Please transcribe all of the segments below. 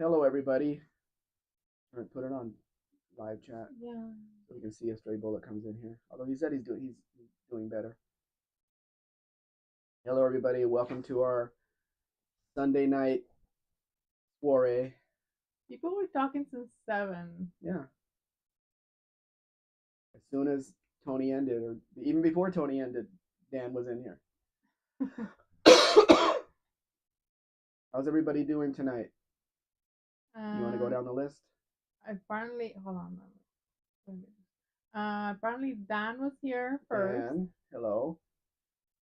Hello, everybody. All right, put it on live chat Yeah. so we can see if Stray Bullet comes in here. Although he said he's doing better. Hello, everybody. Welcome to our Sunday night soiree. People were talking since 7. Yeah, as soon as Tony ended, or even before Tony ended, Dan was in here. How's everybody doing tonight? You want to go uh, down the list? apparently, hold on. Let me- apparently, Dan was here first. Dan, hello.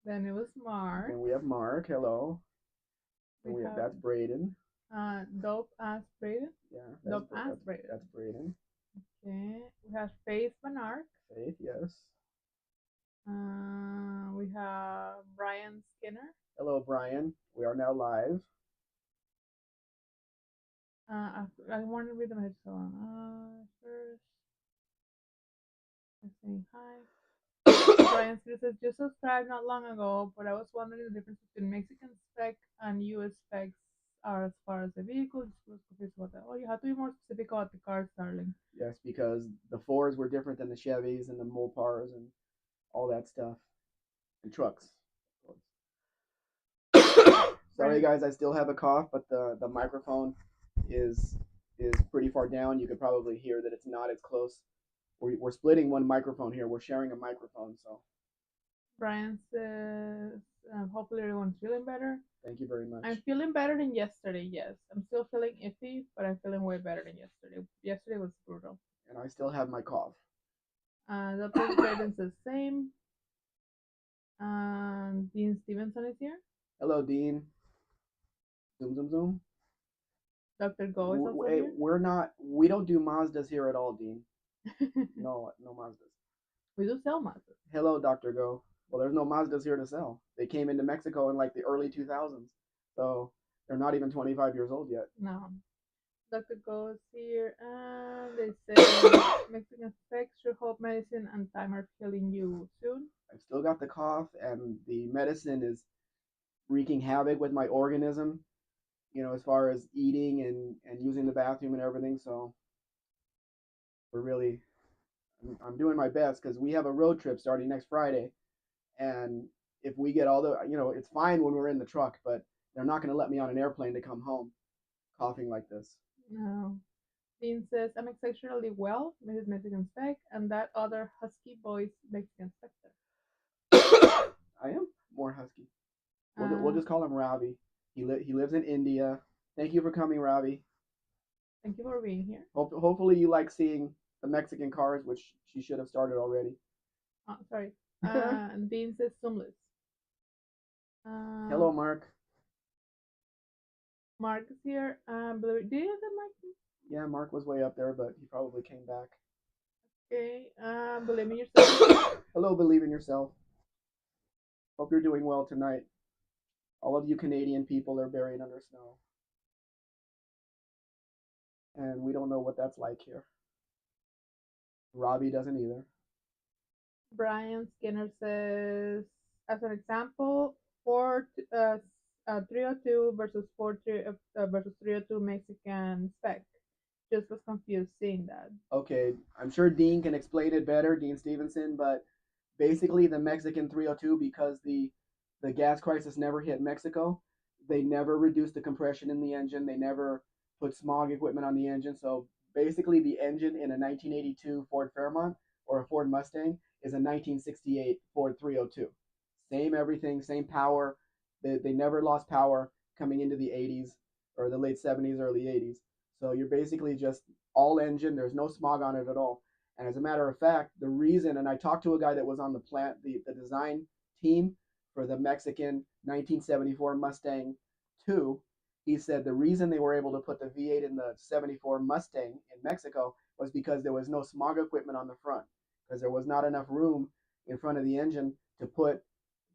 Then it was Mark. Then we have Mark, hello. We And we have have that's Braden. Dope Ass Braden. Yeah, Dope Ass Braden. that's Braden. Okay. We have Faith Banark. Faith, yes. We have Brian Skinner. Hello, Brian. We are now live. I want to read the message. Hold on. First, I'm saying hi. Brian says, just subscribed not long ago, but I was wondering the difference between Mexican spec and US specs are as far as the vehicle. Just was confused about that. Oh, you have to be more specific about the cars, darling. Yes, because the Fords were different than the Chevys and the Mopars and all that stuff, and trucks. Sorry, guys, I still have a cough, but the microphone is pretty far down. You could probably hear that it's not as close. We're splitting one microphone here. We're sharing a microphone, so Brian says, hopefully everyone's feeling better. thank you very much. I'm feeling better than yesterday, yes. I'm still feeling iffy, but I'm feeling way better than yesterday. Yesterday was brutal. And I still have my cough. Dr. Braden says same. Dean Stevenson is here. Hello, Dean. Zoom, zoom, zoom. Dr. Go is also here. We don't do Mazdas here at all, Dean. No Mazdas. We do sell Mazdas. Hello, Dr. Go. Well, there's no Mazdas here to sell. They came into Mexico in like the early 2000s. So they're not even 25 years old yet. No. Dr. Go is here, and they say Mexican specs, sure hope medicine and time are healing you soon. I've still got the cough, and the medicine is wreaking havoc with my organism, as far as eating and using the bathroom and everything. So we're really, I'm doing my best because we have a road trip starting next Friday. And if we get all it's fine when we're in the truck, but they're not going to let me on an airplane to come home coughing like this. No. Dean says, I'm exceptionally well, Mrs. Mexican Spec, and that other husky voice Mexican Spectre. I am more husky. We'll just call him Ravi. He lives in India. Thank you for coming, Ravi. Thank you for being here. Hopefully you like seeing the Mexican cars, which she should have started already. Sorry. Dean says Zoomless. Hello, Mark. Mark is here. Did you have the mic? Yeah, Mark was way up there, but he probably came back. Okay. Believe in yourself. Hello, believe in yourself. Hope you're doing well tonight. All of you Canadian people are buried under snow. And we don't know what that's like here. Robbie doesn't either. Brian Skinner says, as an example, Ford 302 versus Ford versus 302 Mexican spec. Just was confused seeing that. Okay, I'm sure Dean can explain it better, Dean Stevenson, but basically the Mexican 302, because the gas crisis never hit Mexico, they never reduced the compression in the engine. They never put smog equipment on the engine. So basically the engine in a 1982 Ford Fairmont or a Ford Mustang is a 1968 Ford 302. Same everything, same power. They never lost power coming into the 80s or the late 70s, early 80s. So you're basically just all engine. There's no smog on it at all. And as a matter of fact, the reason, and I talked to a guy that was on the plant, the design team for the Mexican 1974 Mustang 2, he said the reason they were able to put the V8 in the 74 Mustang in Mexico was because there was no smog equipment on the front, because there was not enough room in front of the engine to put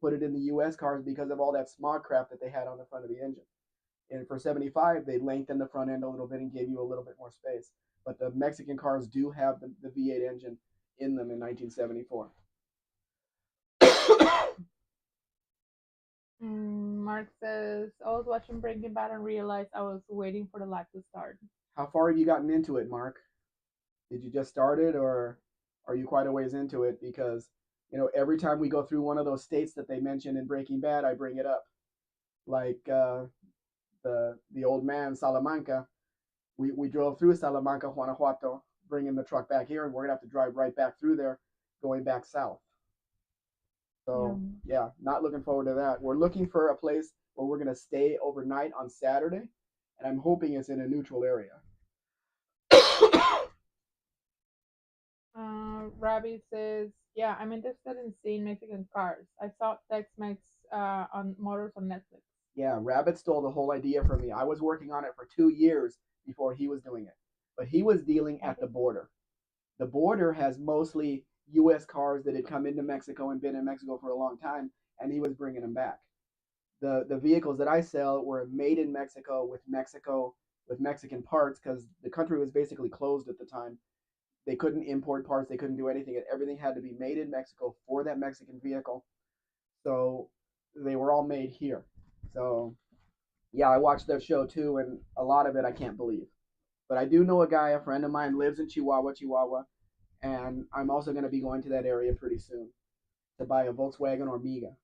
it in the US cars because of all that smog crap that they had on the front of the engine. And for 75, they lengthened the front end a little bit and gave you a little bit more space. But the Mexican cars do have the V8 engine in them in 1974. Mark says, I was watching Breaking Bad and realized I was waiting for the life to start. How far have you gotten into it, Mark? Did you just start it, or are you quite a ways into it? Because every time we go through one of those states that they mentioned in Breaking Bad, I bring it up. Like the old man Salamanca, we drove through Salamanca, Guanajuato, bringing the truck back here, and we're gonna have to drive right back through there, going back south. Yeah. So yeah, not looking forward to that. We're looking for a place where we're gonna stay overnight on Saturday, and I'm hoping it's in a neutral area. Ravi says, yeah, I'm interested in seeing Mexican cars. I saw Tex-Mex on Motors on Netflix. Yeah, Rabbit stole the whole idea from me. I was working on it for 2 years before he was doing it, but he was dealing at the border. The border has mostly U.S. cars that had come into Mexico and been in Mexico for a long time, and he was bringing them back. The vehicles that I sell were made in Mexico with Mexican parts because the country was basically closed at the time. They couldn't import parts. They couldn't do anything. Everything had to be made in Mexico for that Mexican vehicle. So they were all made here. So yeah, I watched that show too, and a lot of it I can't believe. But I do know a guy, a friend of mine, lives in Chihuahua, and I'm also going to be going to that area pretty soon to buy a Volkswagen Ormiga.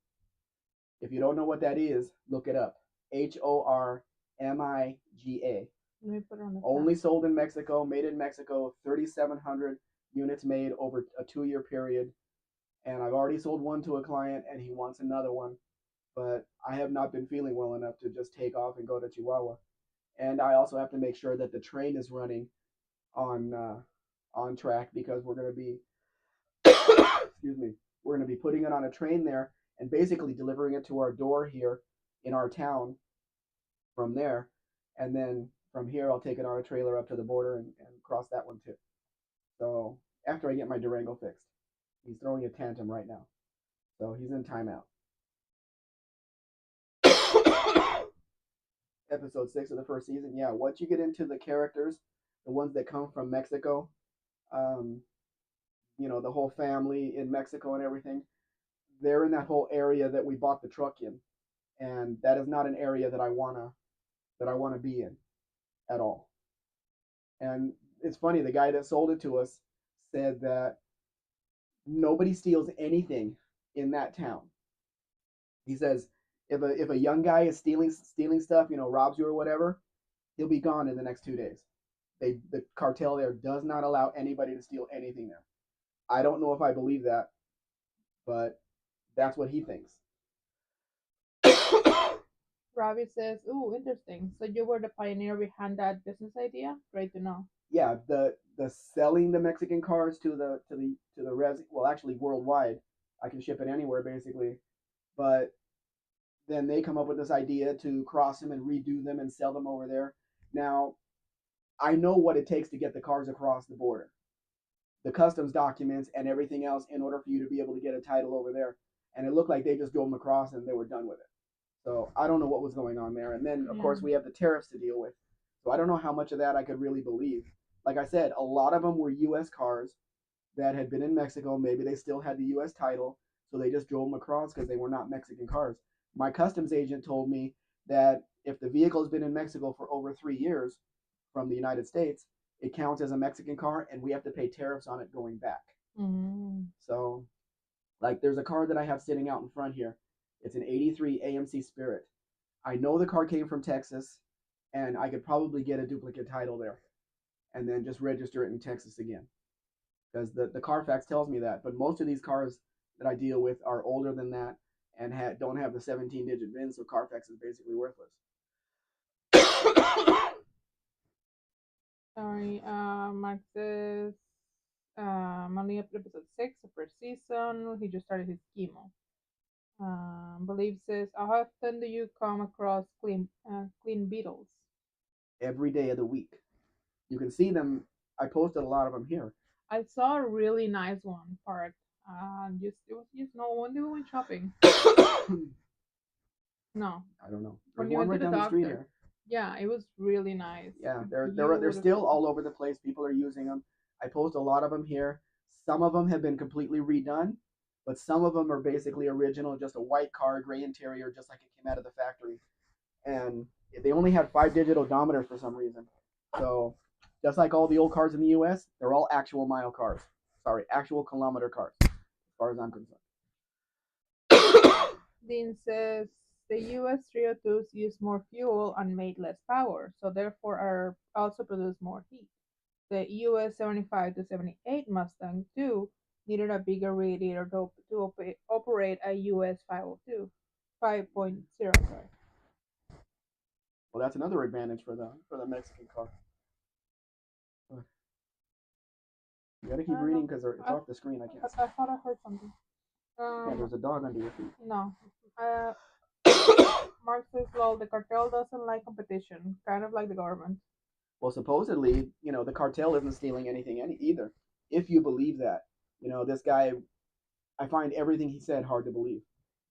If you don't know what that is, look it up. Hormiga. Let me put it on the Only tab. sold in Mexico, made in Mexico, 3,700 units made over a 2 year period. And I've already sold one to a client, and he wants another one. But I have not been feeling well enough to just take off and go to Chihuahua. And I also have to make sure that the train is running on on track because we're going to be excuse me, we're going to be putting it on a train there and basically delivering it to our door here in our town from there, and then from here I'll take it on a trailer up to the border and cross that one too. So after I get my Durango fixed, he's throwing a tantrum right now, so he's in timeout. Episode 6 of the first season. Yeah, once you get into the characters, the ones that come from Mexico, um, the whole family in Mexico and everything, they're in that whole area that we bought the truck in, and that is not an area that I wanna be in at all. And it's funny, the guy that sold it to us said that nobody steals anything in that town. He says if a young guy is stealing stuff, robs you or whatever, he'll be gone in the next 2 days. The cartel there does not allow anybody to steal anything there. I don't know if I believe that, but that's what he thinks. Ravi says, ooh, interesting. So you were the pioneer behind that business idea? Great to know. Yeah, the selling the Mexican cars to the well, actually worldwide. I can ship it anywhere basically, but then they come up with this idea to cross them and redo them and sell them over there. Now, I know what it takes to get the cars across the border, the customs documents and everything else in order for you to be able to get a title over there. And it looked like they just drove them across and they were done with it. So I don't know what was going on there. And then, of Yeah. course, we have the tariffs to deal with. So I don't know how much of that I could really believe. Like I said, a lot of them were U.S. cars that had been in Mexico. Maybe they still had the U.S. title, so they just drove them across because they were not Mexican cars. My customs agent told me that if the vehicle has been in Mexico for over 3 years from the United States, it counts as a Mexican car, and we have to pay tariffs on it going back. Mm. So, like, there's a car that I have sitting out in front here. It's an '83 AMC Spirit. I know the car came from Texas, and I could probably get a duplicate title there, and then just register it in Texas again, because the Carfax tells me that. But most of these cars that I deal with are older than that and don't have the 17-digit VIN, so Carfax is basically worthless. Sorry, Mark says, I'm only up to episode 6, the first season. He just started his chemo. Believe says, how often do you come across clean beetles? Every day of the week, you can see them. I posted a lot of them here. I saw a really nice one parked. Just it was just no when we went shopping. No, I don't know. when There's you one went to right the down the street doctor. here. Yeah, it was really nice. Yeah, You they're would have still all over the place. People are using them. I post a lot of them here. Some of them have been completely redone, but some of them are basically original, just a white car, gray interior, just like it came out of the factory. And they only had 5-digit odometers for some reason. So just like all the old cars in the U.S., they're all actual mile cars. Sorry, actual kilometer cars, as far as I'm concerned. Dean says the US 302s use more fuel and made less power, so therefore are also produce more heat. The US 75 to 78 Mustang II needed a bigger radiator to operate a US 502, 5.0. Sorry. Well, that's another advantage for the Mexican car. You gotta I keep don't reading know. because it's I, off the screen. I can't see. I thought I heard something. Yeah, there's a dog under your feet. No. Uh, Mark says, "Lol, the cartel doesn't like competition, kind of like the government." Well, supposedly, the cartel isn't stealing anything either. If you believe that, this guy, I find everything he said hard to believe.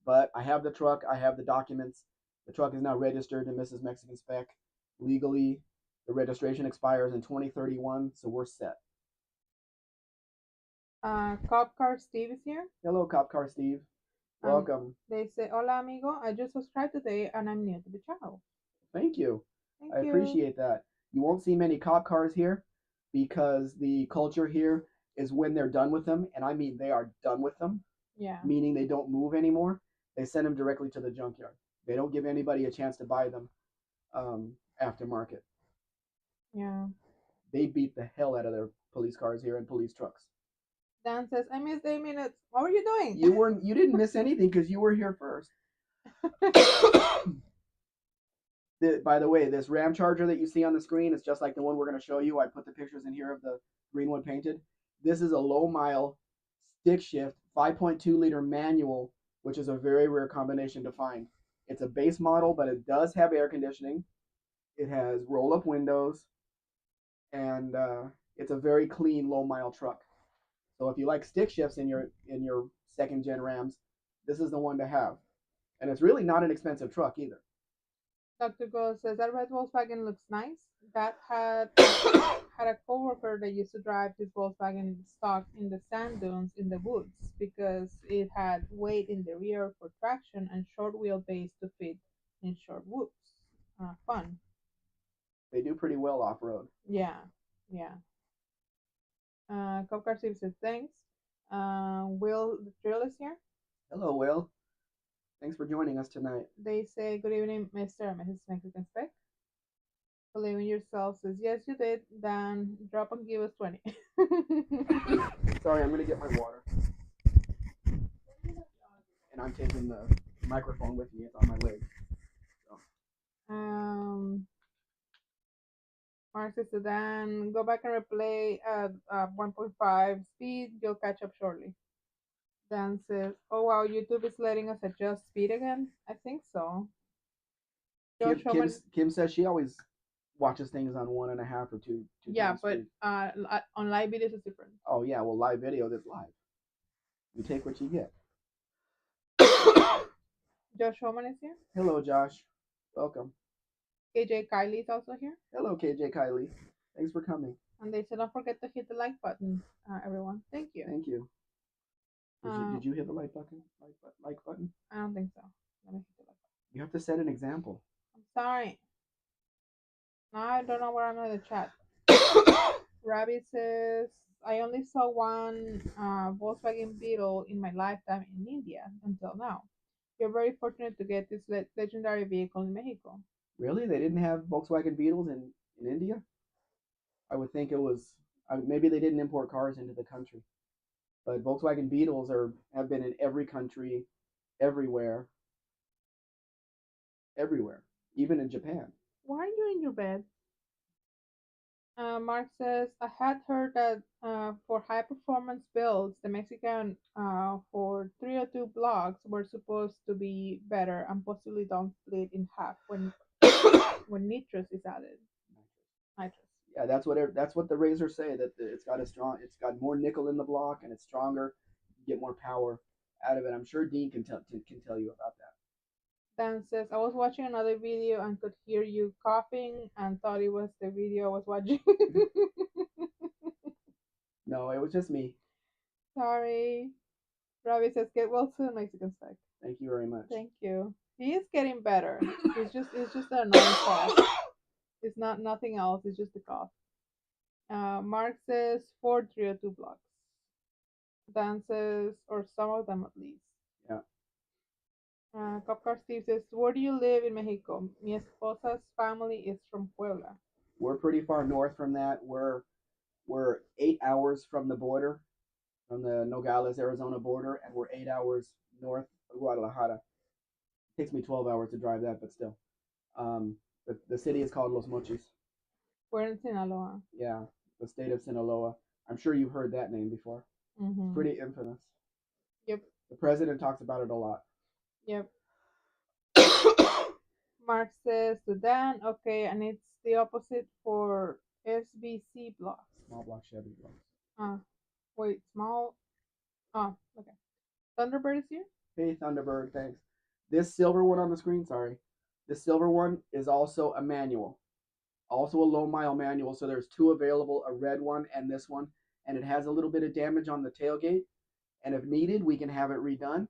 But I have the truck, I have the documents. The truck is now registered to Mrs. Mexican Spec legally. The registration expires in 2031, so we're set. Cop Car Steve is here. Hello, Cop Car Steve. Welcome. They say, "Hola, amigo. I just subscribed today, and I'm new to the channel." Thank you. Thank I you. appreciate that. You won't see many cop cars here because the culture here is when they're done with them, and I mean they are done with them, Yeah. meaning they don't move anymore. They send them directly to the junkyard. They don't give anybody a chance to buy them aftermarket. Yeah. They beat the hell out of their police cars here and police trucks. Dan says, "I missed 8 minutes. What were you doing?" You didn't miss anything because you were here first. By the way, this Ram Charger that you see on the screen is just like the one we're going to show you. I put the pictures in here of the green one painted. This is a low mile stick shift 5.2-liter manual, which is a very rare combination to find. It's a base model, but it does have air conditioning. It has roll up windows, and it's a very clean low mile truck. So if you like stick shifts in your second gen Rams, this is the one to have. And it's really not an expensive truck either. Dr. Go says that red Volkswagen looks nice. That had a coworker that used to drive his Volkswagen stock in the sand dunes in the woods because it had weight in the rear for traction and short wheelbase to fit in short woods. Fun. They do pretty well off road. Yeah, yeah. Cop Car Steve says thanks. Will the Thrill is here. Hello, Will. Thanks for joining us tonight. They say good evening, Mr. and Mrs. Mexican Spec. Believe in yourself says yes you did. Then drop and give us 20. Sorry, I'm gonna get my water. And I'm taking the microphone with me. It's on my leg. So. Mark says to Dan, go back and replay at 1.5 speed. You'll catch up shortly. Dan says, oh wow, YouTube is letting us adjust speed again. I think so. Kim says she always watches things on 1.5 or 2. Yeah, but on live videos it's different. Oh yeah, well live video is live. You take what you get. Josh Homan is here. Hello, Josh. Welcome. KJ Kylie is also here. Hello, KJ Kylie. Thanks for coming. And they said, don't forget to hit the like button, everyone. Thank you. Thank you. Did you hit the like button? Like button? I don't think so. Let me hit the like button. You have to set an example. I'm sorry. Now I don't know where I'm in the chat. Rabbit says, I only saw one Volkswagen Beetle in my lifetime in India until now. You're very fortunate to get this legendary vehicle in Mexico. Really? They didn't have Volkswagen Beetles in India? I would think it was, maybe they didn't import cars into the country. But Volkswagen Beetles have been in every country, everywhere, even in Japan. Why are you in your bed? Mark says, I had heard that for high performance builds, the Mexican for 302 blocks were supposed to be better and possibly don't split in half when nitrous is added. Nitrous. Yeah, that's what the Razors say, that it's got more nickel in the block and it's stronger. You get more power out of it. I'm sure Dean can tell you about that. Dan says, I was watching another video and could hear you coughing and thought it was the video I was watching. No, it was just me. Sorry. Robbie says, "Get well soon, Mexican Spec." Thank you very much. Thank you. He is getting better. It's just an annoying cough. It's not nothing else. It's just a cough. Mark says 4302 blocks. Dan says, or some of them at least. Yeah. Cop Car Steve says, "Where do you live in Mexico? Mi esposa's family is from Puebla." We're pretty far north from that. We're 8 hours from the border, from the Nogales, Arizona border, and we're 8 hours north of Guadalajara. It takes me 12 hours to drive that, but still. The city is called Los Mochis. We're in Sinaloa. Yeah, the state of Sinaloa. I'm sure you've heard that name before. It's pretty infamous. Yep. The president talks about it a lot. Yep. Mark says to Dan, okay, and it's the opposite for SBC blocks. Small block Chevy blocks. Wait, small. Oh, okay. Thunderbird is here? Hey, Thunderbird, thanks. This silver one on the screen, sorry. This silver one is also a manual. Also a low mile manual, so there's two available, a red one and this one. And it has a little bit of damage on the tailgate. And if needed, we can have it redone.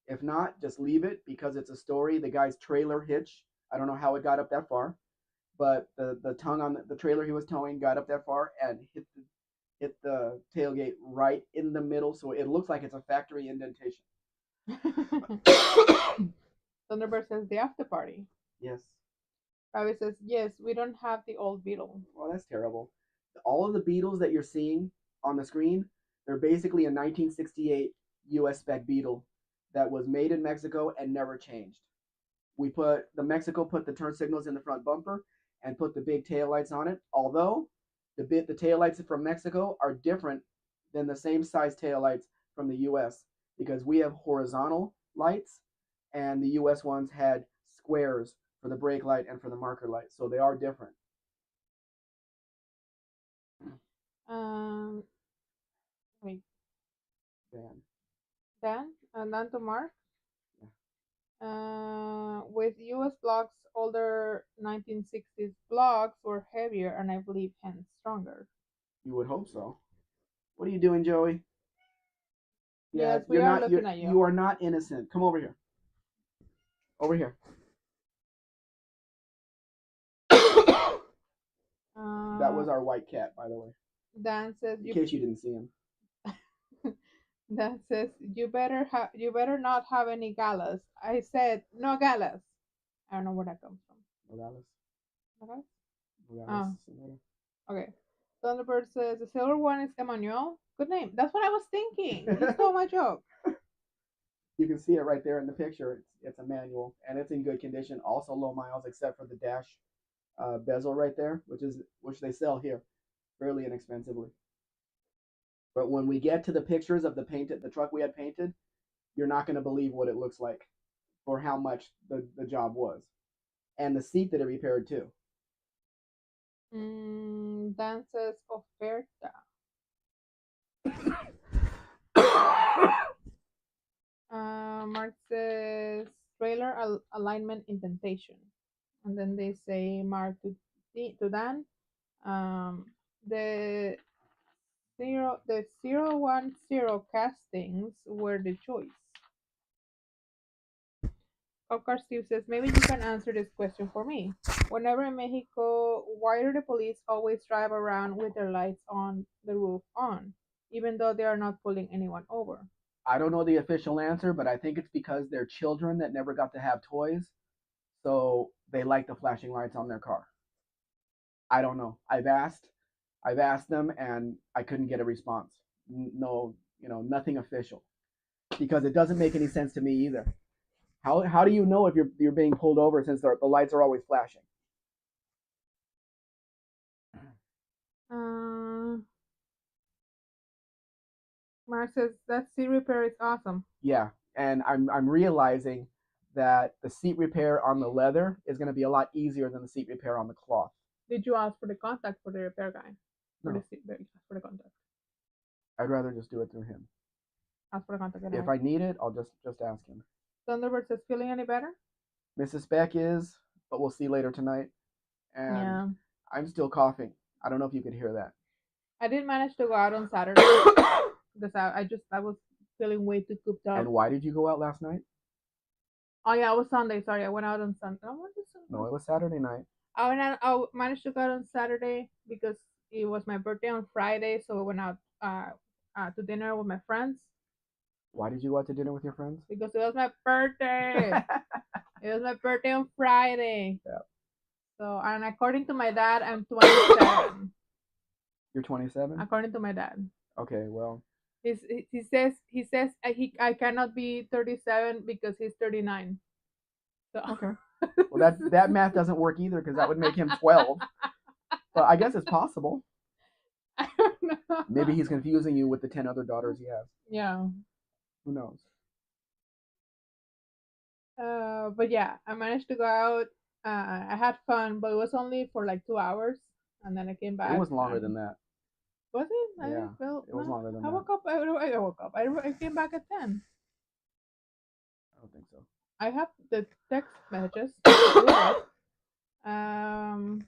If not, just leave it because it's a story. The guy's trailer hitch, I don't know how it got up that far, but the tongue on the trailer he was towing got up that far and hit the tailgate right in the middle, so it looks like it's a factory indentation. Thunderbird says the after party. Yes. Ravi says, yes, we don't have the old Beetle. Well, that's terrible. All of the Beetles that you're seeing on the screen, they're basically a 1968 US Spec Beetle that was made in Mexico and never changed. Mexico put the turn signals in the front bumper and put the big taillights on it. Although the taillights from Mexico are different than the same size taillights from the US because we have horizontal lights and the US ones had squares for the brake light and for the marker light. So they are different. Wait. Dan? And then to Mark? Yeah. With US blocks, older 1960s blocks were heavier and I believe hence stronger. You would hope so. What are you doing, Joey? Yes, we are looking at you. You are not innocent. Come over here. Over here. That was our white cat, by the way. Dan says, in case you didn't see him. Dan says, you better not have any galas. I said no galas. I don't know where that comes from. No galas. Oh. Okay. Thunderbird says the silver one is Emmanuel. Good name. That's what I was thinking. You stole my joke. You can see it right there in the picture. It's a manual and it's in good condition. Also low miles except for the dash bezel right there, which they sell here fairly inexpensively. But when we get to the pictures of the truck we had painted, you're not going to believe what it looks like for how much the job was. And the seat that it repaired too. Dan says oferta. Mark says trailer alignment indentation. And then they say Mark to Dan. The 010 castings were the choice. Oscar Steve says, maybe you can answer this question for me. Whenever in Mexico, why do the police always drive around with their lights on, the roof on, even though they are not pulling anyone over? I don't know the official answer, but I think it's because they're children that never got to have toys, so they like the flashing lights on their car. I don't know. I've asked them, and I couldn't get a response. No, nothing official, because it doesn't make any sense to me either. How do you know if you're being pulled over since the lights are always flashing? Mark says that seat repair is awesome. Yeah, and I'm realizing that the seat repair on the leather is going to be a lot easier than the seat repair on the cloth. Did you ask for the contact for the repair guy? No. For the contact. I'd rather just do it through him. Ask for the contact. If I need it, I'll just ask him. Thunderbird says, feeling any better? Mrs. Spec is, but we'll see later tonight. And yeah. I'm still coughing. I don't know if you could hear that. I didn't manage to go out on Saturday because I was feeling way too cooped up. And why did you go out last night? Oh yeah, it was Sunday. Sorry, I went out on Sunday. Oh, what is No, Sunday? it was Saturday night. I went out. I managed to go out on Saturday because it was my birthday on Friday, so I went out to dinner with my friends Why did you go out to dinner with your friends? because it was my birthday. It was my birthday on Friday. Yeah. So, and according to my dad, I'm 27. You're 27? According to my dad. Okay, well. He says I cannot be 37 because he's 39. So Okay. Well, that math doesn't work either because that would make him 12. But I guess it's possible. I don't know. Maybe he's confusing you with the 10 other daughters he has. Yeah. Who knows? But yeah, I managed to go out. I had fun, but it was only for like 2 hours, and then I came back. It was longer than that. Was it? I Yeah, felt it was no. longer than I that. woke up. I woke up. I came back at 10. I don't think so. I have the text messages. Sorry. Um,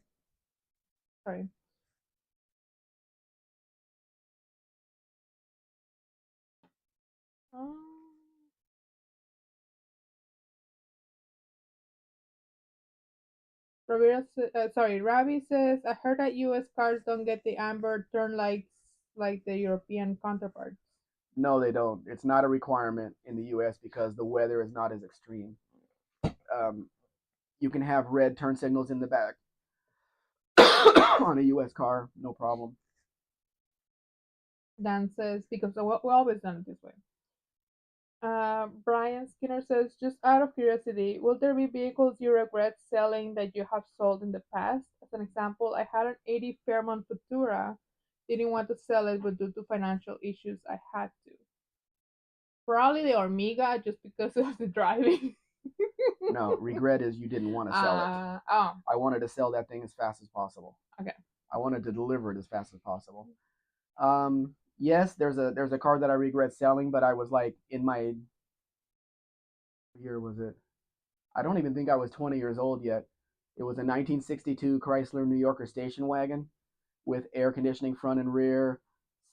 Ravi says, I heard that US cars don't get the amber turn lights like the European counterparts. No, they don't. It's not a requirement in the U.S. because the weather is not as extreme. You can have red turn signals in the back on a U.S. car, no problem. Dan says, because we always done it this way. Brian Skinner says, just out of curiosity, will there be vehicles you regret selling that you have sold in the past? As an example, I had an 80 Fairmont Futura. Didn't want to sell it, but due to financial issues, I had to. Probably the Omega, just because of the driving. No, regret is you didn't want to sell it. Oh. I wanted to sell that thing as fast as possible. Okay. I wanted to deliver it as fast as possible. Yes, there's a car that I regret selling, but I was like in my what year was it? I don't even think I was 20 years old yet. It was a 1962 Chrysler New Yorker station wagon with air conditioning front and rear,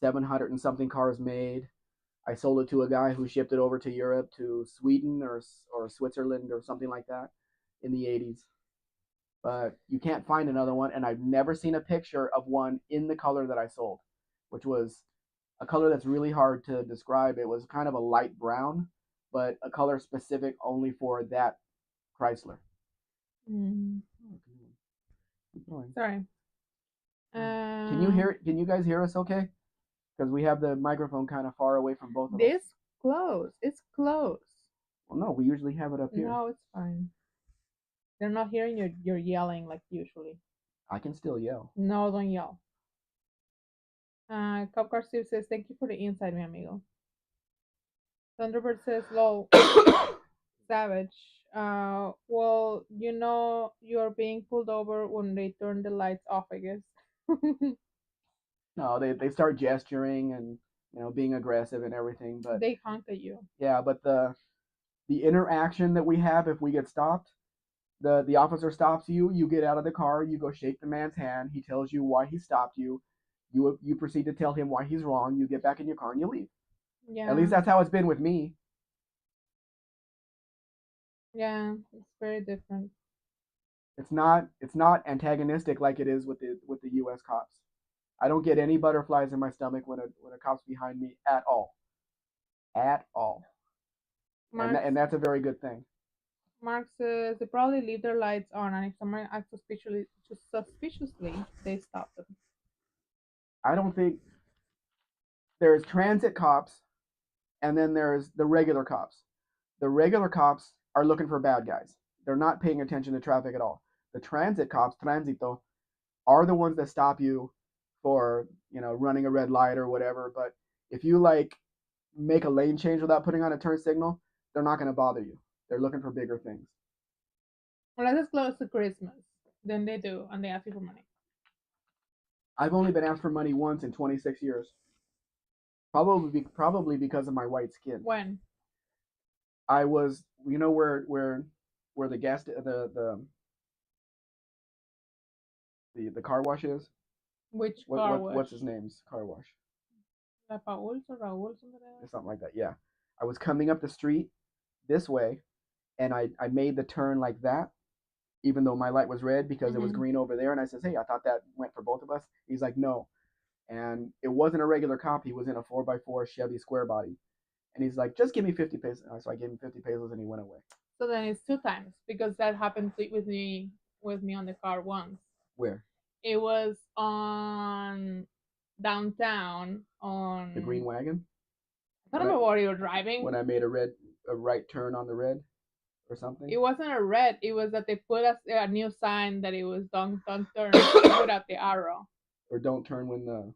700 and something cars made. I sold it to a guy who shipped it over to Europe, to Sweden or Switzerland or something like that in the 80s. But you can't find another one, and I've never seen a picture of one in the color that I sold, which was a color that's really hard to describe. It was kind of a light brown, but a color specific only for that Chrysler. Mm. Keep going. Sorry. Can you hear? Can you guys hear us? Okay, because we have the microphone kind of far away from both of us. This close. It's close. Well, no, we usually have it up here. No, it's fine. They're not hearing you're yelling like usually. I can still yell. No, don't yell. Copcar Steve says, thank you for the insight, mi amigo. Thunderbird says, low. Savage. Well, you're being pulled over when they turn the lights off, I guess. No, they start gesturing and being aggressive and everything, but they honk at you. Yeah, but the interaction that we have if we get stopped, the officer stops you, you get out of the car, you go shake the man's hand, he tells you why he stopped you, you proceed to tell him why he's wrong, you get back in your car and you leave. Yeah. At least that's how it's been with me. Yeah, it's very different. It's not antagonistic like it is with the US cops. I don't get any butterflies in my stomach when a cop's behind me at all. At all. And that's a very good thing. Mark says they probably leave their lights on, and if someone acts suspiciously, they stop them. I don't think there's transit cops, and then there's the regular cops. The regular cops are looking for bad guys. They're not paying attention to traffic at all. The transit cops, transito, are the ones that stop you for running a red light or whatever. But if you make a lane change without putting on a turn signal, they're not going to bother you. They're looking for bigger things. Unless it's close to Christmas, then they do, and they ask you for money. I've only been asked for money once in 26 years. Probably because of my white skin. When? I was, where the gas the car wash is. Which car wash? What's his name's car wash? Paul or Raul, something like that. Yeah. I was coming up the street this way, and I made the turn like that, even though my light was red because it was Mhm. green over there. And I says, "Hey, I thought that went for both of us." He's like, "No." And it wasn't a regular cop. He was in a 4x4 Chevy square body. And he's like, "Just give me 50 pesos." So I gave him 50 pesos, and he went away. So then it's two times because that happened with me on the car once. Where? It was on downtown The green on wagon? I don't When I remember what you were driving. when I made a right turn on the red or something? It wasn't a red. It was that they put us a new sign that it was don't turn without the arrow. Or don't turn when the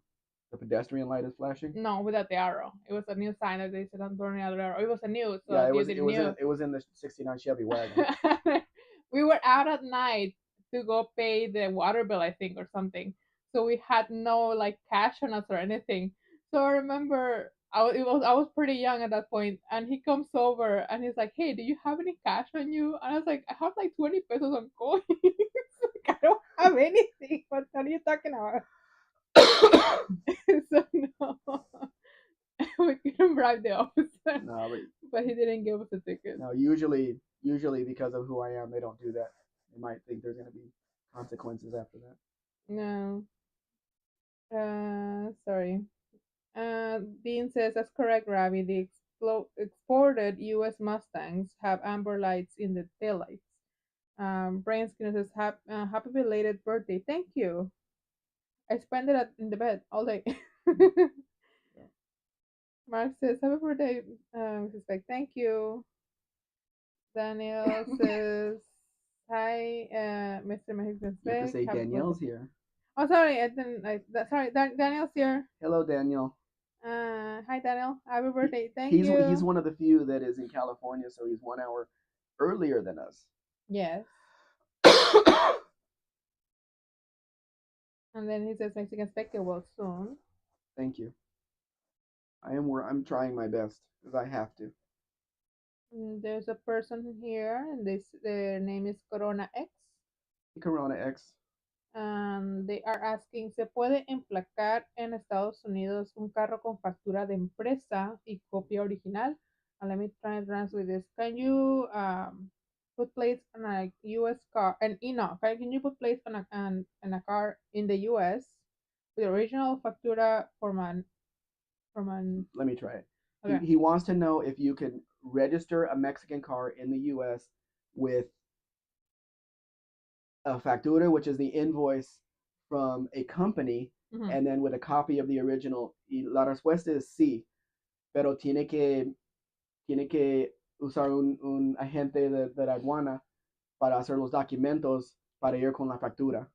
pedestrian light is flashing? No, without the arrow. It was a new sign that they said don't turn without the arrow. It was a new, Yeah, so you didn't knew. it was in the '69 Chevy wagon. We were out at night to go pay the water bill, I think, or something. So we had no like cash on us or anything. So I remember I was pretty young at that point, and he comes over and he's like, "Hey, do you have any cash on you?" And I was like, "I have like 20 pesos on coins. Like, I don't have anything. What are you talking about?" So no, we couldn't bribe the officer, No, but he didn't give us a ticket. no. Usually because of who I am, they don't do that. They might think there's gonna be consequences after that. No, sorry. Dean says that's correct, Ravi. The exported U.S. Mustangs have amber lights in the taillights. Brian Skinner says, "Happy belated birthday. Thank you. I spent it in the bed all day." Mark says, "Happy birthday, Mrs. Beck. Thank you." Daniel says, "Hi, Mr. Mexican You have to Beck. say Happy birthday." Danielle's here. Oh, sorry. I didn't. Sorry, Daniel's here. Hello, Daniel. Hi, Daniel. Happy He, birthday. Thank he's you. one of the few that is in California, so he's 1 hour earlier than us. Yes. And then he says Mexican Spectre will soon. Thank you. I'm trying my best because I have to. There's a person here, and their name is Corona X. Corona X. And they are asking, ¿se puede emplacar en Estados Unidos un carro con factura de empresa y copia original? And let me try and translate this. Can you put plates on a U.S. car? And no, can you put plates on a car in the U.S. with original factura from an Let me try it. okay. He wants to know if you can register a Mexican car in the U.S. with a factura, which is the invoice from a company, Mhm. and then with a copy of the original. Y la respuesta es sí, pero tiene que usar un agente de la aduana para hacer los documentos para ir con la factura.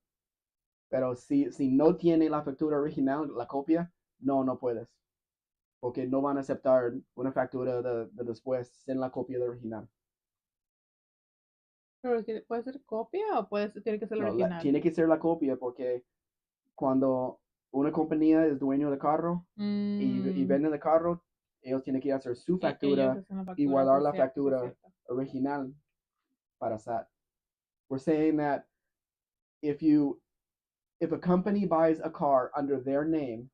Pero si no tiene la factura original, la copia, no puedes. Porque no van a aceptar una factura de después sin la copia de original. Pero puede ser copia o tiene que ser No, original. tiene que ser la copia porque cuando una compañía es dueño de carro y Mm, vende el carro, ellos tienen que hacer su ellos factura hacen la y factura, sí guardar es la cierto, sí es factura cierto. original para SAT. We're saying that if you if a company buys a car under their name,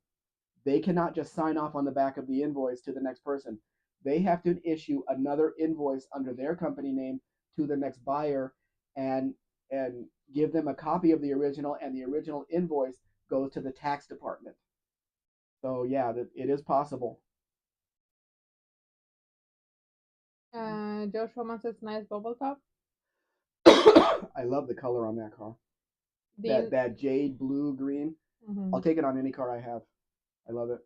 they cannot just sign off on the back of the invoice to the next person. They have to issue another invoice under their company name to the next buyer and and give them a copy of the original, and the original invoice goes to the tax department. So yeah, it is possible. Josh Roman says nice bubble top. I love the color on that car. Dean, That jade blue green. mhm. I'll take it on any car I have. I love it.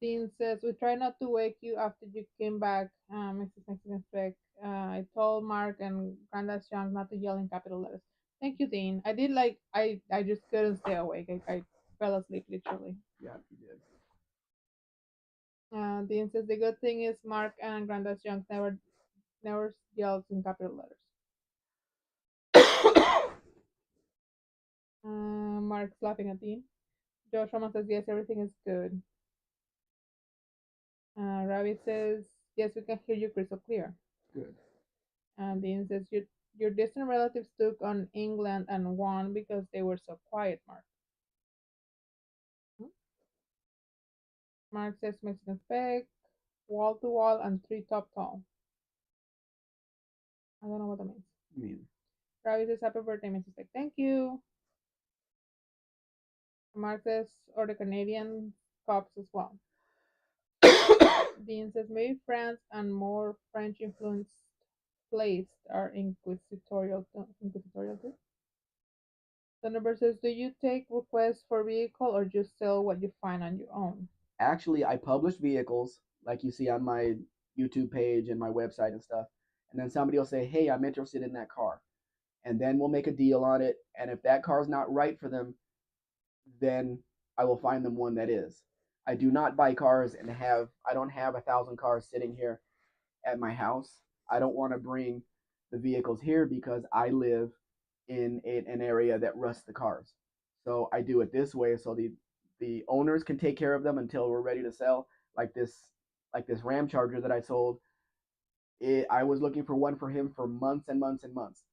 Dean says we try not to wake you after you came back, Mrs. Mexican Spec. I told Mark and Granddad Young not to yell in capital letters. Thank you, Dean. I did like I just couldn't stay awake. I fell asleep literally. Yeah, you did. Dean says the good thing is Mark and Granddad Young never yells in capital letters. Mark's laughing at Dean. Josh Roman says yes, everything is good. Rabbit says yes, we can hear you crystal clear. Good. And Dean says your distant relatives took on England and won because they were so quiet, Mark. Hmm? Mark says Mexican Spec. wall to wall, and 3 top tall. I don't know what that means. I mean, Travis says happy birthday, Mrs. Spec. Thank you. Marcus or the Canadian cops as well. Dean says maybe France and more French influenced places are inquisitorial too. Thunderbird says, do you take requests for vehicle or just sell what you find on your own? actually, I publish vehicles like you see on my YouTube page and my website and stuff. And then somebody will say, "Hey, I'm interested in that car," and then we'll make a deal on it. And if that car is not right for them, then I will find them one that is. I do not buy cars and have I don't have 1,000 cars sitting here at my house. I don't want to bring the vehicles here because I live in an area that rusts the cars. So I do it this way so the owners can take care of them until we're ready to sell. Like this Ram Charger that I sold. I was looking for one for him for months and months and months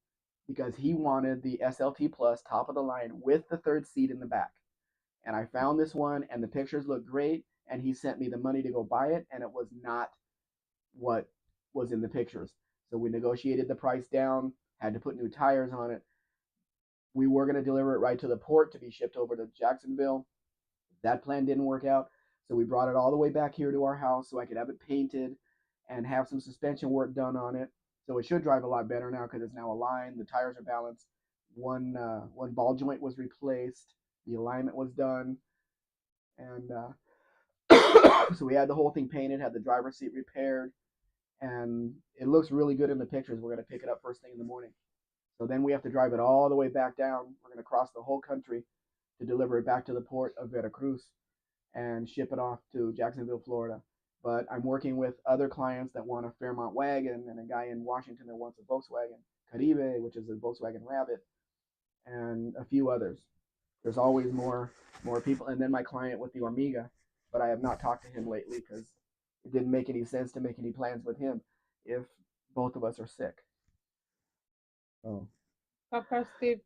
because he wanted the SLT Plus top of the line with the third seat in the back. And I found this one, and the pictures looked great, and he sent me the money to go buy it, and it was not what was in the pictures. So we negotiated the price down, had to put new tires on it. We were going to deliver it right to the port to be shipped over to Jacksonville. That plan didn't work out. So we brought it all the way back here to our house so I could have it painted and have some suspension work done on it. So it should drive a lot better now because it's now aligned. The tires are balanced. One ball joint was replaced. The alignment was done, and so we had the whole thing painted. Had the driver's seat repaired, and it looks really good in the pictures. We're gonna pick it up first thing in the morning. So then we have to drive it all the way back down. We're gonna cross the whole country to deliver it back to the port of Veracruz and ship it off to Jacksonville, Florida. But I'm working with other clients that want a Fairmont wagon and a guy in Washington that wants a Volkswagen Caribe, which is a Volkswagen Rabbit, and a few others. There's always more people, and then my client with the Omega, but I have not talked to him lately because it didn't make any sense to make any plans with him if both of us are sick. Oh. Copcar Steve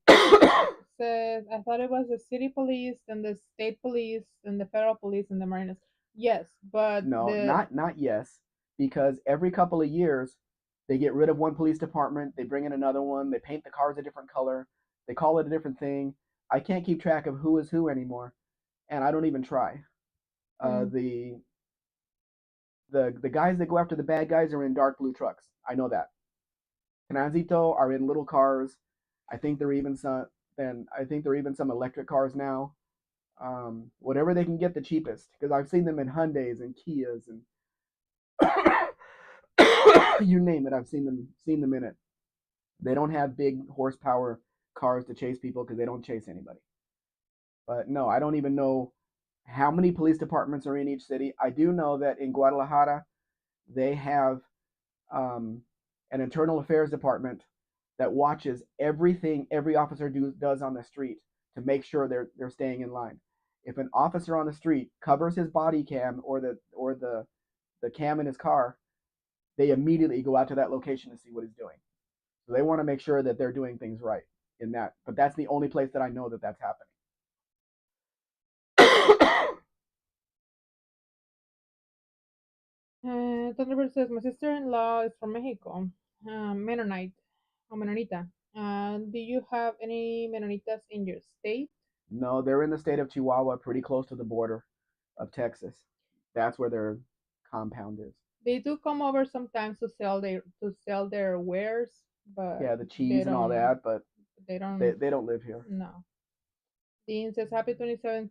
says, I thought it was the city police, then the state police, then the federal police, and the Marinas. Yes, but No, not yes, because every couple of years they get rid of one police department, they bring in another one, they paint the cars a different color, they call it a different thing. I can't keep track of who is who anymore, and I don't even try. Uh, Mm. the the guys that go after the bad guys are in dark blue trucks. I know that. Transito are in little cars. I think there are even some. Then I think there are even some electric cars now. Whatever they can get the cheapest, because I've seen them in Hyundai's and Kias and you name it. I've seen them in it. They don't have big horsepower cars to chase people because they don't chase anybody. But no, I don't even know how many police departments are in each city. I do know that in Guadalajara they have um, an internal affairs department that watches everything every officer does on the street to make sure they're staying in line. If an officer on the street covers his body cam or the cam in his car, they immediately go out to that location to see what he's doing. So they want to make sure that they're doing things right in that. But that's the only place that I know that that's happening. Thunderbird says, my sister-in-law is from Mexico, Mennonite, or Mennonita. Do you have any Mennonitas in your state? No, they're in the state of Chihuahua, pretty close to the border of Texas. That's where their compound is. They do come over sometimes to sell their wares, but Yeah, the they cheese and all don't that, but they they, don't they don't live here. no. Dean says happy 27th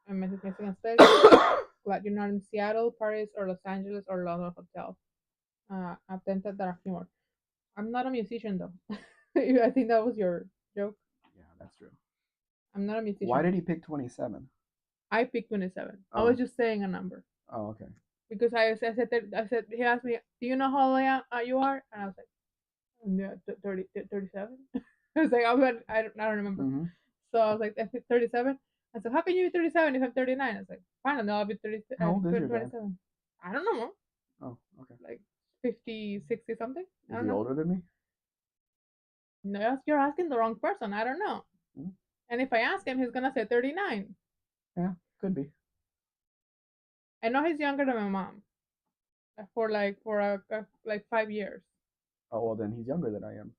Mexican Spec. Glad you're not in Seattle, Paris, or Los Angeles or London hotel. Atenta dar humor. I'm not a musician though. I think that was your joke. Yeah, that's true. I'm not a musician. Why did he pick 27? I picked 27. I Oh. was just saying a number Oh, okay. because I said he asked me, do you know how old you are? And I was like, yeah, 37. I was like, I don't remember. Mm-hmm. So I was like, I said 37. I said, how can you be 37 if I'm 39? I was like, fine, no, I'll be 30. How old is your dad? 27. I don't know. Oh, okay. Like 50, 60 something. I Is don't he know. older than me? No, you're asking the wrong person. I don't know. Mm. And if I ask him, he's gonna say 39. Yeah, could be. I know he's younger than my mom. for like 5 years. Oh well, then he's younger than I am.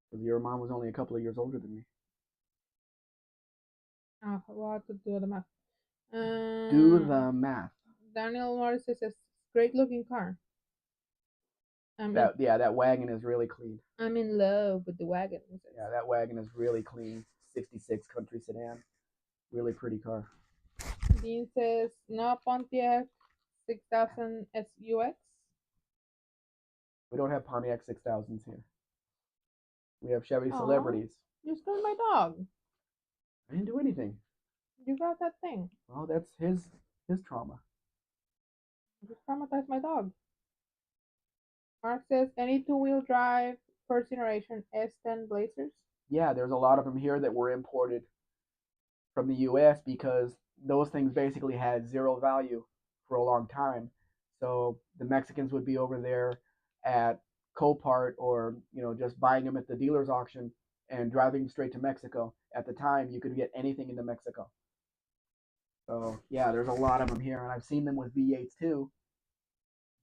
Because your mom was only a couple of years older than me. We'll have to do the math. Do the math. Daniel Morris says, "Great looking car. That wagon is really clean. I'm in love with the wagon." Yeah, that wagon is really clean. 66 country sedan. Really pretty car. Dean says, "No Pontiac 6000 SUX." We don't have Pontiac 6000s here. We have Chevy Aw, Celebrities. you scared my dog. I didn't do anything. You got that thing. Well, that's his trauma. You just traumatized my dog. Mark says, "Any two-wheel drive first generation S10 Blazers?" Yeah, there's a lot of them here that were imported from the U.S. because those things basically had zero value for a long time. So the Mexicans would be over there at Copart or just buying them at the dealer's auction and driving straight to Mexico. At the time, you could get anything into Mexico. So yeah, there's a lot of them here, and I've seen them with V8s too,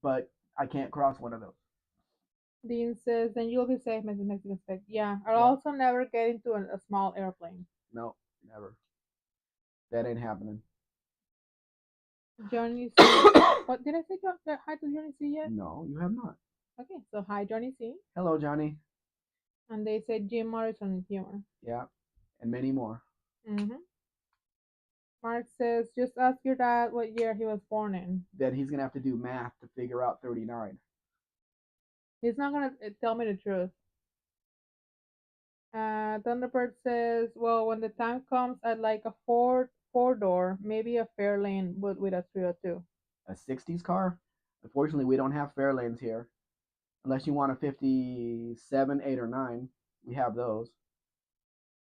but I can't cross one of those. Dean says, "Then you'll be safe, Mrs. Mexican Spec." Yeah, I'll Yeah. also never get into a small airplane. No, never. That ain't happening. Johnny C. What did I say? Hi to Johnny C yet? No, you have not. Okay, so hi Johnny C. Hello, Johnny. And they said Jim Morrison humor. Yeah, and many more. Mm-hmm. Mark says, "Just ask your dad what year he was born in." That he's gonna have to do math to figure out 39. He's not gonna tell me the truth. Thunderbird says, "Well, when the time comes, I'd like a four door, maybe a Fairlane, but with a 302." A 60s car? Unfortunately, we don't have Fairlanes here. Unless you want a 57, 8, or 9. We have those.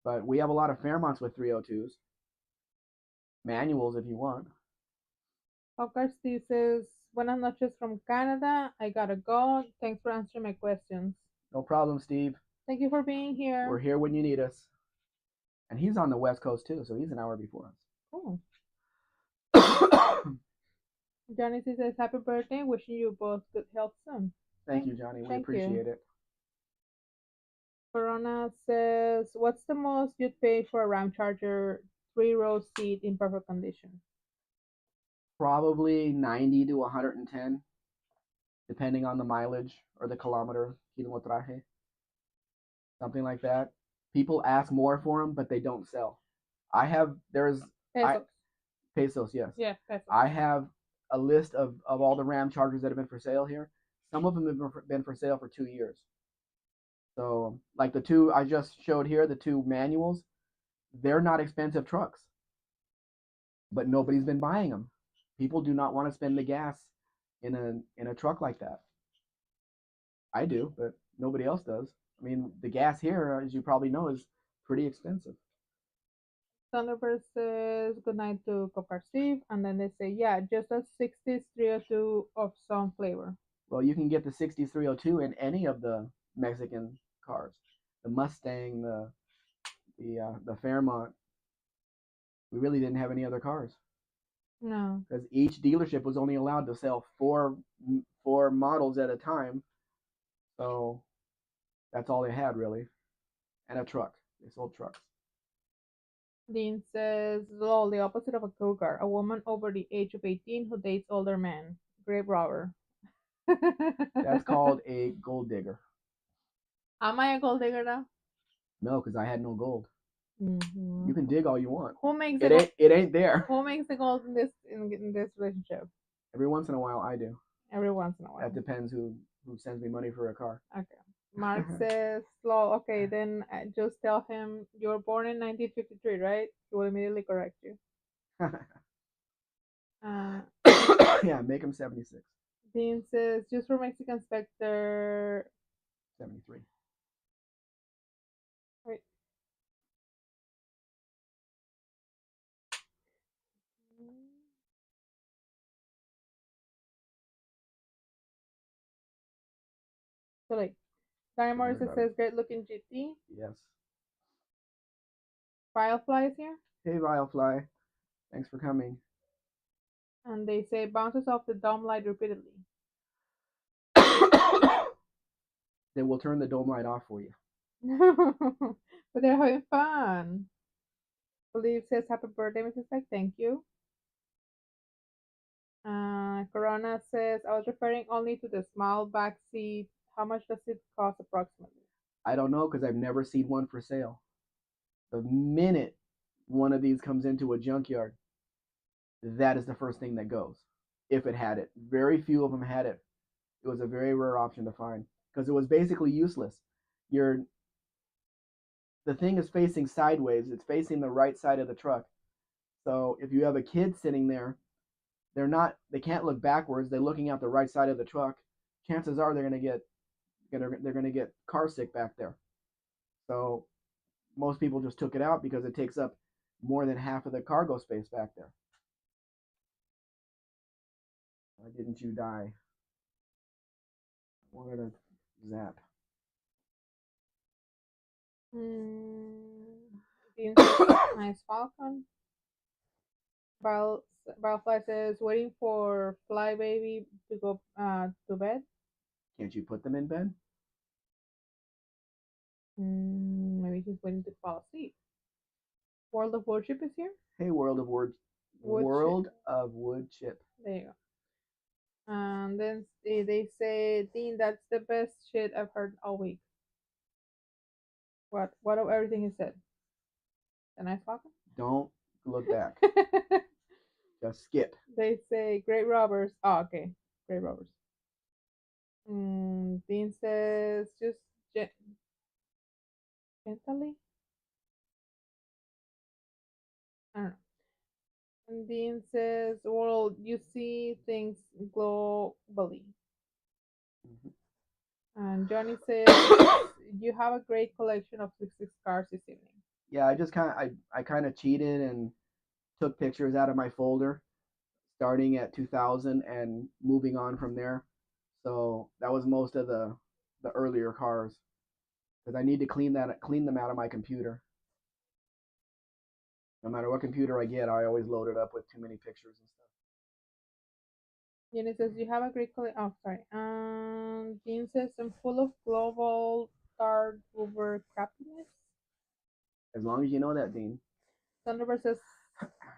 But we have a lot of Fairmonts with 302s. Manuals if you want. Oscar Steve says, "Buenas noches from Canada. I gotta go. Thanks for answering my questions." No problem, Steve. Thank you for being here. We're here when you need us. And he's on the West Coast too, so he's an hour before us. Cool. Johnny says, "Happy birthday. Wishing you both good health soon." Thank you, Johnny. We appreciate it. Corona says, "What's the most you'd pay for a Ram Charger 3-row seat in perfect condition?" Probably 90 to 110, depending on the mileage or the kilometer, kilometraje, something like that. People ask more for them, but they don't sell. Pesos, yes. Yeah, pesos. I have a list of all the Ram Chargers that have been for sale here. Some of them have been for sale for 2 years. So, like the two I just showed here, the two manuals, they're not expensive trucks, but nobody's been buying them. People do not want to spend the gas in a truck like that. I do, but nobody else does. I mean, the gas here, as you probably know, is pretty expensive. Thunderbird says good night to Copar Steve, and then they say, "Yeah, just a 60s 302 of some flavor." Well, you can get the 60s 302 in any of the Mexican cars. The Mustang, the Fairmont. We really didn't have any other cars. No. Because each dealership was only allowed to sell four models at a time. So that's all they had really. And a truck. They sold trucks. Dean says, "Lol, the opposite of a cougar, a woman over the age of 18 who dates older men. Grave robber." That's called a gold digger. Am I a gold digger now? No, because I had no gold. Mm-hmm. You can dig all you want. Who makes it ain't there. Who makes the gold in this relationship? Every once in a while, I do. Every once in a while. That depends who sends me money for a car. Okay. Mark says, "Lol, okay, then just tell him you were born in 1953, right? He will immediately correct you." Yeah, make him 76. Dean says, "Just for Mexican Spectre." 73. Wait. So like, Danny Morrison says, "Great looking GT." Yes. Firefly is here. Hey, Firefly. Thanks for coming. And they say bounces off the dome light repeatedly. then we'll turn the dome light off for you. But they're having fun. Believe says happy birthday, Mrs. Spec. Thank you. Corona says I was referring only to the small back seat. How much does it cost approximately? I don't know because I've never seen one for sale. The minute one of these comes into a junkyard, that is the first thing that goes. If it had it, very few of them had it. It was a very rare option to find because it was basically useless. You're the thing is facing sideways. It's facing the right side of the truck. So if you have a kid sitting there, they can't look backwards. They're looking out the right side of the truck. Chances are they're gonna get car sick back there. So most people just took it out because it takes up more than half of the cargo space back there. Why didn't you die? I wanted to zap. Mm, nice Falcon. Barfly says waiting for Fly Baby to go to bed. Can't you put them in bed? Maybe he's waiting to fall asleep. World of Worship is here. Hey, World of Wood Chip. There you go. And then they say, Dean, that's the best shit I've heard all week. What of everything he said? The nice Falcon? Don't look back. Just skip. They say great robbers. Oh, okay. Great robbers. Dean says just gently. I don't know. And Dean says, well, you see things globally. Mm-hmm. And Johnny says, you have a great collection of 66 cars this evening. Yeah, I kind of cheated and took pictures out of my folder starting at 2000 and moving on from there. So that was most of the earlier cars because I need to clean them out of my computer. No matter what computer I get, I always load it up with too many pictures and stuff. Jenny says you have a great collection. Oh, sorry. Dean says I'm full of global start over crappiness. As long as you know that, Dean. Thunderbird says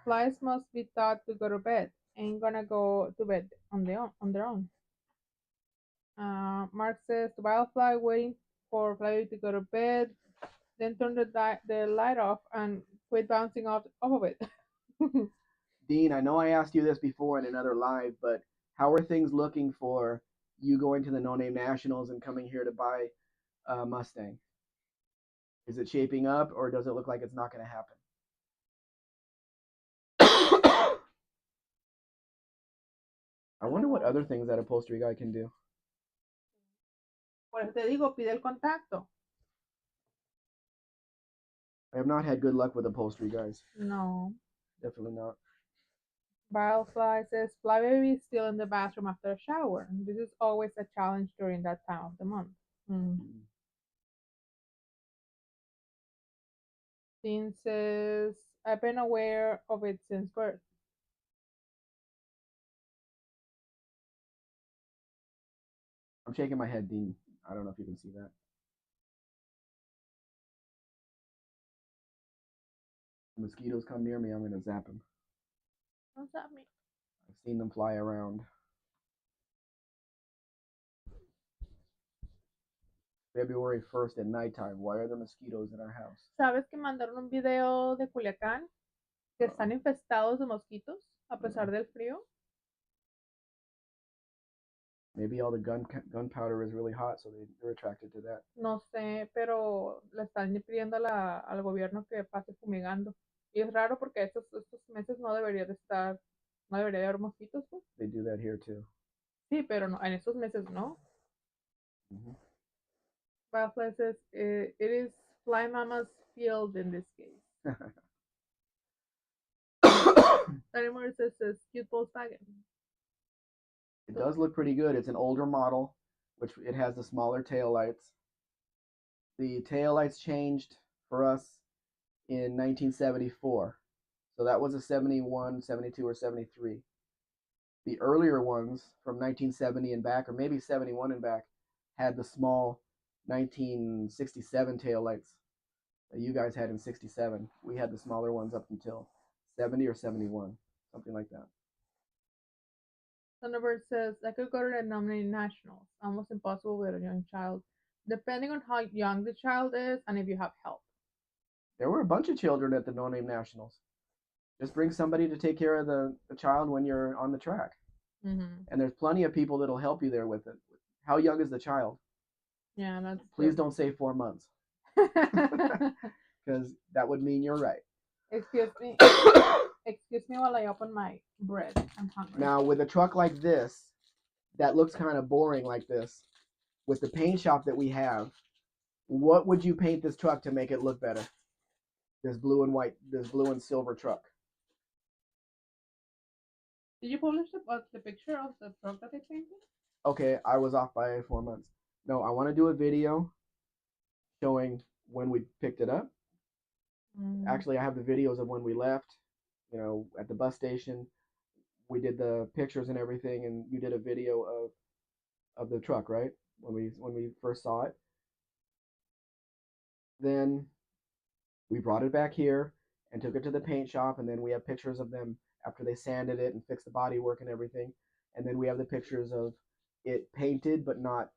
flies must be taught to go to bed. Ain't gonna go to bed on their own. Mark says to buy a fly waiting for fly to go to bed, then turn the light off and quit bouncing off of it. Dean, I know I asked you this before in another live, but how are things looking for you going to the No Name Nationals and coming here to buy a Mustang? Is it shaping up, or does it look like it's not going to happen? I wonder what other things that upholstery guy can do. Por eso te digo, pide el contacto. I have not had good luck with upholstery guys. No. Definitely not. Barrelfly says Fly Baby is still in the bathroom after a shower. This is always a challenge during that time of the month. Dean says I've been aware of it since birth. I'm shaking my head, Dean. I don't know if you can see that. If mosquitoes come near me, I'm going to zap them. Don't zap me. I've seen them fly around. February 1st at nighttime. Why are there mosquitoes in our house? ¿Sabes que mandaron un video de Culiacán? Que están infestados de mosquitos a pesar del frío. Maybe all the gunpowder is really hot, so they're attracted to that. No sé, pero le están pidiendo al gobierno que pase fumigando. Y es raro porque estos meses no debería de haber mosquitos. Pues. They do that here too. Sí, pero no, en estos meses no. Butterfly says it is Fly Mama's field in this case. Anymore says cute Volkswagen. It does look pretty good. It's an older model, which it has the smaller tail lights. The tail lights changed for us in 1974. So that was a 71, 72, or 73. The earlier ones from 1970 and back, or maybe 71 and back, had the small 1967 taillights that you guys had in 67. We had the smaller ones up until 70 or 71, something like that. Thunderbird says, I could go to the nominated nationals. Almost impossible with a young child, depending on how young the child is and if you have help. There were a bunch of children at the No Name Nationals. Just bring somebody to take care of the child when you're on the track. Mm-hmm. And there's plenty of people that'll help you there with it. How young is the child? Yeah, that's Please don't say 4 months, because that would mean you're right. Excuse me. Excuse me while I open my bread. I'm hungry. Now, with a truck like this, that looks kind of boring like this, with the paint shop that we have, what would you paint this truck to make it look better? This blue and silver truck. Did you publish the picture of the truck that I painted? Okay, I was off by 4 months. No, I want to do a video showing when we picked it up. Actually, I have the videos of when we left, at the bus station. We did the pictures and everything, and you did a video of the truck, right? When we first saw it. Then we brought it back here and took it to the paint shop, and then we have pictures of them after they sanded it and fixed the body work and everything. And then we have the pictures of it painted but not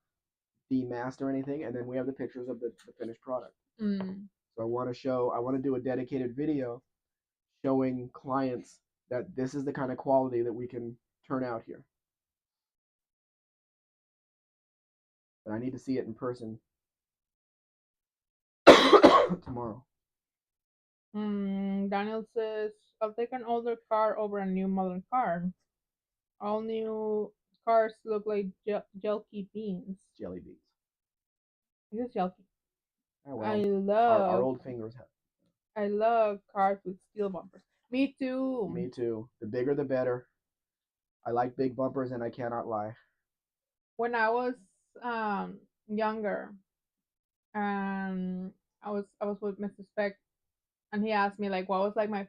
demasked or anything, and then we have the pictures of the finished product. So I want to do a dedicated video showing clients that this is the kind of quality that we can turn out here. But I need to see it in person tomorrow. Daniel says, I'll take an older car over a new modern car. All new cars look like jelly beans. Jelly beans. This is jelly. Oh, well, I love our old fingers have. I love cars with steel bumpers. Me too. Me too. The bigger the better. I like big bumpers, and I cannot lie. When I was younger, and I was with Mr. Spec, and he asked me like what was like my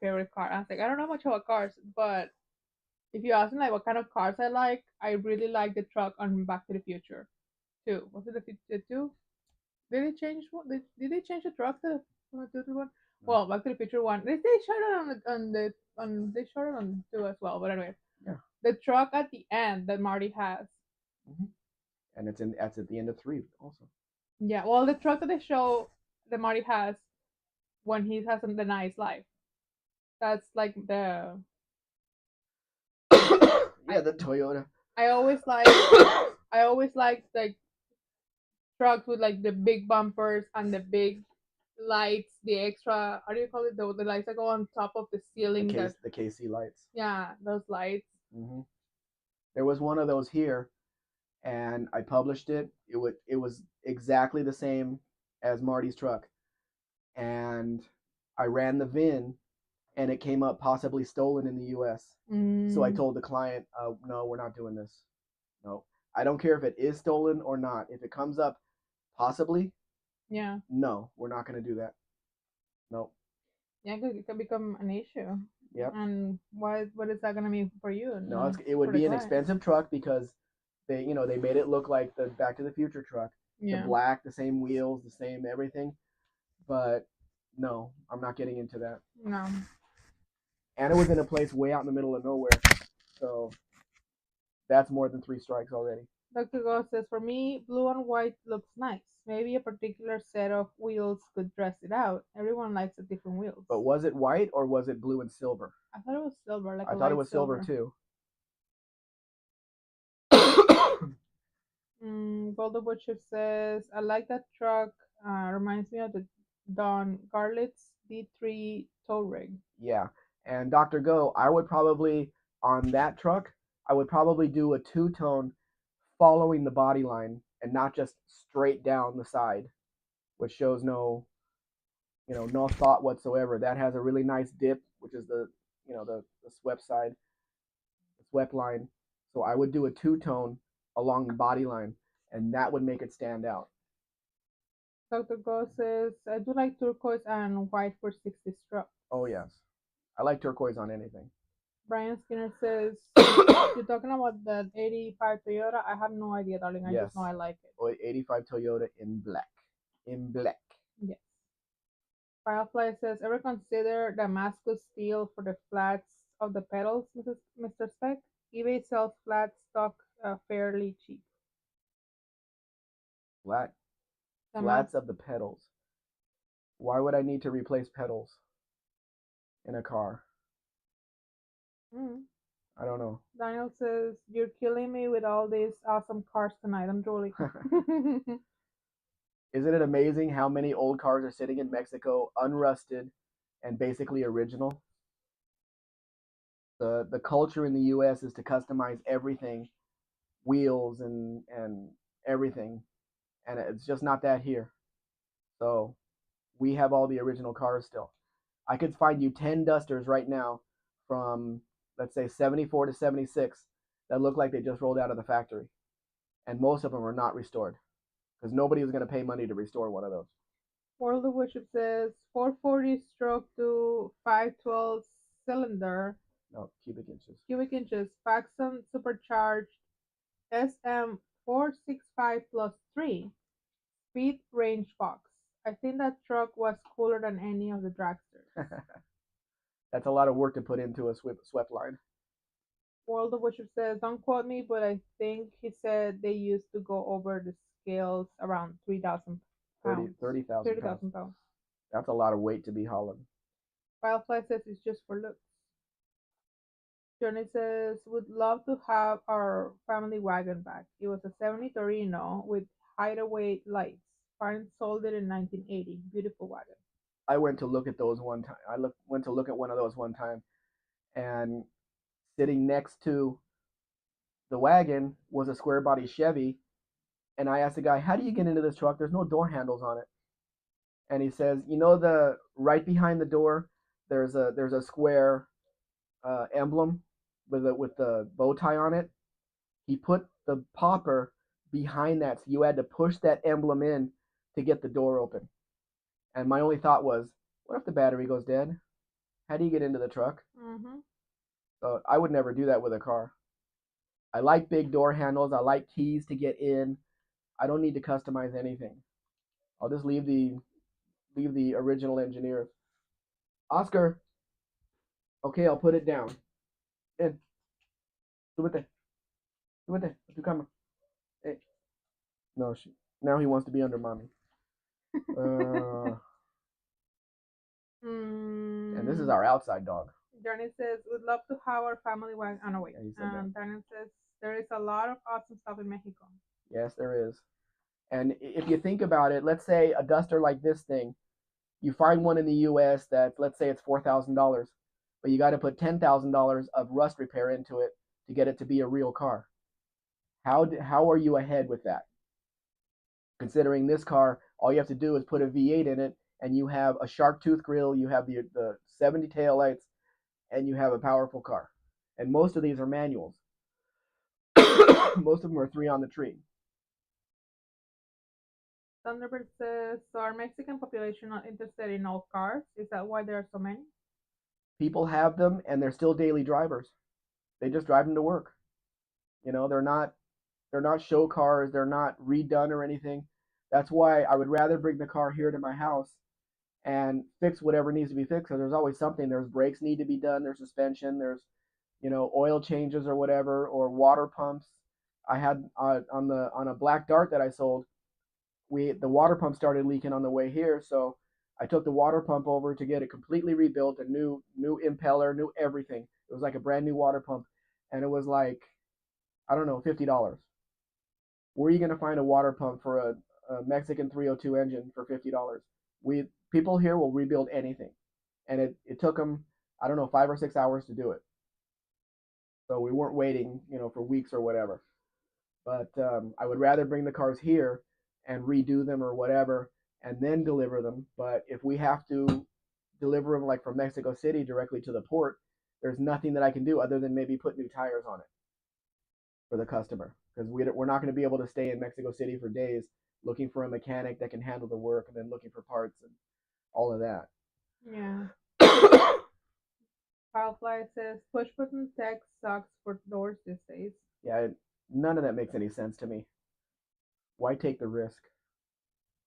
favorite car. I was like, I don't know much about cars, but if you ask me like what kind of cars I really like the truck on Back to the Future. Two. Was it the two? Did they change one? Did they change the truck to the one? Well, Back to the Future one. They showed it they showed it on two as well. But anyway, yeah. The truck at the end that Marty has. Mm-hmm. And that's at the end of 3 also. Yeah, well, the truck that they show that Marty has when he has the nice life. That's like the. Yeah, the Toyota. I always like trucks with like the big bumpers and the big lights, the extra, how do you call it? The lights that go on top of the ceiling. The KC lights. Yeah, those lights. Mm-hmm. There was one of those here, and I published it. It was exactly the same as Marty's truck, and I ran the VIN, and it came up possibly stolen in the U.S. So I told the client, no, we're not doing this. No, I don't care if it is stolen or not. If it comes up possibly, yeah, no, we're not going to do that. No. Yeah, because it can become an issue. Yep. And what is that going to mean for you? No, it would be an expensive truck because they made it look like the Back to the Future truck. Yeah. The black, the same wheels, the same everything. But no, I'm not getting into that. No. And it was in a place way out in the middle of nowhere. So that's more than 3 strikes already. Dr. Go says, for me, blue and white looks nice. Maybe a particular set of wheels could dress it out. Everyone likes the different wheels. But was it white or was it blue and silver? I thought it was silver. I thought it was silver too. Golden Butcher says, I like that truck. Reminds me of the Don Garlett's D3 tow rig. Yeah. And Dr. Go, I would probably, on that truck, I would probably do a 2-tone following the body line and not just straight down the side, which shows no thought whatsoever. That has a really nice dip, which is the swept side, the swept line. So I would do a 2-tone along the body line, and that would make it stand out. Dr. Go says, I do like turquoise and white for 60 strokes. Oh, yes. I like turquoise on anything. Brian Skinner says, you're talking about that 85 Toyota? I have no idea, darling. I just Yes. know I like it. 85 Toyota in black. In black. Yes. Firefly says, ever consider Damascus steel for the flats of the pedals, Mr. Spec? eBay sells flat stock fairly cheap. Flat. Damas- Flats of the pedals. Why would I need to replace pedals in a car? mm. I don't know. Daniel says, you're killing me with all these awesome cars tonight. I'm drooling. Isn't it amazing how many old cars are sitting in Mexico, unrusted and basically original? The culture in the US is to customize everything, wheels and everything, and it's just not that here. So we have all the original cars still. I could find you 10 Dusters right now from, let's say, 74 to 76 that look like they just rolled out of the factory. And most of them are not restored because nobody is going to pay money to restore one of those. World of Worship says 440 stroke to 512 cylinder, No, cubic inches. cubic inches, Paxton supercharged SM465 plus 3 speed range box. I think that truck was cooler than any of the dragsters. That's a lot of work to put into a swept line. World of Worship says, don't quote me, but I think he said they used to go over the scales around 3,000 pounds. 30,000 pounds. 30,000 pounds. That's a lot of weight to be hauling. Firefly says it's just for looks. Johnny says, would love to have our family wagon back. It was a 70 Torino with hideaway lights. Parents sold it in 1980. Beautiful wagon. I went to look at those one time. Went to look at one of those one time, and sitting next to the wagon was a square body Chevy. And I asked the guy, "How do you get into this truck? There's no door handles on it." And he says, "You know, the right behind the door, there's a square emblem with the bow tie on it. He put the popper behind that, so you had to push that emblem in to get the door open." And my only thought was, what if the battery goes dead? How do you get into the truck? Mm-hmm. So I would never do that with a car. I like big door handles. I like keys to get in. I don't need to customize anything. I'll just leave the original engineer. Oscar, okay, I'll put it down. In. Súbete. Súbete. Tu cama. Hey. No, now he wants to be under mommy. Uh, and this is our outside dog. Johnny says, would love to have our family wagon. Oh, no, wait. Yeah, he said that. Daniel says, there is a lot of awesome stuff in Mexico. Yes, there is. And if you think about it, let's say a duster like this thing, you find one in the US that, let's say it's $4,000, but you got to put $10,000 of rust repair into it to get it to be a real car. How are you ahead with that? Considering this car, all you have to do is put a V8 in it, and you have a shark tooth grill, you have the 70 tail lights, and you have a powerful car. And most of these are manuals. Most of them are 3 on the tree. Thunderbird says, so are Mexican population not interested in old cars? Is that why there are so many? People have them, and they're still daily drivers. They just drive them to work. They're not show cars. They're not redone or anything. That's why I would rather bring the car here to my house and fix whatever needs to be fixed. Because there's always something. There's brakes need to be done. There's suspension. There's oil changes or whatever, or water pumps. I had on a black dart that I sold. The water pump started leaking on the way here, so I took the water pump over to get it completely rebuilt, a new impeller, new everything. It was like a brand new water pump, and it was like, I don't know, $50. Where are you gonna find a water pump for a Mexican 302 engine for $50? We People here will rebuild anything, and it took them, I don't know, 5 or 6 hours to do it. So we weren't waiting, for weeks or whatever. But I would rather bring the cars here and redo them or whatever, and then deliver them. But if we have to deliver them like from Mexico City directly to the port, there's nothing that I can do other than maybe put new tires on it for the customer, because we're not going to be able to stay in Mexico City for days looking for a mechanic that can handle the work and then looking for parts and all of that. Yeah. Wildfly says push button tech sucks for doors these days. Yeah, none of that makes any sense to me. Why take the risk?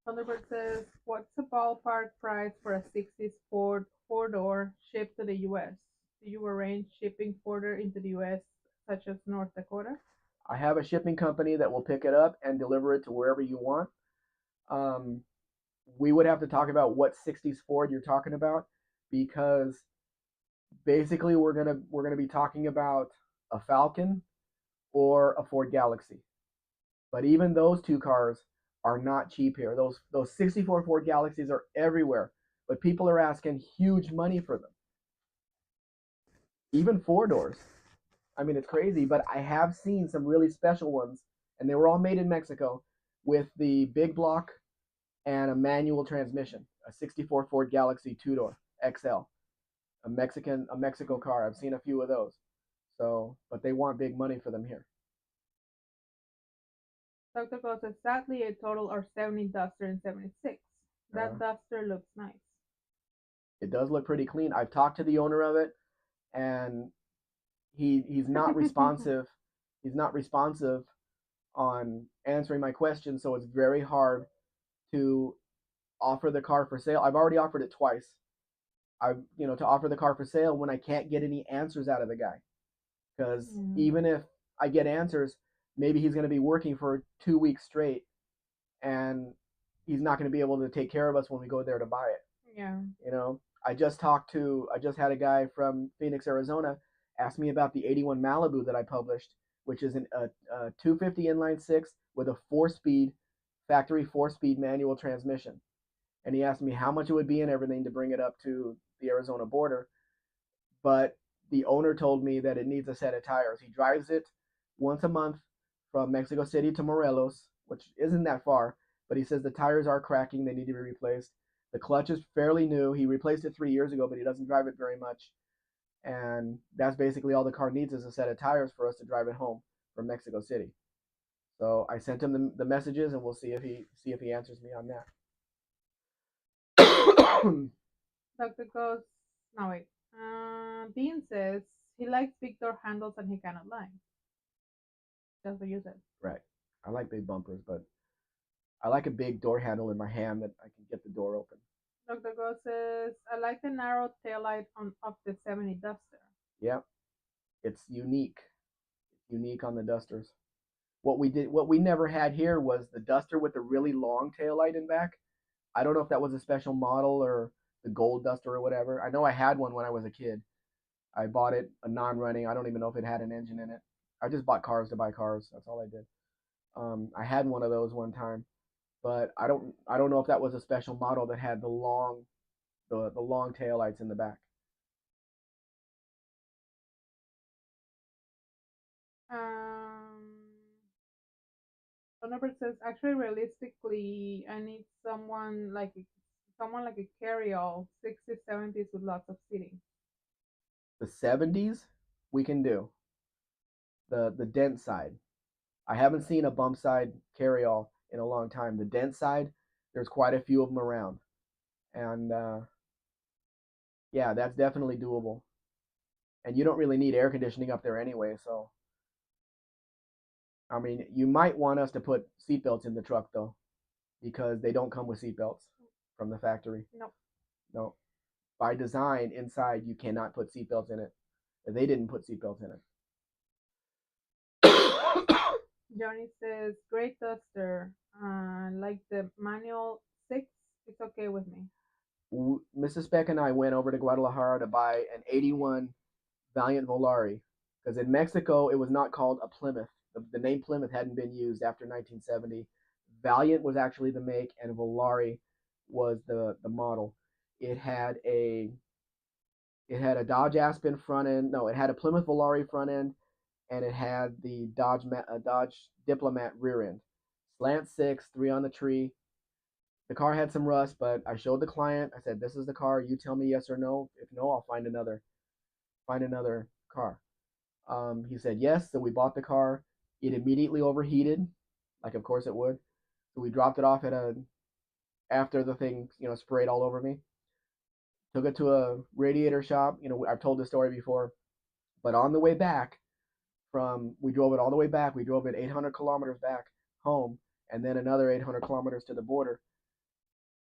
Thunderbird says, what's the ballpark price for a 60s Ford four-door shipped to the US? Do you arrange shipping further into the US, such as North Dakota? I have a shipping company that will pick it up and deliver it to wherever you want. Um, we would have to talk about what 60s Ford you're talking about because basically we're gonna be talking about a Falcon or a Ford Galaxy. But even those two cars are not cheap here. Those 64 Ford Galaxies are everywhere, but people are asking huge money for them. Even four doors. I mean, it's crazy, but I have seen some really special ones, and they were all made in Mexico with the big block and a manual transmission, a 64 Ford Galaxy two door XL, a Mexico car. I've seen a few of those. So, but they want big money for them here. Dr. Cole says, sadly, a total or 70 Duster in 76. That Duster looks nice. It does look pretty clean. I've talked to the owner of it, and he's not responsive. He's not responsive on answering my questions, so it's very hard to offer the car for sale. I've already offered it twice. I've to offer the car for sale when I can't get any answers out of the guy, because even if I get answers, maybe he's going to be working for 2 weeks straight, and he's not going to be able to take care of us when we go there to buy it. Yeah. I just had a guy from Phoenix, Arizona, ask me about the 81 Malibu that I published, which is a 250 inline six with a factory four-speed manual transmission. And he asked me how much it would be and everything to bring it up to the Arizona border. But the owner told me that it needs a set of tires. He drives it once a month from Mexico City to Morelos, which isn't that far, but he says the tires are cracking, they need to be replaced. The clutch is fairly new. He replaced it 3 years ago, but he doesn't drive it very much. And that's basically all the car needs is a set of tires for us to drive it home from Mexico City. So I sent him the messages, and we'll see if he answers me on that. Dr. goes, no wait. Dean says he likes big door handles and he cannot lie. That's what you said. Right. I like big bumpers, but I like a big door handle in my hand that I can get the door open. Dr. Go says, I like the narrow taillight of the 70 Duster. Yeah, it's unique. It's unique on the Dusters. What we never had here was the Duster with the really long taillight in back. I don't know if that was a special model or the Gold Duster or whatever. I know I had one when I was a kid. I bought it a non-running. I don't even know if it had an engine in it. I just bought cars to buy cars. That's all I did. I had one of those one time, but I don't know if that was a special model that had the long tail lights in the back. Thunderbird says, actually, realistically, I need someone like a carry-all, 60s, 70s with lots of seating. The 70s we can do. The dent side. I haven't seen a bump side carry-all in a long time. The dent side, there's quite a few of them around, and yeah, that's definitely doable. And you don't really need air conditioning up there anyway, so I mean, you might want us to put seatbelts in the truck though, because they don't come with seatbelts from the factory. No. No. By design, inside you cannot put seatbelts in it. They didn't put seatbelts in it. Johnny says, great Duster. Like the manual 6, it's okay with me. Mrs. Spec and I went over to Guadalajara to buy an 81 Valiant Volare because in Mexico it was not called a Plymouth. The name Plymouth hadn't been used after 1970. Valiant was actually the make, and Volare was the model. It had a Dodge Aspen front end. No, it had a Plymouth Volare front end, and it had the Dodge Diplomat rear end. Slant six, three on the tree. The car had some rust, but I showed the client. I said, "This is the car. You tell me yes or no. If no, I'll find another car." He said yes, so we bought the car. It immediately overheated, like of course it would. So we dropped it off after the thing sprayed all over me. took it to a radiator shop. I've told this story before, but on the way back we drove it all the way back. We drove it 800 kilometers back home, and then another 800 kilometers to the border.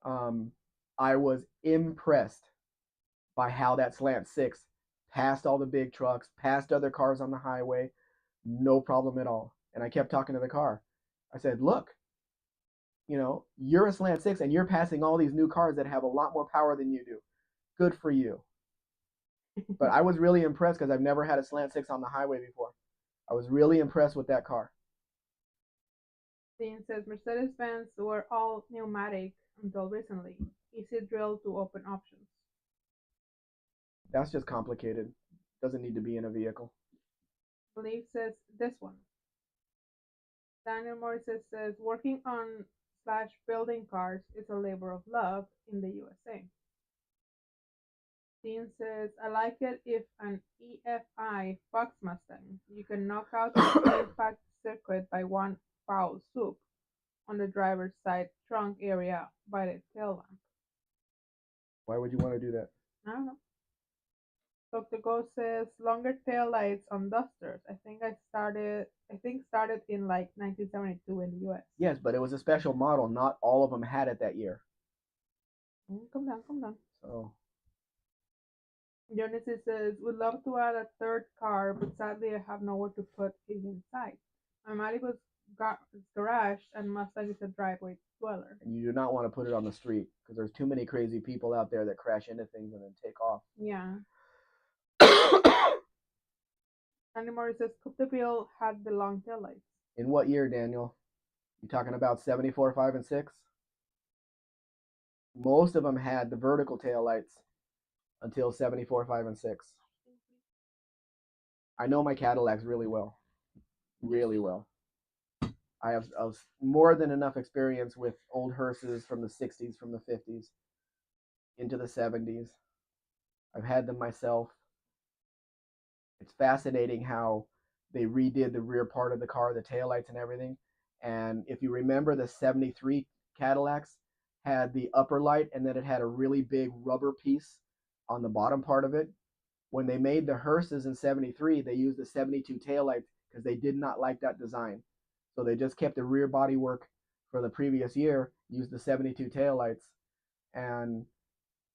Um, I was impressed by how that slant six passed all the big trucks, passed other cars on the highway, no problem at all. And I kept talking to the car. I said, look, you're a slant six and you're passing all these new cars that have a lot more power than you do. Good for you. But I was really impressed because I've never had a slant six on the highway before. I was really impressed with that car. Dean says Mercedes-Benz were all pneumatic until recently. Easy drill to open options. That's just complicated. Doesn't need to be in a vehicle. Believe says this one. Daniel Morris says working on / building cars is a labor of love in the USA. Dean says, I like it if an EFI Fox Mustang, you can knock out the impact circuit by one foul swoop on the driver's side trunk area by the tail lamp. Why would you want to do that? I don't know. Dr. Go says longer tail lights on Dusters. I think started in like 1972 in the US. Yes, but it was a special model. Not all of them had it that year. Come down. So Genesis says, would love to add a third car, but sadly I have nowhere to put it inside. My Malibu's garage and Mustang is a driveway dweller. And you do not want to put it on the street because there's too many crazy people out there that crash into things and then take off. Yeah. Andy Murray says, Coupe de Ville had the long tail lights. In what year, Daniel? You talking about 74, 5, and 6? Most of them had the vertical tail lights until 74, 5, and 6. I know my Cadillacs really well. Really well. I have more than enough experience with old hearses from the 60s, from the 50s, into the 70s. I've had them myself. It's fascinating how they redid the rear part of the car, the taillights and everything. And if you remember, the 73 Cadillacs had the upper light and then it had a really big rubber piece on the bottom part of it. When they made the hearses in 73, they used the 72 taillights because they did not like that design. So they just kept the rear body work for the previous year, used the 72 taillights. And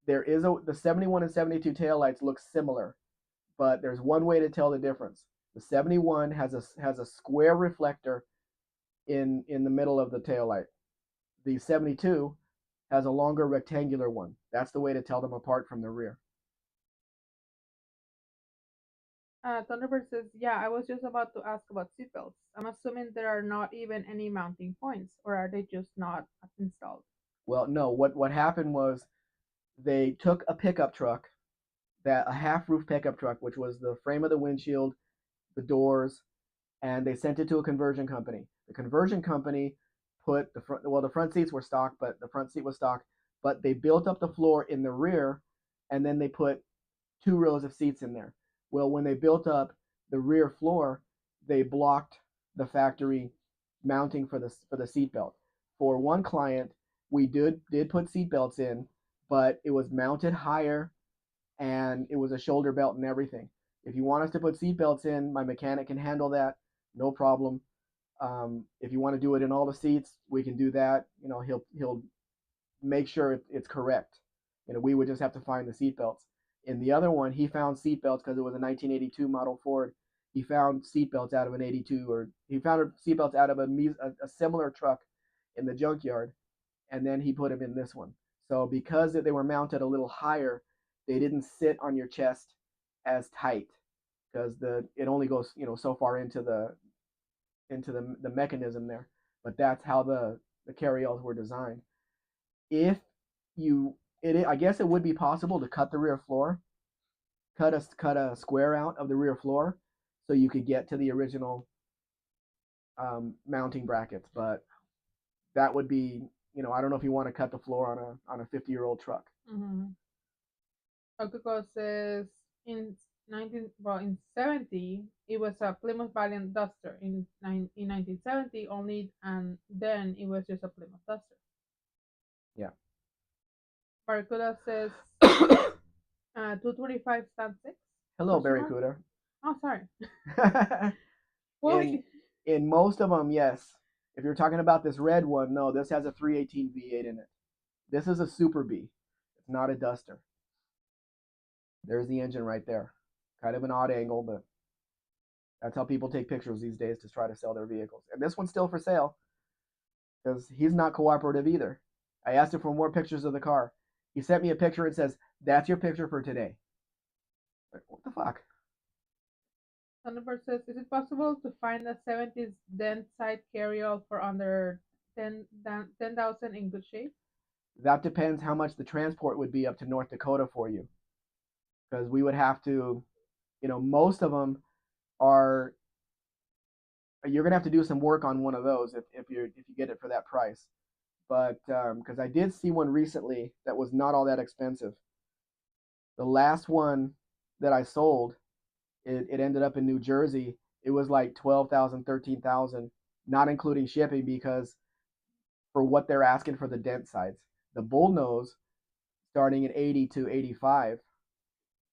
the 71 and 72 taillights look similar, but there's one way to tell the difference. The 71 has a square reflector in the middle of the taillight. The 72 has a longer rectangular one. That's the way to tell them apart from the rear. Thunderbird says, yeah, I was just about to ask about seatbelts. I'm assuming there are not even any mounting points, or are they just not installed? Well, no. What happened was they took a pickup truck, a half-roof pickup truck, which was the frame of the windshield, the doors, and they sent it to a conversion company. The conversion company put the front seats were stock, but the front seat was stock, but they built up the floor in the rear, and then they put 2 rows of seats in there. Well, when they built up the rear floor, they blocked the factory mounting for the seat belt. For one client, we did put seat belts in, but it was mounted higher and it was a shoulder belt and everything. If you want us to put seat belts in, my mechanic can handle that, no problem. If you want to do it in all the seats, we can do that. He'll make sure it's correct. We would just have to find the seat belts. In the other one, he found seat belts because it was a 1982 model Ford. He found seat belts out of an 82, or he found seat belts out of a similar truck in the junkyard, and then he put them in this one. So because they were mounted a little higher, they didn't sit on your chest as tight because it only goes so far into the mechanism there. But that's how the carryalls were designed. I guess it would be possible to cut the rear floor, cut a square out of the rear floor, so you could get to the original mounting brackets. But that would be, I don't know if you want to cut the floor on a 50-year-old truck. Mm-hmm. Coca says in 70 it was a Plymouth Valiant Duster. In 1970 only, and then it was just a Plymouth Duster. Yeah. Barracuda says 225 stand 6? Hello, Question mark? Barracuda. Oh, sorry. Well, in in most of them, yes. If you're talking about this red one, no, this has a 318 V8 in it. This is a Super B. It's not a Duster. There's the engine right there. Kind of an odd angle, but that's how people take pictures these days to try to sell their vehicles. And this one's still for sale because he's not cooperative either. I asked him for more pictures of the car. He sent me a picture and says, "That's your picture for today." Like, what the fuck? Thunderbird says, is it possible to find a 70s dent side carryall for under 10,000 in good shape? That depends how much the transport would be up to North Dakota for you. Because we would have to, most of them are, you're gonna have to do some work on one of those if you get it for that price. But because I did see one recently that was not all that expensive. The last one that I sold, it ended up in New Jersey. It was like 12,000, 13,000, not including shipping because for what they're asking for the dent sides. The bullnose starting at 80 to 85,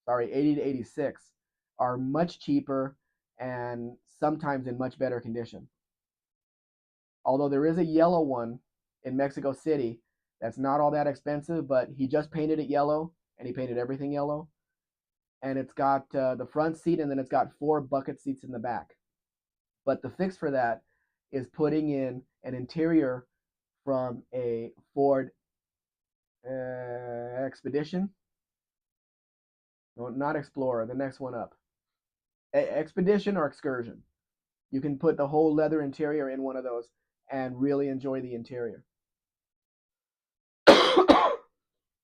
sorry, 80 to 86 are much cheaper and sometimes in much better condition. Although there is a yellow one in Mexico City that's not all that expensive, but he just painted it yellow and he painted everything yellow. And it's got the front seat and then it's got 4 bucket seats in the back. But the fix for that is putting in an interior from a Ford Expedition. No, not Explorer, the next one up. Expedition or Excursion. You can put the whole leather interior in one of those and really enjoy the interior.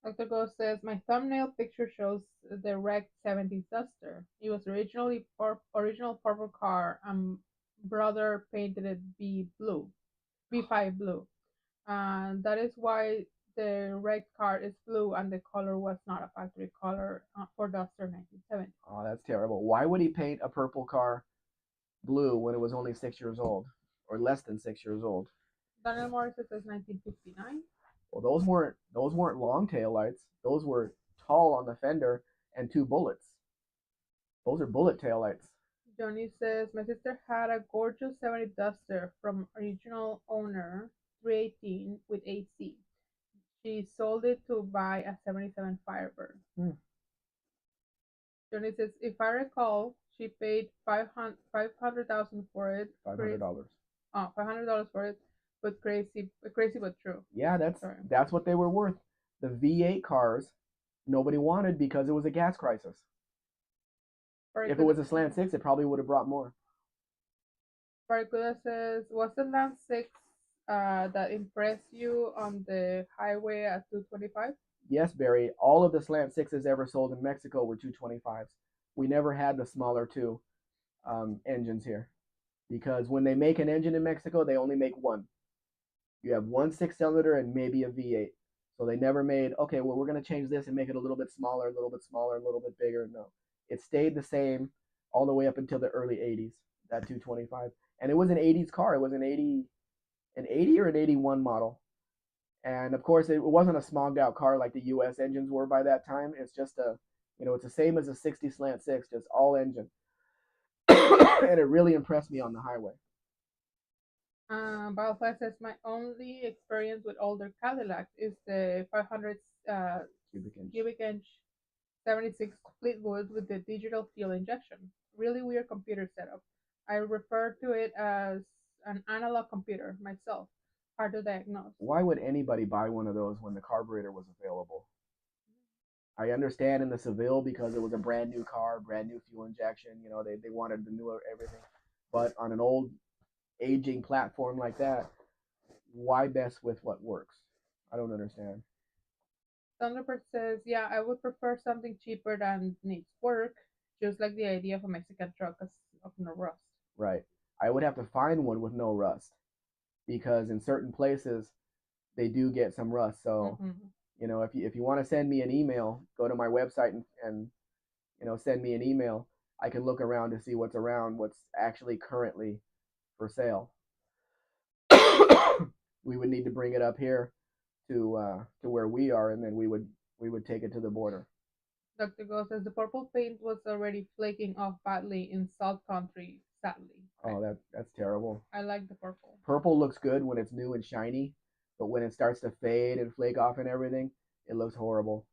Dr. Ghost says, my thumbnail picture shows the wrecked 70s Duster. It was original purple car, and brother painted it B5 blue. And that is why the wrecked car is blue and the color was not a factory color for Duster 1970. Oh, that's terrible. Why would he paint a purple car blue when it was only 6 years old or less than 6 years old? Daniel Morris says 1959. Well, those weren't long tail lights. Those were tall on the fender and 2 bullets. Those are bullet tail lights. Johnny says, my sister had a gorgeous 70 Duster from original owner 318 with AC. She sold it to buy a 77 Firebird. Johnny says, if I recall, she paid $500,000 for it. $500. Oh, $500 for it, but crazy but true. Yeah, that's what they were worth. The V8 cars, nobody wanted because it was a gas crisis. If it was a slant 6, it probably would have brought more. Barracuda says, was the Land 6 that impressed you on the highway at 225? Yes, Barry. All of the slant 6s ever sold in Mexico were 225s. We never had the smaller 2 engines here because when they make an engine in Mexico, they only make one. You have one 6-cylinder and maybe a V8. So they never made, okay, well, we're going to change this and make it a little bit smaller, a little bit smaller, a little bit bigger. No, it stayed the same all the way up until the early 80s, that 225. And it was an 80s car. It was an 80 or an 81 model. And of course, it wasn't a smogged out car like the US engines were by that time. It's just it's the same as a 60 slant 6, just all engine. And it really impressed me on the highway. Biofly says, my only experience with older Cadillacs is the 500 cubic inch 76 Fleetwood with the digital fuel injection. Really weird computer setup. I refer to it as an analog computer myself. Hard to diagnose. Why would anybody buy one of those when the carburetor was available? I understand in the Seville because it was a brand new car, brand new fuel injection. They wanted the newer everything. But on an old aging platform like that, why mess with what works? I don't understand. Thunderbird says, yeah, I would prefer something cheaper than needs work, just like the idea of a Mexican truck of no rust. Right. I would have to find one with no rust because in certain places they do get some rust. So, if you want to send me an email, go to my website and send me an email. I can look around to see what's around, what's actually currently for sale. We would need to bring it up here to where we are, and then we would take it to the border. Dr. Go says the purple paint was already flaking off badly in Salt Country, sadly. Oh, that's terrible. I like the purple. Purple looks good when it's new and shiny, but when it starts to fade and flake off and everything, it looks horrible.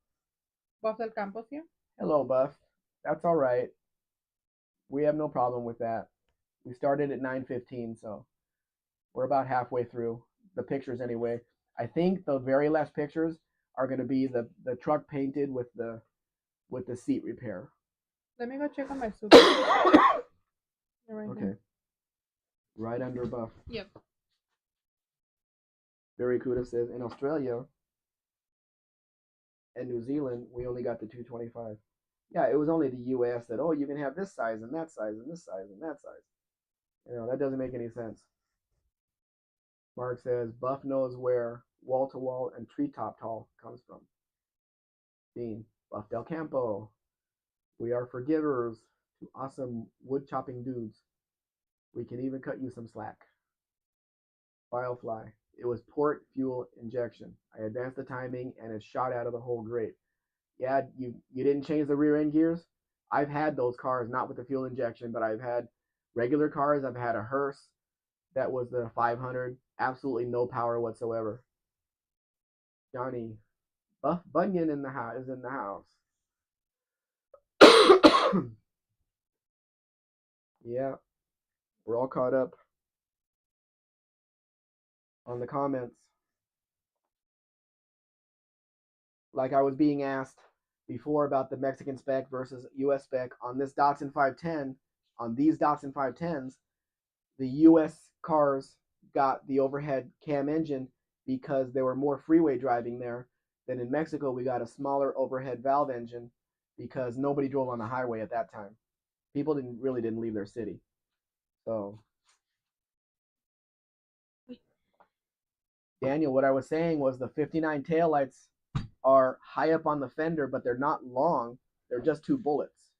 Buff del Campos here. Hello, Buff. That's all right. We have no problem with that. We started at 9:15, so we're about halfway through the pictures anyway. I think the very last pictures are going to be the truck painted with the seat repair. Let me go check on my super. Right Okay. here. Right under Buff. Yep. Barry Kuda says in Australia and New Zealand, we only got the 225. Yeah, it was only the US that, oh, you can have this size and that size and this size and that size. That doesn't make any sense. Mark says Buff knows where wall to wall and treetop tall comes from. Dean, Buff Del Campo. We are forgivers to awesome wood chopping dudes. We can even cut you some slack. Firefly. It was port fuel injection. I advanced the timing and it shot out of the hole great. Yeah, you didn't change the rear end gears? I've had those cars, not with the fuel injection, but I've had regular cars. I've had a hearse that was the 500, absolutely no power whatsoever. Johnny, Buff Bunyan in the house is in the house. Yeah, we're all caught up on the comments. Like I was being asked before about the Mexican spec versus US spec on this Datsun 510, on these Datsun 510s, the US cars got the overhead cam engine because there were more freeway driving there. Then in Mexico, we got a smaller overhead valve engine because nobody drove on the highway at that time. People didn't leave their city. So Daniel, what I was saying was the 59 taillights are high up on the fender, but they're not long. They're just two bullets.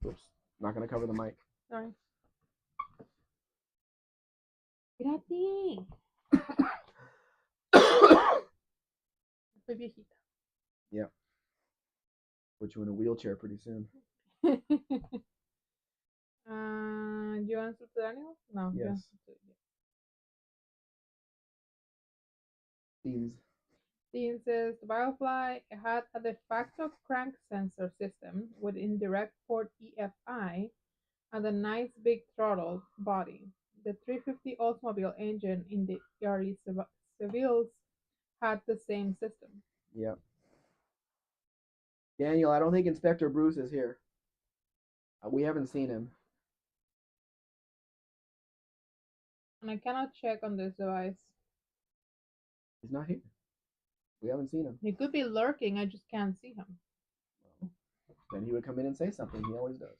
Oops, not gonna cover the mic. Sorry. Gracias. Soy viejita. Yeah. Put you in a wheelchair pretty soon. You answer to Daniel? No. Yes. These. Dean says the Firefly had a de facto crank sensor system with indirect port EFI and a nice big throttle body. The 350 Oldsmobile engine in the early Sevilles had the same system. Yep. Daniel, I don't think Inspector Bruce is here. We haven't seen him. And I cannot check on this device. He's not here. We haven't seen him. He could be lurking, I just can't see him. Well, then he would come in and say something. He always does.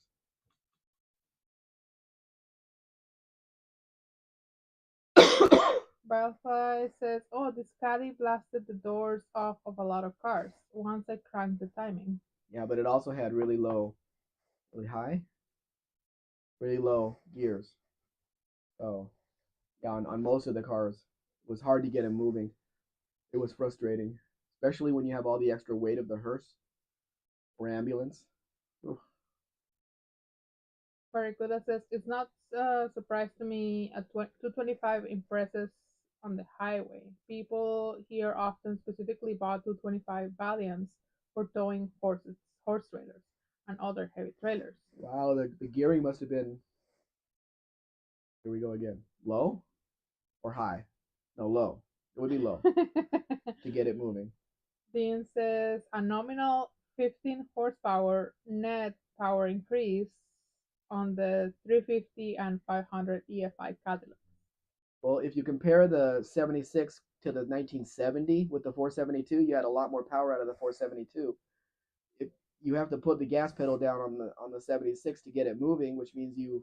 Firefly says, oh, this caddy blasted the doors off of a lot of cars once I cranked the timing. Yeah, but it also had really low, really high, really low gears. So, yeah, on most of the cars, it was hard to get him moving. It was frustrating, especially when you have all the extra weight of the hearse or ambulance. Oof. Barracuda says, it's not a surprise to me a 225 impresses on the highway. People here often specifically bought 225 Valiants for towing horse trailers and other heavy trailers. Wow, the gearing must have been, here we go again, low or high? No, low. It would be low to get it moving. Dean says a nominal 15 horsepower net power increase on the 350 and 500 EFI Cadillac. Well, if you compare the 76 to the 1970 with the 472, you had a lot more power out of the 472. If you have to put the gas pedal down on the 76 to get it moving, which means you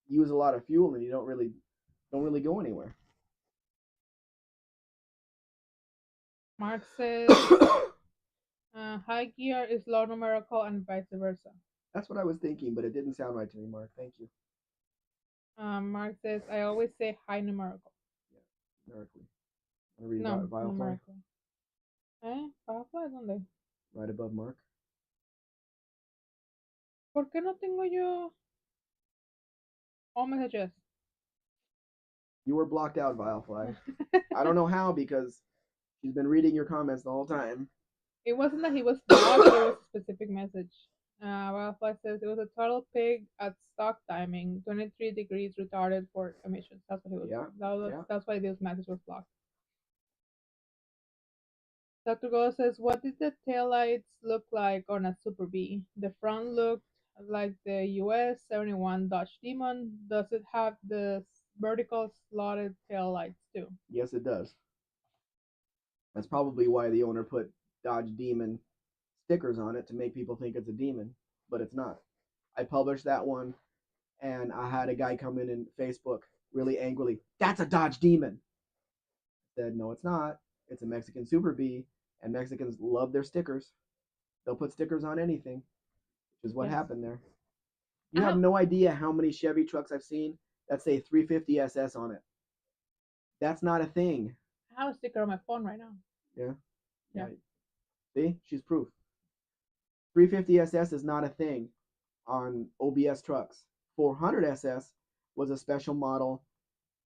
use a lot of fuel and you don't really go anywhere. Mark says high gear is low numerical and vice versa. That's what I was thinking, but it didn't sound right to me, Mark. Thank you. Mark says I always say high numerical. Yeah, numerically. Want to read No, Firefly? numerically. Firefly, ¿dónde? right above Mark. ¿Por qué no tengo yo all messages? You were blocked out, Vilefly. I don't know how because she's been reading your comments the whole time. It wasn't that he was blocked, it was a specific message. Wildfly says it was a total pig at stock timing, 23 degrees retarded for emissions. That's what he was. Yeah, yeah. That's why this message was blocked. Dr. Go says, what did the taillights look like on a Super B? The front looked like the US 71 Dodge Demon. Does it have the vertical slotted taillights too? Yes, it does. That's probably why the owner put Dodge Demon stickers on it to make people think it's a demon, but it's not. I published that one, and I had a guy come in Facebook really angrily. That's a Dodge Demon. I said, no, it's not. It's a Mexican Super B, and Mexicans love their stickers. They'll put stickers on anything, which is what Yes. happened there. You have no idea how many Chevy trucks I've seen that say 350 SS on it. That's not a thing. I have a sticker on my phone right now. Yeah. Yeah. See, she's proof. 350 SS is not a thing on OBS trucks. 400 SS was a special model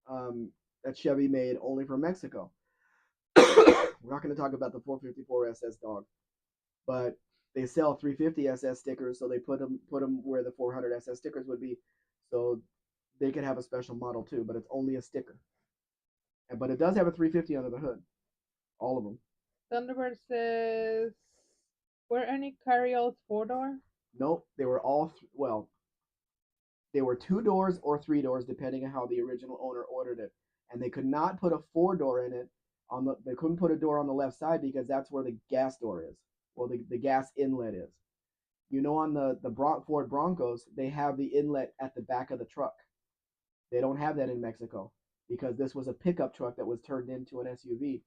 that Chevy made only for Mexico. We're not going to talk about the 454 SS dog, but they sell 350 SS stickers, so they put them where the 400 SS stickers would be, so they could have a special model too, but it's only a sticker. But it does have a 350 under the hood, all of them. Thunderbird says, were any carryalls 4-door? Nope, they were all well. They were 2 doors or 3 doors, depending on how the original owner ordered it, and they could not put a 4 door in it. They couldn't put a door on the left side because that's where the gas door is, well, the gas inlet is. You know, on the Ford Broncos, they have the inlet at the back of the truck. They don't have that in Mexico because this was a pickup truck that was turned into an SUV.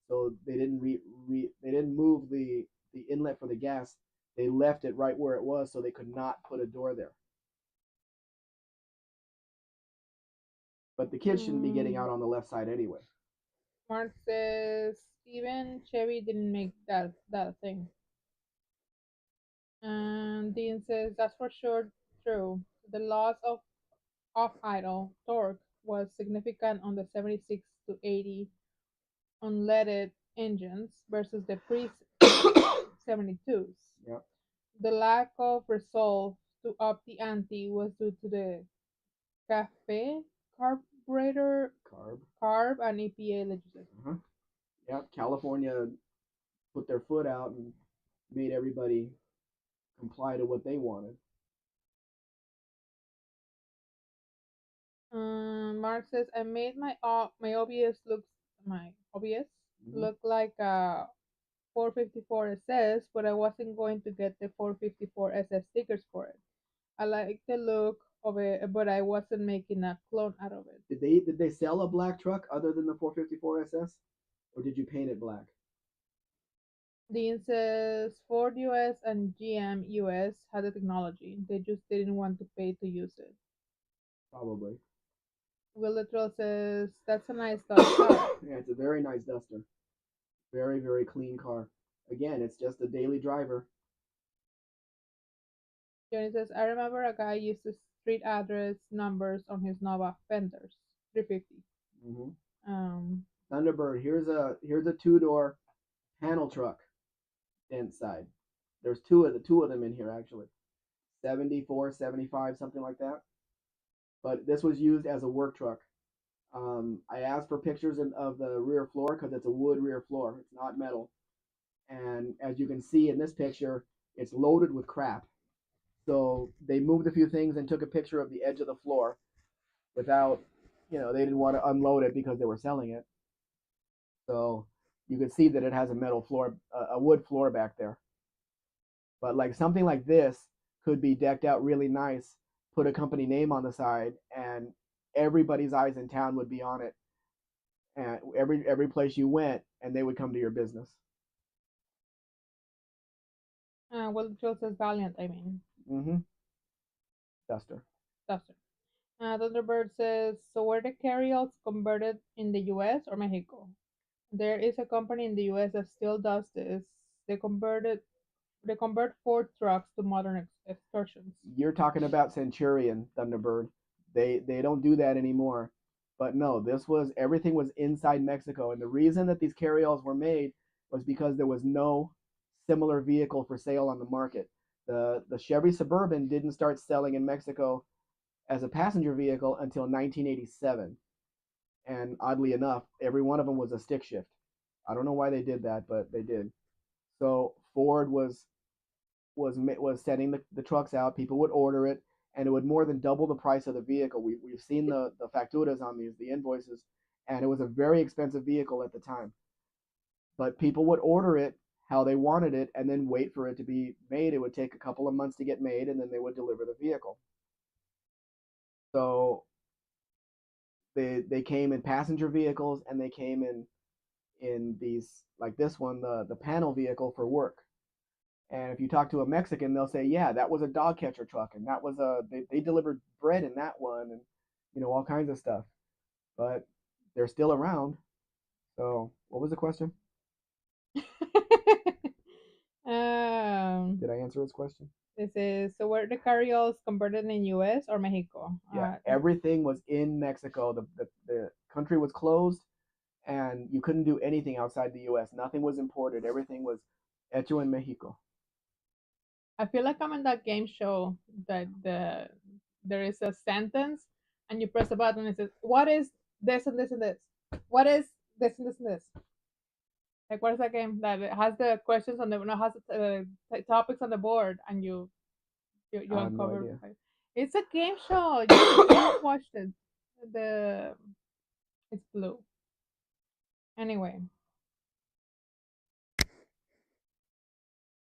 So they didn't move the inlet for the gas. They left it right where it was, so they could not put a door there. But the kids shouldn't be getting out on the left side anyway. Mark says even Chevy didn't make that thing. And Dean says that's for sure true. The loss of off-idle torque was significant on the 76 to 80 unleaded engines versus the pre-72s. Yep. The lack of resolve to up the ante was due to the CAFE carburetor carb and EPA legislation. Uh-huh. Yep. California put their foot out and made everybody comply to what they wanted. Mark says I made my OBS look like a 454 SS, but I wasn't going to get the 454 SS stickers for it. I like the look of it, but I wasn't making a clone out of it. Did they sell a black truck other than the 454 SS, or did you paint it black? Dean says Ford US and GM US had the technology. They just didn't want to pay to use it. Probably. Will Littrell says that's a nice car. Yeah, it's a very nice Duster. Very, very clean car. Again, it's just a daily driver. Johnny says, I remember a guy used the street address numbers on his Nova fenders. 350. Thunderbird, here's a 2-door panel truck inside. There's two of them in here actually. 74, 75, something like that. But this was used as a work truck. I asked for pictures of the rear floor because it's a wood rear floor. It's not metal. And as you can see in this picture, it's loaded with crap. So they moved a few things and took a picture of the edge of the floor without, they didn't want to unload it because they were selling it. So you can see that it has a metal floor, a wood floor back there. But like something like this could be decked out really nice, put a company name on the side, and everybody's eyes in town would be on it. And every place you went, and they would come to your business. Well, the drill says Valiant, I mean. Duster. Thunderbird says, so were the carryalls converted in the US or Mexico? There is a company in the US that still does this. They converted They convert Ford trucks to modern excursions. You're talking about Centurion Thunderbird. They don't do that anymore. But no, this was everything was inside Mexico, and the reason that these carryalls were made was because there was no similar vehicle for sale on the market. The Chevy Suburban didn't start selling in Mexico as a passenger vehicle until 1987, and oddly enough, every one of them was a stick shift. I don't know why they did that, but they did. So Ford was sending the trucks out. People would order it, and it would more than double the price of the vehicle. We've seen the facturas on these, the invoices, and it was a very expensive vehicle at the time. But people would order it how they wanted it, and then wait for it to be made. It would take a couple of months to get made, and then they would deliver the vehicle. So they came in passenger vehicles, and they came in these like this one, the panel vehicle for work. And if you talk to a Mexican, they'll say, "Yeah, that was a dog catcher truck, and that was they delivered bread in that one, and all kinds of stuff." But they're still around. So, what was the question? um, Did I answer his question? this is so were the carryalls converted in U.S. or Mexico? Yeah, everything was in Mexico. The country was closed, and you couldn't do anything outside the U.S. Nothing was imported. Everything was hecho en Mexico. I feel like I'm in that game show that there is a sentence and you press a button and it says, "What is this and this and this? What is this and this and this?" Like what is that game that it has the questions on the no has the topics on the board and you I have no uncover. idea. It's a game show. You watched it. The it's blue. Anyway,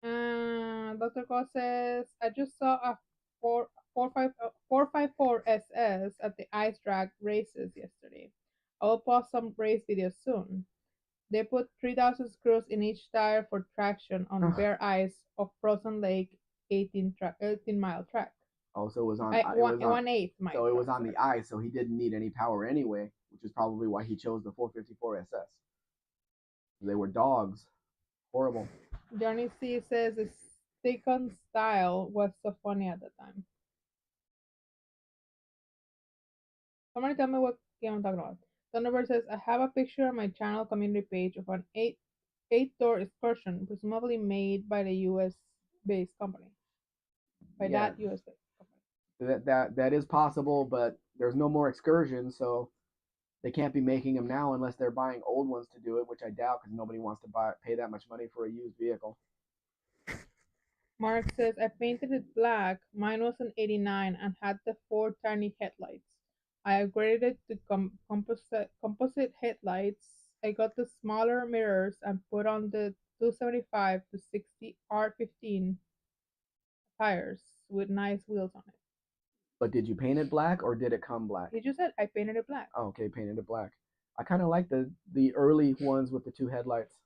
Dr. Go says I just saw a 454 SS at the ice drag races yesterday. I will post some race videos soon. They put 3,000 screws in each tire for traction on bare ice of frozen lake 18-mile track. Also, it was on I, it one, was on 1/8 mile so it was track. on the ice, so he didn't need any power anyway, which is probably why he chose the 454 SS. They were dogs. Horrible. Johnny C says the stick-on style was so funny at the time. Somebody tell me what game I'm talking about. Thunderbird says I have a picture on my channel community page of an eight-door excursion, presumably made by the U.S. based company. By Yeah, that U.S. based company. that is possible, but there's no more excursions, so they can't be making them now unless they're buying old ones to do it, which I doubt because nobody wants to pay that much money for a used vehicle. Mark says I painted it black. Mine was an '89 and had the four tiny headlights. I upgraded it to composite headlights. I got the smaller mirrors and put on the 275 to 60 R15 tires with nice wheels on it. But did you paint it black or did it come black? He just said I painted it black. Oh, okay, painted it black. I kind of like the early ones with the two headlights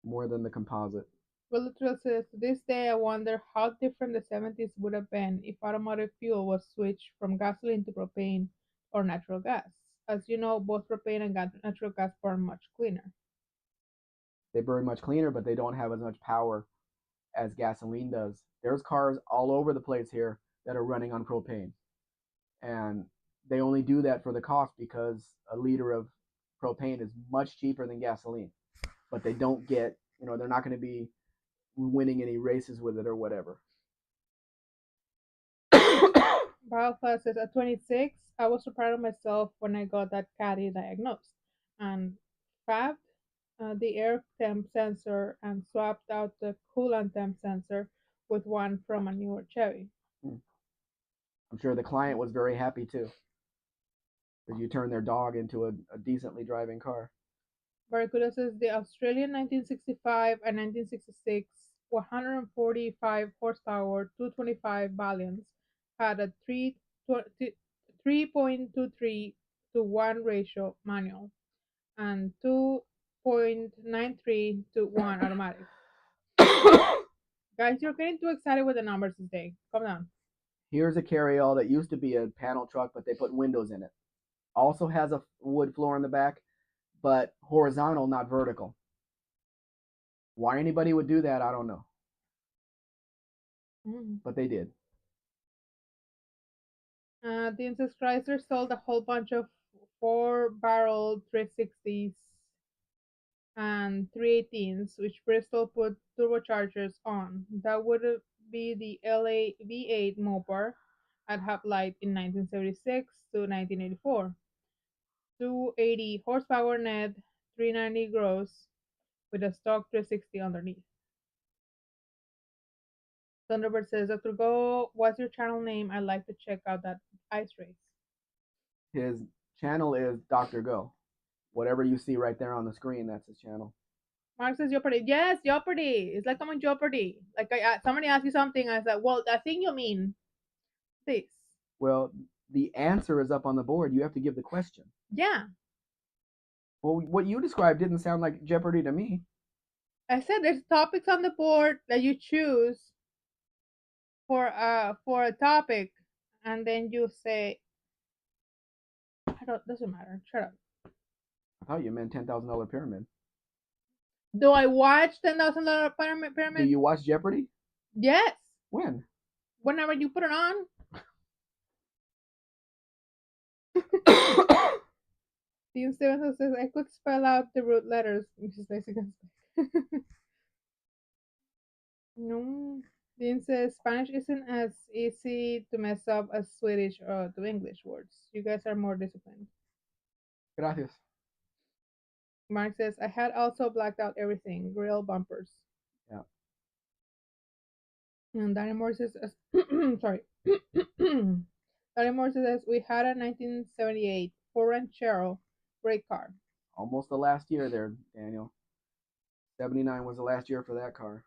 more than the composite. Bellatrix says to this day I wonder how different the '70s would have been if automotive fuel was switched from gasoline to propane or natural gas. As you know, both propane and natural gas burn much cleaner. They burn much cleaner, but they don't have as much power as gasoline does. There's cars all over the place here that are running on propane, and they only do that for the cost because a liter of propane is much cheaper than gasoline. But they don't get, they're not going to be winning any races with it or whatever. Bioclass says at 26, I was so proud of myself when I got that caddy diagnosed and fabbed the air temp sensor and swapped out the coolant temp sensor with one from a newer Chevy. I'm sure the client was very happy too, because you turned their dog into a decently driving car. Barracuda says the Australian 1965 and 1966 145 horsepower 225 Valiants had a 3.23 to 1 ratio manual and 2.93 to 1 automatic. Guys, you're getting too excited with the numbers today. Calm down. Here's a carryall that used to be a panel truck, but they put windows in it. Also has a wood floor in the back, but horizontal, not vertical. Why anybody would do that, I don't know. Mm. but they did. Dean says Chrysler sold a whole bunch of 4-barrel 360s and 318s, which Bristol put turbochargers on. That would be the LA V8 Mopar at Hoplite in 1976 to 1984. 280 horsepower net, 390 gross, with a stock 360 underneath. Thunderbird says, Dr. Go, what's your channel name? I'd like to check out that ice race. His channel is Dr. Go. Whatever you see right there on the screen, that's his channel. Mark says Jeopardy. Yes, Jeopardy. It's like I'm on Jeopardy. Like somebody asks you something, I said, well, I think you mean this. Well, the answer is up on the board. You have to give the question. Yeah. Well, what you described didn't sound like Jeopardy to me. I said there's topics on the board that you choose for a topic, and then you say, I don't. Doesn't matter. Shut up. I thought you meant $10,000 pyramid. Do I watch $10,000 pyramid? Do you watch Jeopardy? Yes. When? Whenever you put it on. Dean Stevenson says I could spell out the root letters, which is basically no. Dean says Spanish isn't as easy to mess up as Swedish or to English words. You guys are more disciplined. Gracias. Mark says I had also blacked out everything, grill bumpers. Yeah. And Danny Moore says, sorry. Danny Moore says we had a 1978 Ford Ranchero, great car. Almost the last year there, Daniel. 79 was the last year for that car.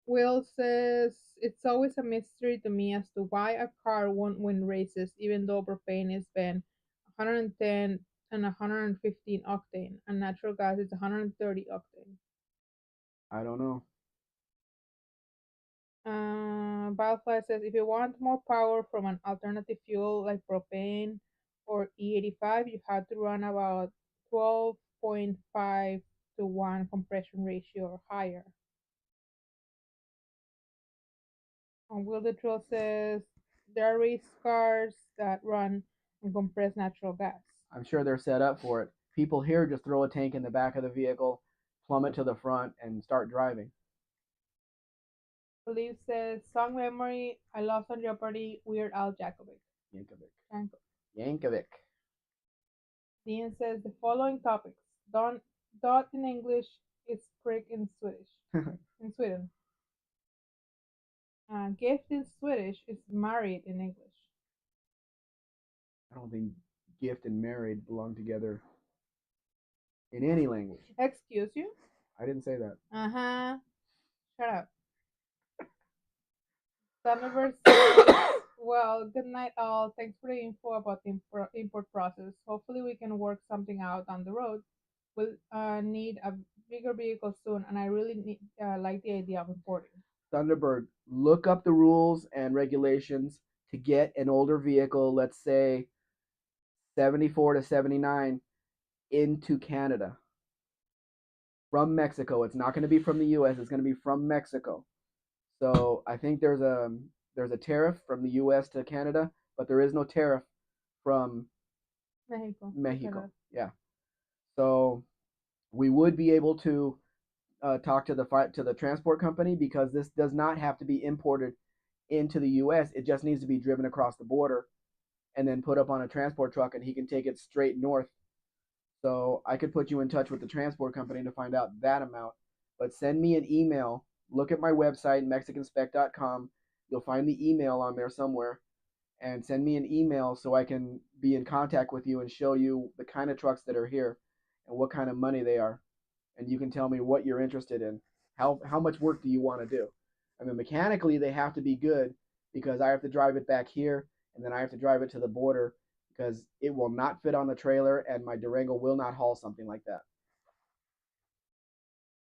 Will says it's always a mystery to me as to why a car won't win races, even though propane is been 110 and 115 octane, and natural gas is 130 octane. I don't know. Baldfly says if you want more power from an alternative fuel like propane or E85, you have to run about 12.5 to 1 compression ratio or higher. Will the Trill says there are race cars that run on compressed natural gas. I'm sure they're set up for it. People here just throw a tank in the back of the vehicle, plummet to the front, and start driving. Believe says song memory. I lost on Jeopardy. Weird Al Yankovic. Yankovic. Dean says the following topics. Dot in English is prick in Swedish. In Sweden. Gift in Swedish is married in English. I don't think gift and married belong together in any language. Excuse you? I didn't say that. Uh-huh. Shut up. Thunderbird well, good night all. Thanks for the info about the import process. Hopefully we can work something out on the road. We'll need a bigger vehicle soon, and I really like the idea of importing. Thunderbird, look up the rules and regulations to get an older vehicle, let's say 74 to 79, into Canada from Mexico. It's not going to be from the US, it's going to be from Mexico. So I think there's a tariff from the US to Canada, but there is no tariff from Mexico. Yeah. So we would be able to talk to the transport company because this does not have to be imported into the U.S. It just needs to be driven across the border and then put up on a transport truck, and he can take it straight north. So I could put you in touch with the transport company to find out that amount. But send me an email. Look at my website, mexicanspec.com. You'll find the email on there somewhere. And send me an email so I can be in contact with you and show you the kind of trucks that are here and what kind of money they are. And you can tell me what you're interested in. How much work do you want to do? I mean, mechanically, they have to be good because I have to drive it back here and then I have to drive it to the border because it will not fit on the trailer and my Durango will not haul something like that.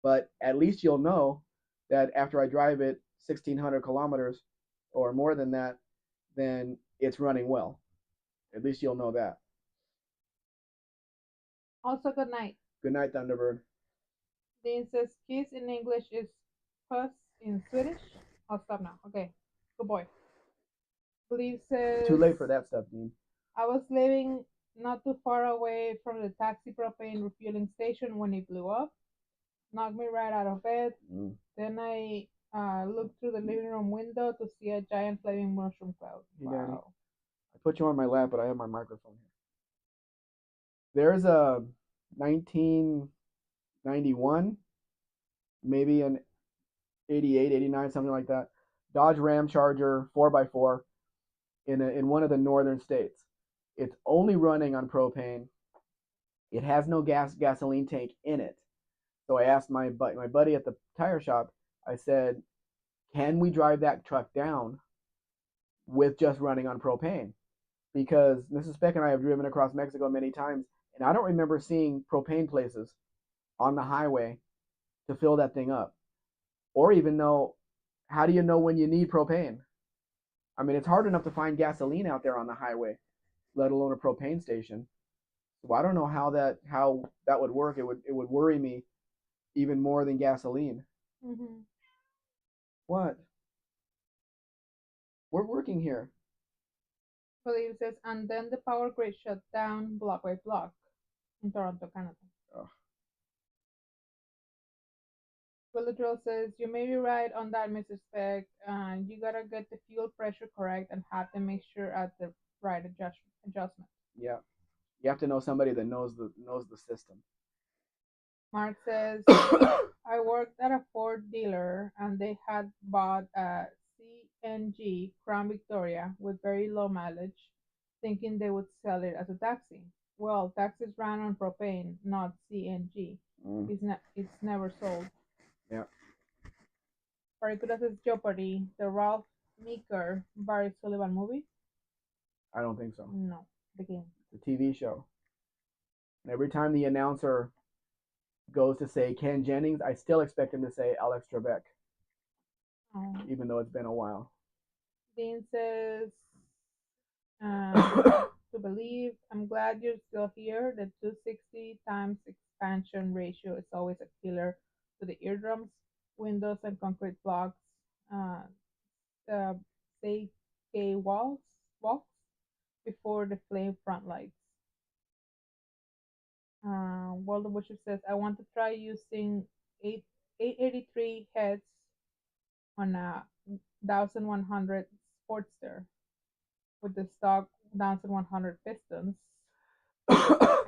But at least you'll know that after I drive it 1,600 kilometers or more than that, then it's running well. At least you'll know that. Also, good night. Good night, Thunderbird. Dean says kiss in English is puss in Swedish. I'll stop now. Okay. Good boy. Believe Too says late for that stuff, Dean. I was living not too far away from the taxi propane refueling station when it blew up. Knocked me right out of bed. Mm. Then I looked through the living room window to see a giant flaming mushroom cloud. Hey, Danny. Wow. I put you on my lap, but I have my microphone here. There's a 1991, maybe an 88, 89, something like that. Dodge Ram Charger 4x4 in one of the northern states. It's only running on propane. It has no gasoline tank in it. So I asked my buddy at the tire shop. I said, "Can we drive that truck down with just running on propane?" Because Mrs. Spec and I have driven across Mexico many times, and I don't remember seeing propane places on the highway to fill that thing up, or even know how do you know when you need propane? I mean, it's hard enough to find gasoline out there on the highway, let alone a propane station. So I don't know how that would work. It would worry me even more than gasoline. Hmm. What? We're working here. Believe says, and then the power grid shut down block by block in Toronto, Canada. Oh, Bullet Drill says, you may be right on that, Mr. Speck. You gotta get the fuel pressure correct and have to make sure at the right adjustment. yeah. You have to know somebody that knows the system. Mark says, I worked at a Ford dealer and they had bought a CNG Crown Victoria with very low mileage, thinking they would sell it as a taxi. Well, taxis ran on propane, not CNG. Mm, It's never sold. yeah, Barracuda says Jeopardy, the Ralph Meeker Barry Sullivan movie. I don't think so. No, the game. It's a TV show. And every time the announcer goes to say Ken Jennings, I still expect him to say Alex Trebek, Oh. even though it's been a while. Dean says to believe. I'm glad you're still here. The 260 times expansion ratio is always a killer to the eardrums, windows, and concrete blocks. Uh, the say walks before the flame front lights. World of Worship says, I want to try using 8, 883 heads on a 1100 Sportster with the stock 1100 pistons.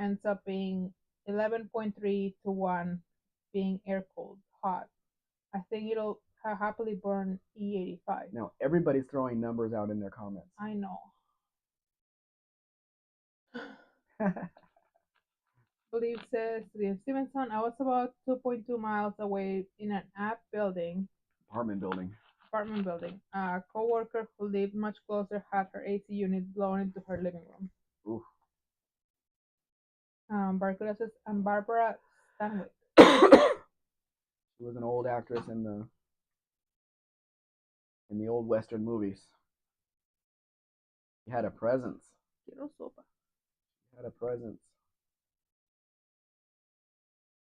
Ends up being 11.3 to 1 being air cooled hot. I think it'll happily burn E85. Now everybody's throwing numbers out in their comments. I know. Believe says Liam Stevenson, I was about 2.2 miles away in an Apartment building. apartment building. A coworker who lived much closer had her AC unit blown into her living room. Oof. Barracuda says, and Barbara Stanwyck. She was an old actress in the old Western movies. She had a presence. Quiero sopa. She had a presence.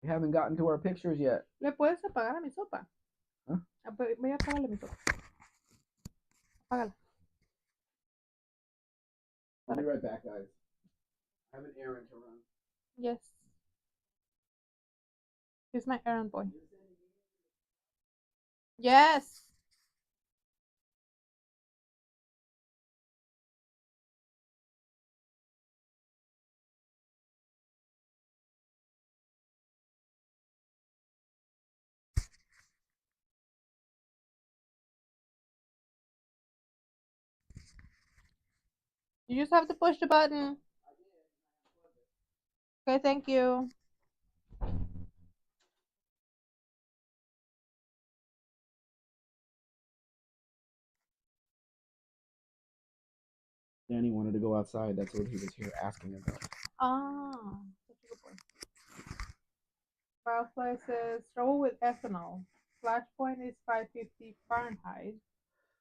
We haven't gotten to our pictures yet. ¿Le puedes apagar a mi sopa? Huh? Voy a apagarle mi sopa. Apágala. I'll be right back, guys. I have an errand to run. Yes. He's my errand boy. Yes. You just have to push the button. Okay, thank you. Danny wanted to go outside. That's what he was here asking about. Ah, such a good point. Firefly says trouble with ethanol. Flash point is 550 Fahrenheit.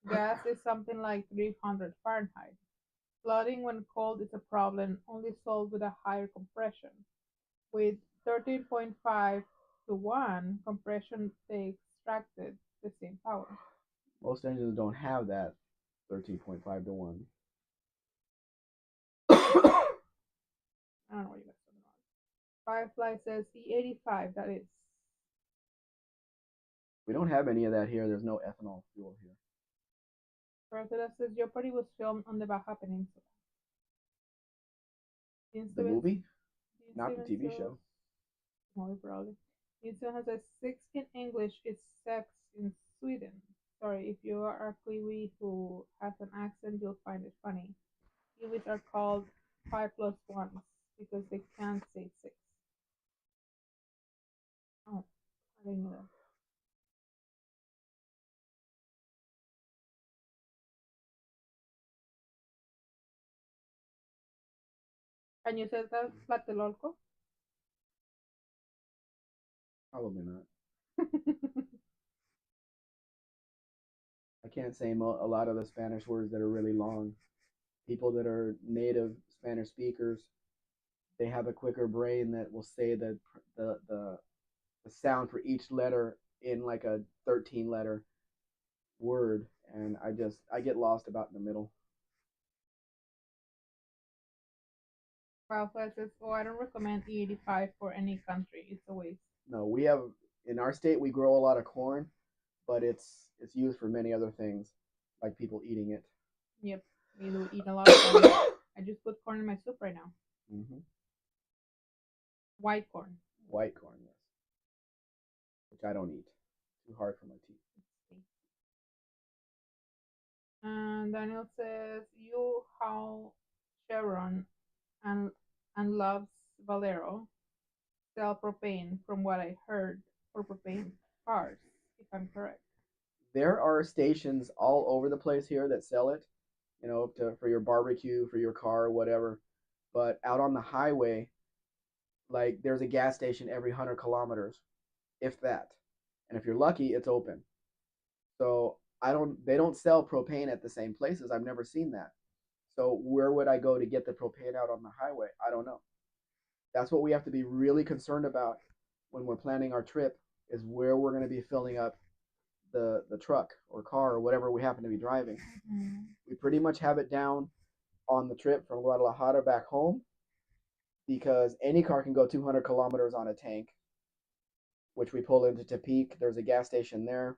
Gas is something like 300 Fahrenheit. Flooding when cold is a problem, only solved with a higher compression. With 13.5 to 1 compression, they extracted the same power. Most engines don't have that 13.5 to 1. I don't know what you guys are talking about. Firefly says E85. That is. We don't have any of that here. There's no ethanol fuel here. Barracuda says Jeopardy was filmed on the Baja Peninsula. Dean The Stevens, movie, Dean not the Stevens TV says, show. more probably. Dean Stevens says six in English is sex in Sweden. Sorry, if you are a Kiwi who has an accent, you'll find it funny. Kiwis are called 5+1s because they can't say six. Oh, I didn't know that. Can you say that Tlatelolco? Probably not. I can't say a lot of the Spanish words that are really long. People that are native Spanish speakers, they have a quicker brain that will say the sound for each letter in like a 13 letter word, and I get lost about in the middle. Ralph says, oh, I don't recommend E85 for any country. It's a waste. No, we have in our state we grow a lot of corn, but it's used for many other things, like people eating it. Yep, we do eat a lot of corn. I just put corn in my soup right now. Mm-hmm. White corn. White corn, yes, which I don't eat. Too hard for my teeth. And Daniel says, you how Chevron and loves Valero sell propane from what I heard for propane cars, if I'm correct. There are stations all over the place here that sell it, for your barbecue, for your car, whatever. But out on the highway, like there's a gas station every 100 kilometers, if that. And if you're lucky, it's open. So they don't sell propane at the same places. I've never seen that. So where would I go to get the propane out on the highway? I don't know. That's what we have to be really concerned about when we're planning our trip is where we're going to be filling up the truck or car or whatever we happen to be driving. Mm-hmm. We pretty much have it down on the trip from Guadalajara back home because any car can go 200 kilometers on a tank, which we pull into Tepic. There's a gas station there.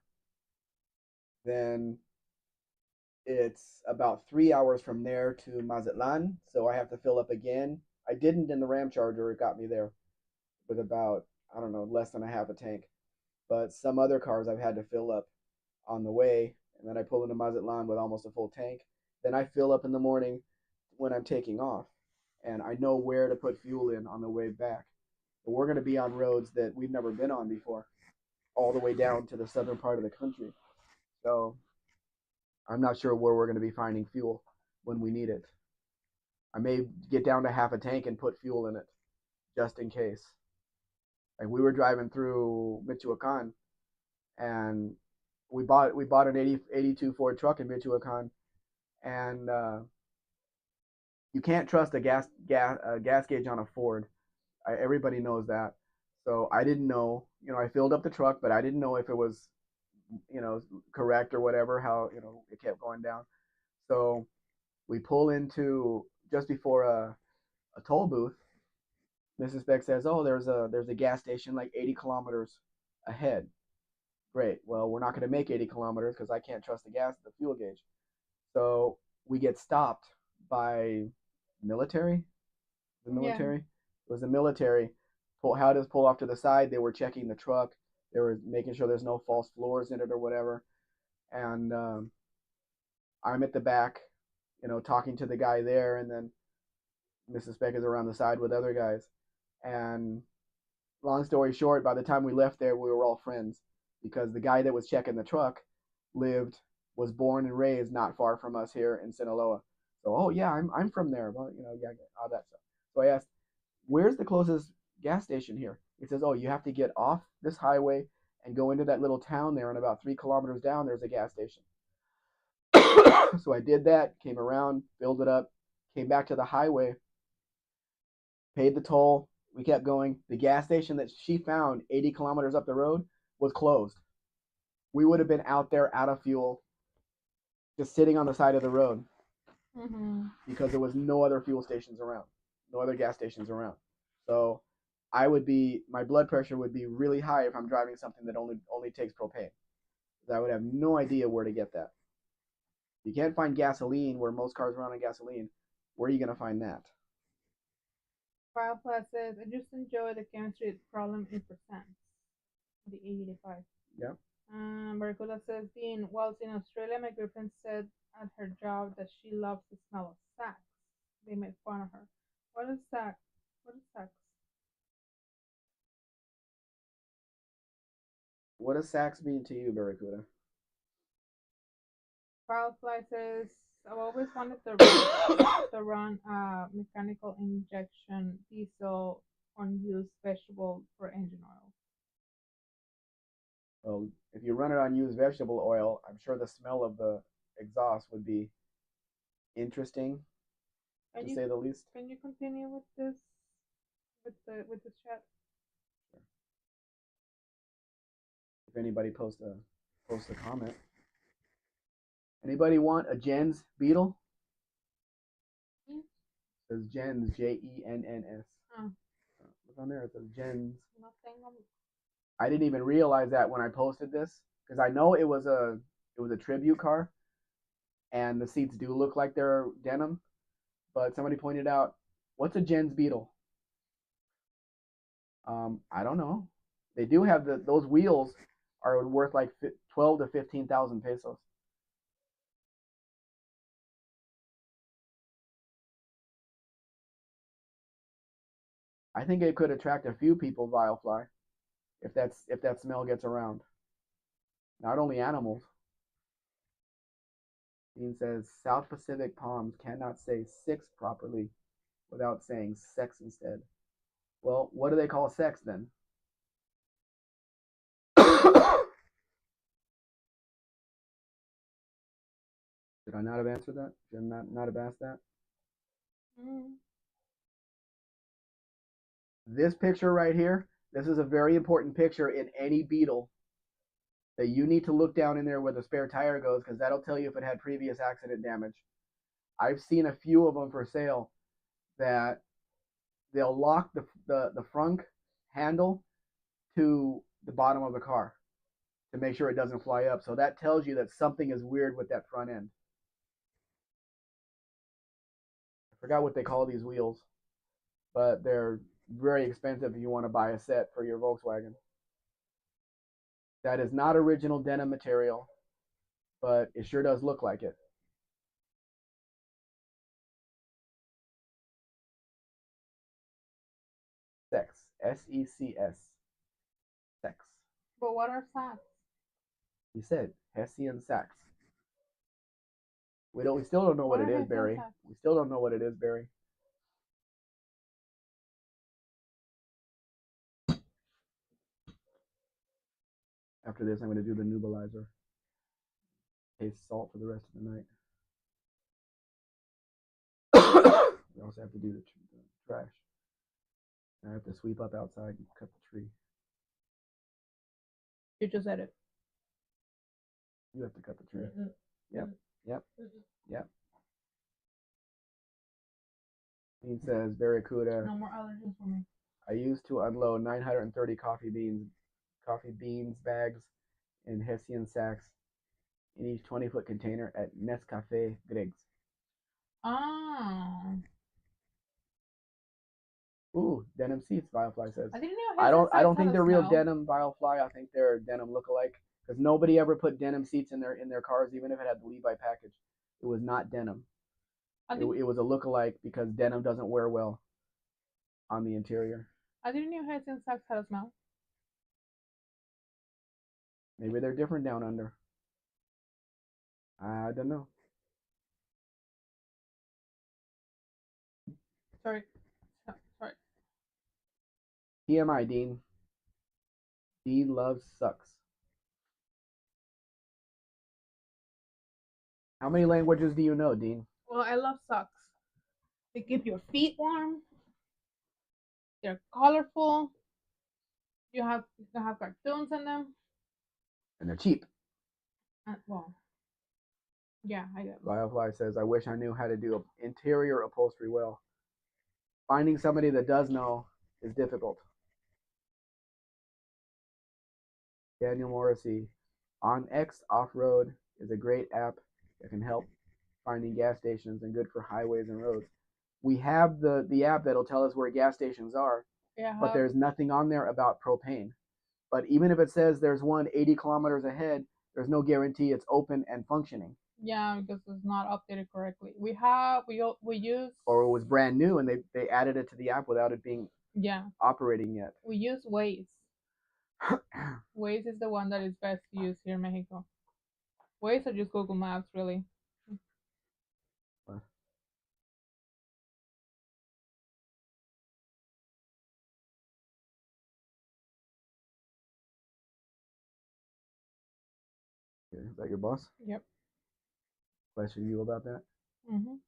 Then it's about 3 hours from there to Mazatlan, so I have to fill up again. I didn't in the Ram Charger; it got me there with about, I don't know, less than a half a tank. But some other cars I've had to fill up on the way, and then I pull into Mazatlan with almost a full tank. Then I fill up in the morning when I'm taking off, and I know where to put fuel in on the way back. But we're going to be on roads that we've never been on before, all the way down to the southern part of the country. So I'm not sure where we're going to be finding fuel when we need it. I may get down to half a tank and put fuel in it just in case. Like we were driving through Michoacan and we bought an 82 Ford truck in Michoacan, and you can't trust a gas gauge on a Ford. Everybody knows that. So I didn't know. I filled up the truck, but I didn't know if it was correct or whatever. How it kept going down. So we pull into just before a toll booth. Mrs. Spec says, "Oh, there's a gas station like 80 kilometers ahead." Great. Well, we're not going to make 80 kilometers because I can't trust the fuel gauge. So we get stopped by military. The military. Yeah. It was the military. Had us pull off to the side. They were checking the truck. They were making sure there's no false floors in it or whatever. And I'm at the back, talking to the guy there, and then Mrs. Beck is around the side with other guys. And long story short, by the time we left there, we were all friends because the guy that was checking the truck was born and raised not far from us here in Sinaloa. So, oh yeah, I'm from there, but yeah, all that stuff. So I asked, where's the closest gas station here? He says, oh, you have to get off this highway and go into that little town there, and about 3 kilometers down, there's a gas station. So I did that, came around, filled it up, came back to the highway, paid the toll. We kept going. The gas station that she found 80 kilometers up the road was closed. We would have been out there out of fuel just sitting on the side of the road Mm-hmm. because there was no other fuel stations around, no other gas stations around. So my blood pressure would be really high if I'm driving something that only takes propane. I would have no idea where to get that. You can't find gasoline where most cars run on gasoline. Where are you going to find that? Firefly says, I just enjoy the chemistry problem in percent. The 85. Yeah. Barracuda says, Dean, whilst in Australia, my girlfriend said at her job that she loves the smell of sax. They made fun of her. What is sax? What is sax? What does sax mean to you, Barracuda? Firefly says, I've always wanted to run a mechanical injection diesel unused vegetable for engine oil. Well, if you run it on used vegetable oil, I'm sure the smell of the exhaust would be interesting, Can to you say the least. can you continue with this with this chat? If anybody post a comment. Anybody want a Jens Beetle? Hmm? It says Jens, Jenns. Oh, Look on there. It says Jens. nothing. I didn't even realize that when I posted this because I know it was a tribute car, and the seats do look like they're denim. But somebody pointed out, what's a Jens Beetle? I don't know. They do have those wheels are worth like 12 to 15,000 pesos. I think it could attract a few people, Vilefly, if that smell gets around. Not only animals. Dean says South Pacific Palms cannot say six properly without saying sex instead. Well, what do they call sex then? Did I not have answered that? Did I not have asked that? Mm. This picture right here, this is a very important picture in any Beetle that you need to look down in there where the spare tire goes because that'll tell you if it had previous accident damage. I've seen a few of them for sale that they'll lock the front handle to the bottom of the car to make sure it doesn't fly up. So that tells you that something is weird with that front end. I forgot what they call these wheels, but they're very expensive if you want to buy a set for your Volkswagen. That is not original denim material, but it sure does look like it. Sex. Secs. Sex. But what are sacks? He said Hessian sax. We still don't know what What it are is, Hessian Barry. sacks? We still don't know what it is, Barry. After this, I'm going to do the nebulizer. Taste salt for the rest of the night. We also have to do the trash. I have to sweep up outside and cut the tree. You just said it. You have to cut the tree. Yep. Yep. Yep. He says, Barracuda. No more allergies for me. I used to unload 930 coffee beans bags in Hessian sacks in each 20-foot container at Nescafe Greg's. Ah. Ooh, denim seats, Vilefly says. I didn't know I don't think they're real smell. denim, Vilefly. I think they're denim lookalike because nobody ever put denim seats in their cars, even if it had the Levi package. It was not denim. It was a lookalike because denim doesn't wear well on the interior. I didn't know Hessian sacks had a smell. Maybe they're different down under. I don't know. Sorry. Sorry. TMI, Dean. Dean loves sucks. How many languages do you know, Dean? Well, I love socks. They keep your feet warm. They're colorful. You can have cartoons in them. And they're cheap. Well, Yeah, I get it. Firefly says, I wish I knew how to do interior upholstery well. Finding somebody that does know is difficult. Daniel Morrissey, On X Off Road is a great app that can help finding gas stations and good for highways and roads. We have the app that'll tell us where gas stations are, Yeah, but there's nothing on there about propane. But even if it says there's one 80 kilometers ahead, there's no guarantee it's open and functioning. yeah, because it's not updated correctly. We use Or it was brand new and they added it to the app without it being yeah operating yet. we use Waze. Waze is the one that is best to use here in Mexico. Waze or just Google Maps, really. Is that your boss? Yep. Question you about that? Mhm.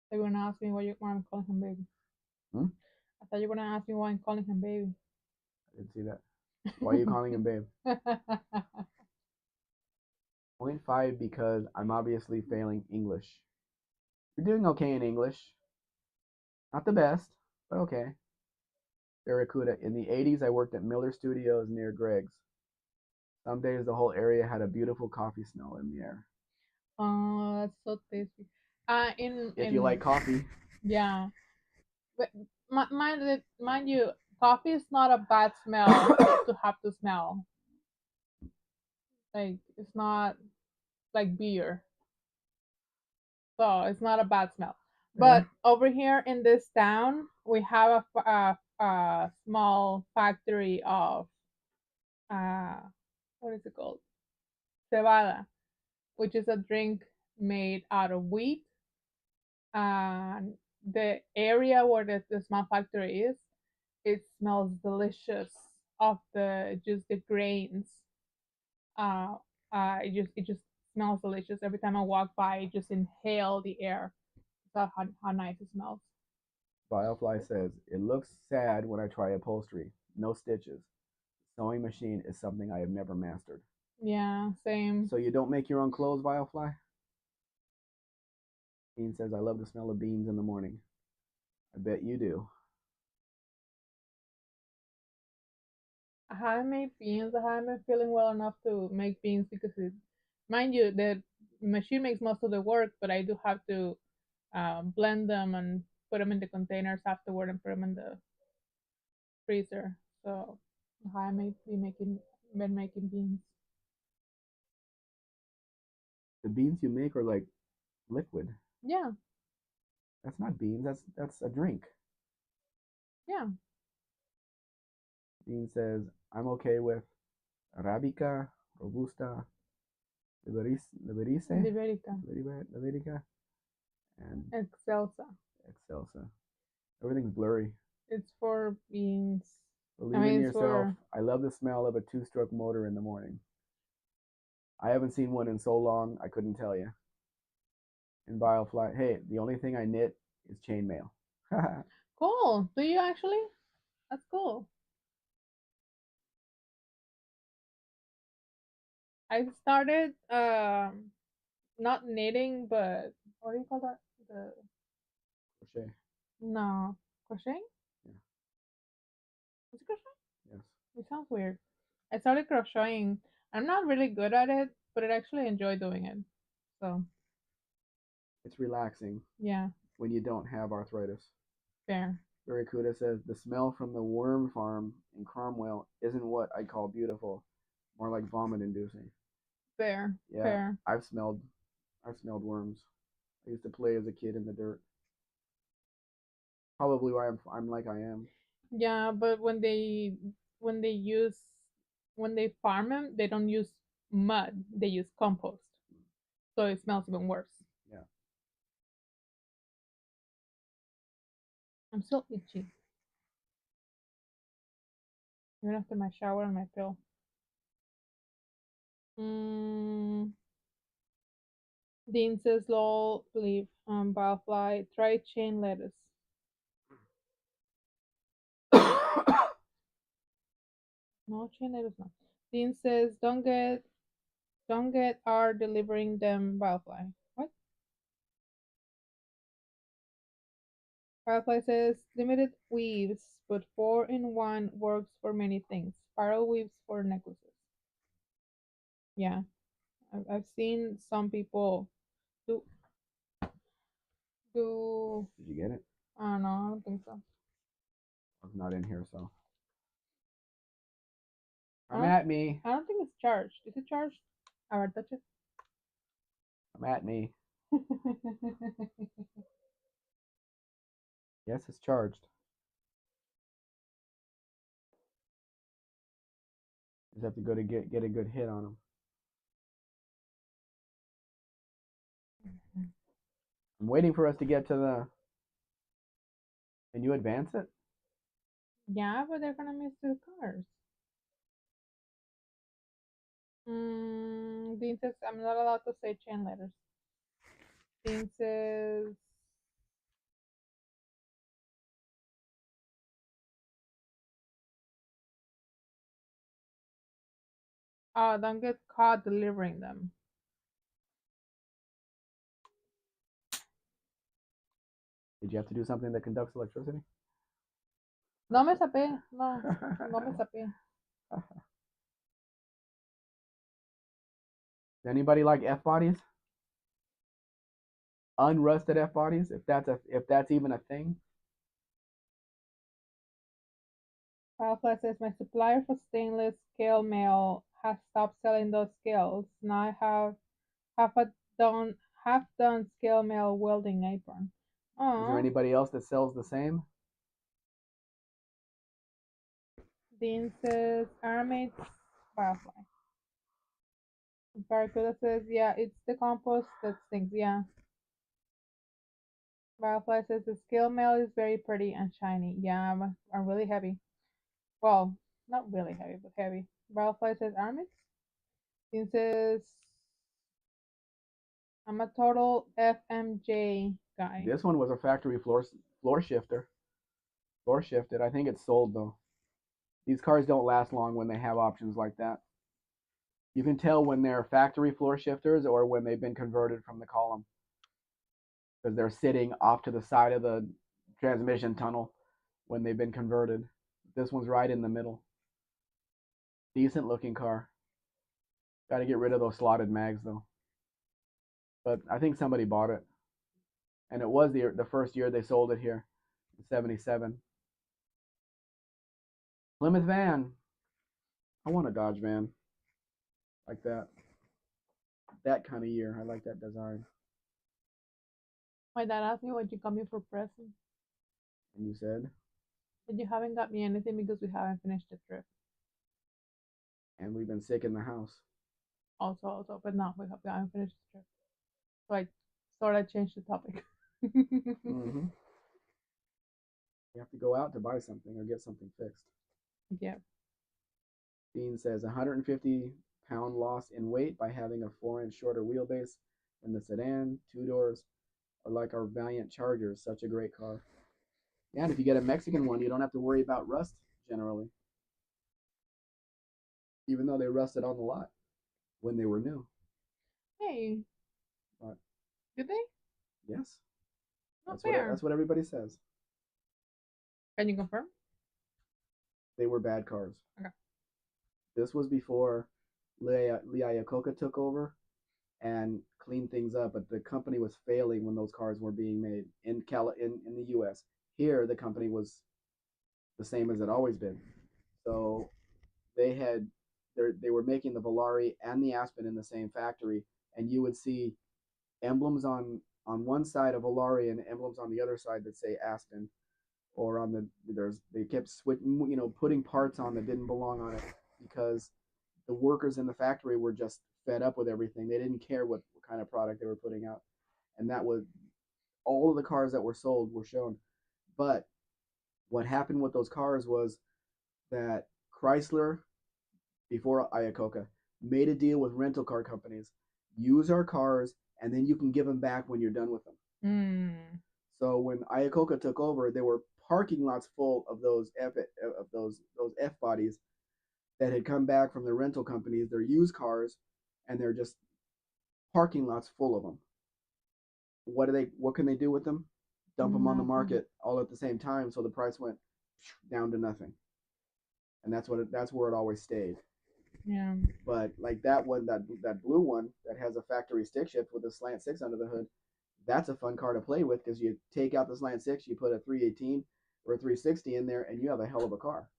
They were gonna ask me why I'm calling him baby. Hmm? I thought you were gonna ask me why I'm calling him baby. I didn't see that. Why are you calling him babe? 0.5 because I'm obviously failing English. You're doing okay in English. Not the best, but okay. Barracuda. In the 80s, I worked at Miller Studios near Greg's. Some days the whole area had a beautiful coffee smell in the air. Oh, that's so tasty. In If you like coffee, yeah, but mind you, coffee is not a bad smell to have to smell. Like it's not like beer, so it's not a bad smell. But over here in this town, we have a small factory of uh, what is it called? Cebada, which is a drink made out of wheat. And the area where the small factory is, it smells delicious of the just the grains. Uh, it just smells delicious. Every time I walk by, I just inhale the air. That's how nice it smells. Firefly says, it looks sad when I try upholstery. No stitches. Sewing machine is something I have never mastered. Yeah, same. So you don't make your own clothes, Firefly? Bean says, I love the smell of beans in the morning. I bet you do. I haven't made beans. I haven't been feeling well enough to make beans because mind you, the machine makes most of the work, but I do have to blend them and put them in the containers afterward and put them in the freezer. So I may be making been making beans. The beans you make are like liquid. Yeah, That's not beans. That's a drink. yeah. Bean says, I'm okay with Arabica, Robusta, Liberice, Liberica, Liberica, and Excelsa. Excelsa. Everything's blurry. It's for beans. I Believe in mean, it's yourself. for I love the smell of a two-stroke motor in the morning. I haven't seen one in so long, I couldn't tell you. In Biofly, hey, the only thing I knit is chainmail. cool. Do you actually? That's cool. I started not knitting, but what do you call that? The Crochet. no crocheting. Yeah. Is it crochet? Yes. It sounds weird. I started crocheting. I'm not really good at it, but I actually enjoy doing it. So It's relaxing yeah, when you don't have arthritis. fair, Barracuda says the smell from the worm farm in Cromwell isn't what I call beautiful, more like vomit inducing. fair, Yeah, fair. I've smelled worms. I used to play as a kid in the dirt. Probably why I'm like I am. Yeah, but when they use when they farm them, they don't use mud. They use compost, so it smells even worse. Yeah. I'm still itchy, even after my shower and my pill. Mm, Dean says, "Lol, leave. Barfly, try chain lettuce. No chain lettuce, no." Dean says, "Don't get Don't get are delivering them Firefly. What? Firefly says limited weaves, but 4-in-1 works for many things. Spiral weaves for necklaces. Yeah, I've seen some people do do. Did you get it? I don't know. I don't think so. It's not in here, so I come don't. at me. I don't think it's charged. Is it charged? Alright, touch it. Come at me. Yes, it's charged. Just have to go to get a good hit on them. I'm waiting for us to get to the. Can you advance it? Yeah, but they're gonna miss the cars. Dean says I'm not allowed to say chain letters. Dean says, "Oh, don't get caught delivering them." Did you have to do something that conducts electricity? No me sapé. No, no me sapé. Does anybody like F bodies? Unrusted F bodies, if that's even a thing. Firefly says my supplier for stainless scale mail has stopped selling those scales. Now I have done half done scale mail welding apron. Is there Oh, anybody else that sells the same? Dean says Aramate's Firefly. Barracuda says, yeah, it's the compost that stinks. Yeah. Firefly says the scale mail is very pretty and shiny. Yeah, I'm really heavy. Well, not really heavy, but heavy. Firefly says Armits. Dean says I'm a total FMJ guy. This one was a factory floor shifter. Floor shifted. I think it's sold though. These cars don't last long when they have options like that. You can tell when they're factory floor shifters or when they've been converted from the column because they're sitting off to the side of the transmission tunnel when they've been converted. This one's right in the middle. Decent looking car. Got to get rid of those slotted mags though. But I think somebody bought it, and it was the first year they sold it here in '77. Plymouth van. I want a Dodge van like that. That kind of year. I like that design. My dad asked me what you got me for present, And you said, but you haven't got me anything because we haven't finished the trip. and we've been sick in the house. Also, but no, we haven't finished the trip. So I sort of changed the topic. Mm-hmm. You have to go out to buy something or get something fixed. Yeah. Dean says 150-pound loss in weight by having a 4-inch shorter wheelbase than the sedan, two doors, or like our Valiant Chargers. Such a great car. Yeah, and if you get a Mexican one, you don't have to worry about rust generally, even though they rusted on the lot when they were new. Hey, But did they? yes, Not fair. that's what everybody says. Can you confirm? They were bad cars. Okay. This was before Lee Iacocca took over and cleaned things up, but the company was failing when those cars were being made in the U.S. Here, the company was the same as it always been. So they had they were making the Volare and the Aspen in the same factory, and you would see emblems on one side of Volare and emblems on the other side that say Aspen, or on they kept switching, putting parts on that didn't belong on it because the workers in the factory were just fed up with everything. They didn't care what kind of product they were putting out, and that was all of the cars that were sold were shown. But what happened with those cars was that Chrysler, before Iacocca, made a deal with rental car companies. Use our cars, and then you can give them back when you're done with them. So when Iacocca took over, there were parking lots full of those F bodies that had come back from the rental companies. They're used cars, and they're just parking lots full of them. What do they? What can they do with them? Dump them on the Nothing. market all at the same time, so the price went down to nothing, and that's where it always stayed. Yeah. But like that one, that blue one that has a factory stick shift with a slant six under the hood, that's a fun car to play with because you take out the slant six, you put a 318 or a 360 in there, and you have a hell of a car.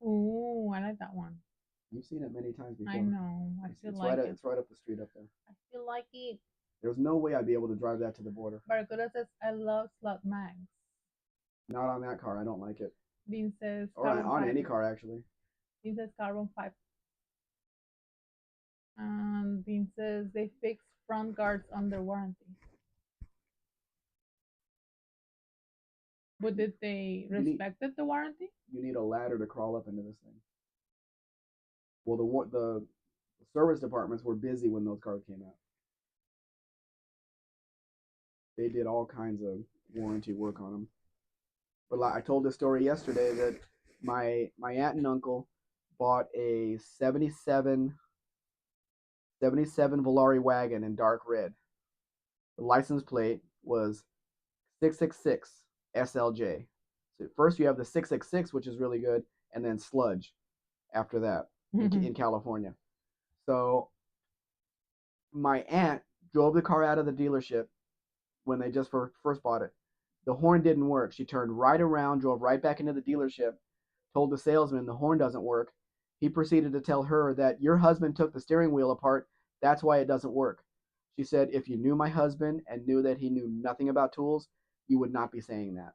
Ooh, I like that one. You've seen it many times I before. know. I feel It's like it. it's right up the street up there. I feel like it. There's no way I'd be able to drive that to the border. Barracuda says, I love slot mags. Not on that car. I don't like it. Dean says, Or carbon on any fiber. car actually. Dean says, carbon fiber. And Dean says, they fix front guards under warranty. But did they respected the warranty? You need a ladder to crawl up into this thing. Well, the service departments were busy when those cars came out. They did all kinds of warranty work on them. But like, I told this story yesterday that my aunt and uncle bought a 77 Volare wagon in dark red. The license plate was 666 SLJ. So first you have the 666, which is really good, and then sludge after that in California. So my aunt drove the car out of the dealership when they just first bought it. The horn didn't work. She turned right around, drove right back into the dealership, told the salesman the horn doesn't work. He proceeded to tell her that your husband took the steering wheel apart. That's why it doesn't work. She said, if you knew my husband and knew that he knew nothing about tools, you would not be saying that.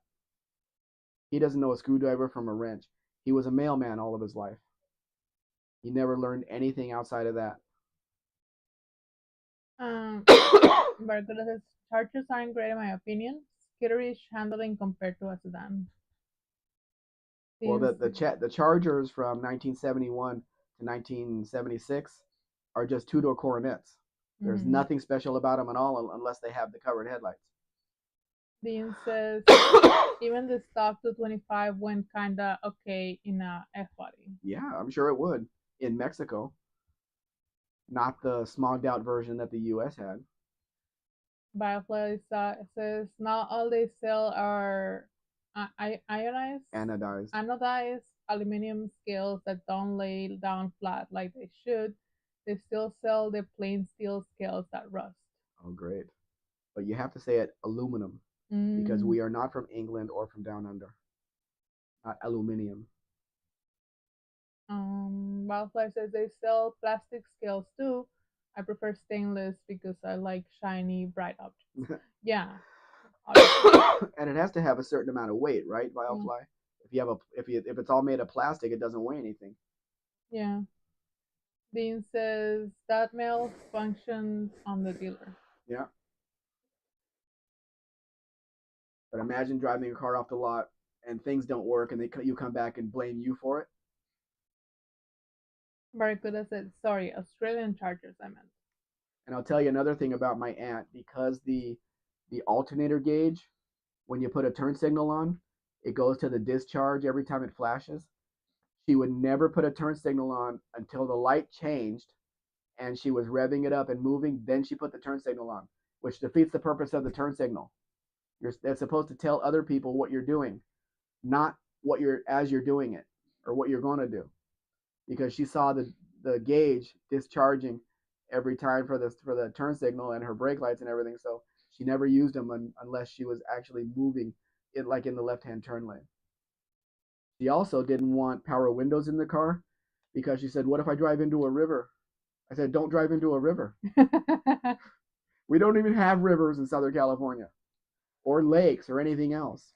He doesn't know a screwdriver from a wrench. He was a mailman all of his life. He never learned anything outside of that. Barracuda says, Chargers aren't great in my opinion. Skitterish handling compared to a sedan. Well, the Chargers from 1971 to 1976 are just two-door Coronets. There's nothing special about them at all unless they have the covered headlights. Dean says, even the stock 225 went kinda okay in a F-body. Yeah, I'm sure it would in Mexico. Not the smogged out version that the U.S. had. Biofly says, not all they sell are anodized aluminum scales that don't lay down flat like they should. They still sell the plain steel scales that rust. Oh, great. But you have to say it aluminum because we are not from England or from down under. Not aluminium. Wildfly says they sell plastic scales too. I prefer stainless because I like shiny, bright objects. Yeah. And it has to have a certain amount of weight, right, Wildfly? Yeah. If it's all made of plastic, it doesn't weigh anything. Yeah. Dean says that malfunctions on the dealer. Yeah. But imagine driving a car off the lot and things don't work and you come back and blame you for it. Barracuda said, sorry, Australian Chargers, I meant. And I'll tell you another thing about my aunt, because the alternator gauge, when you put a turn signal on, it goes to the discharge every time it flashes. She would never put a turn signal on until the light changed and she was revving it up and moving. Then she put the turn signal on, which defeats the purpose of the turn signal. That's supposed to tell other people what you're doing, not what you're as you're doing it or what you're going to do. Because she saw the gauge discharging every time for the turn signal and her brake lights and everything. So she never used them unless she was actually moving it like in the left-hand turn lane. She also didn't want power windows in the car because she said, what if I drive into a river? I said, don't drive into a river. We don't even have rivers in Southern California or lakes or anything else.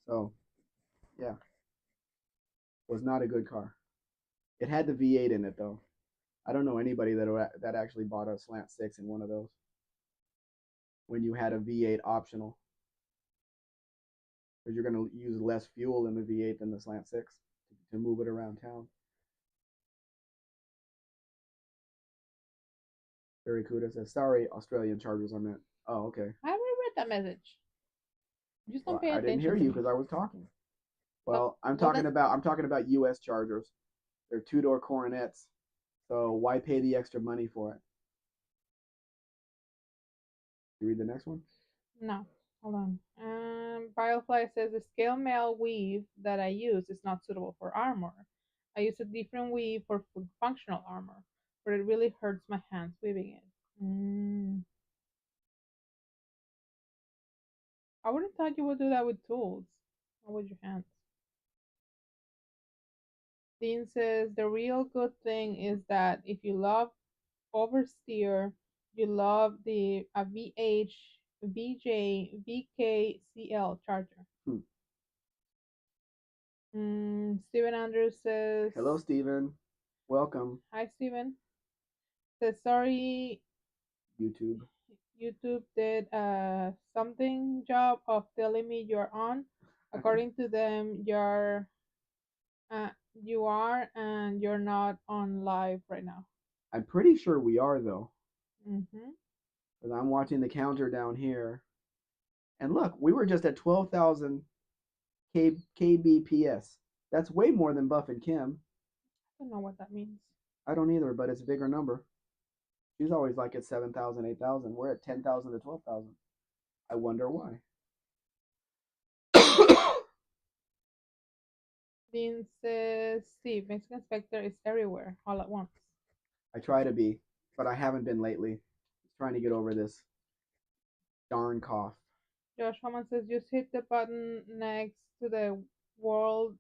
So, yeah. Was not a good car. It had the V8 in it, though. I don't know anybody that actually bought a slant six in one of those when you had a V8 optional, because you're going to use less fuel in the V8 than the slant six to move it around town. Barracuda says, sorry, Australian Chargers, I meant. Oh, okay. I already read that message. Just don't pay I attention. didn't hear you because I was talking. Well, Well, that's I'm talking about U.S. Chargers. They're two-door coronets. So why pay the extra money for it? You read the next one. no. Hold on. Firefly says the scale mail weave that I use is not suitable for armor. I use a different weave for functional armor, but it really hurts my hands weaving it. I would have thought you would do that with tools, not with your hands. Dean says the real good thing is that if you love oversteer, you love the VH, VJ, VKCL charger. Hmm. Steven Andrews says, Hello, Steven. Welcome, hi, Steven. Says, sorry, YouTube. YouTube did a something job of telling me you're on. According to them, uh, you are, and you're not on live right now. I'm pretty sure we are though, Mm-hmm. because I'm watching the counter down here. And look, we were just at 12,000 kbps. That's way more than Buff and Kim. I don't know what that means. I don't either, but it's a bigger number. She's always like at 7,000, 8,000. We're at 10,000 to 12,000. I wonder why. Dean says, Steve, Mexican Spectre is everywhere all at once. I try to be, but I haven't been lately. Just trying to get over this darn cough. Josh Homan says, just hit the button next to world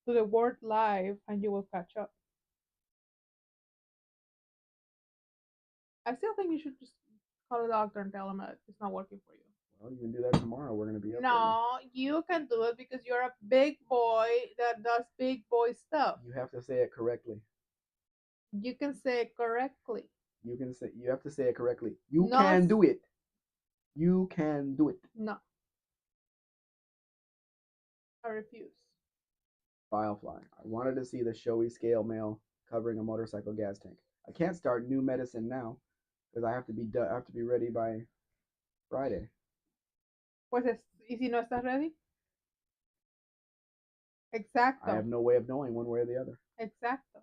the word live and you will catch up. I still think you should just call a doctor and tell them that it's not working for you. Well, you can do that tomorrow. We're going to be up No, you can do it because you're a big boy that does big boy stuff. You have to say it correctly. You can say it correctly. You have to say it correctly. You No, can do it. You can do it. No. I refuse. Firefly. I wanted to see the showy scale mail covering a motorcycle gas tank. I can't start new medicine now because I have to be I have to be ready by Friday. Pues ¿y si no estás ready? Exacto. I have no way of knowing one way or the other. Exacto.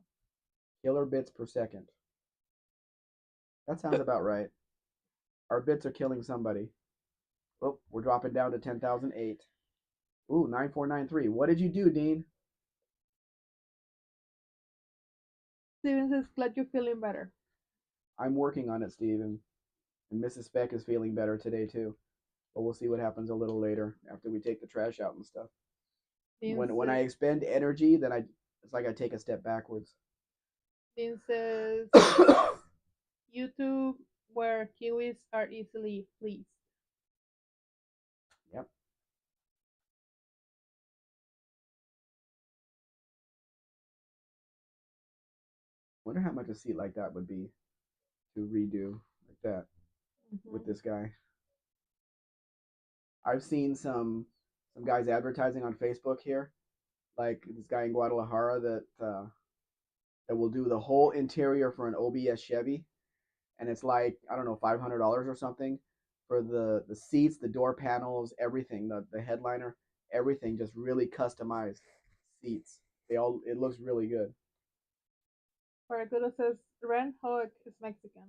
Killer bits per second. That sounds about right. Our bits are killing somebody. Oh, we're dropping down to 10,008. Ooh, 9493. What did you do, Dean? Steven says, glad you're feeling better. I'm working on it, Steven. And Mrs. Spec is feeling better today, too. But we'll see what happens a little later after we take the trash out and stuff. When I expend energy, then it's like I take a step backwards. Dean says, YouTube where kiwis are easily pleased. Yep. Wonder how much a seat like that would be to redo like that with this guy. I've seen some guys advertising on Facebook here, like this guy in Guadalajara that will do the whole interior for an OBS Chevy, and it's like I don't know $500 or something for the seats, the door panels, everything, the headliner, everything, just really customized seats. It looks really good. Paraguda says Ren Hoek is Mexican.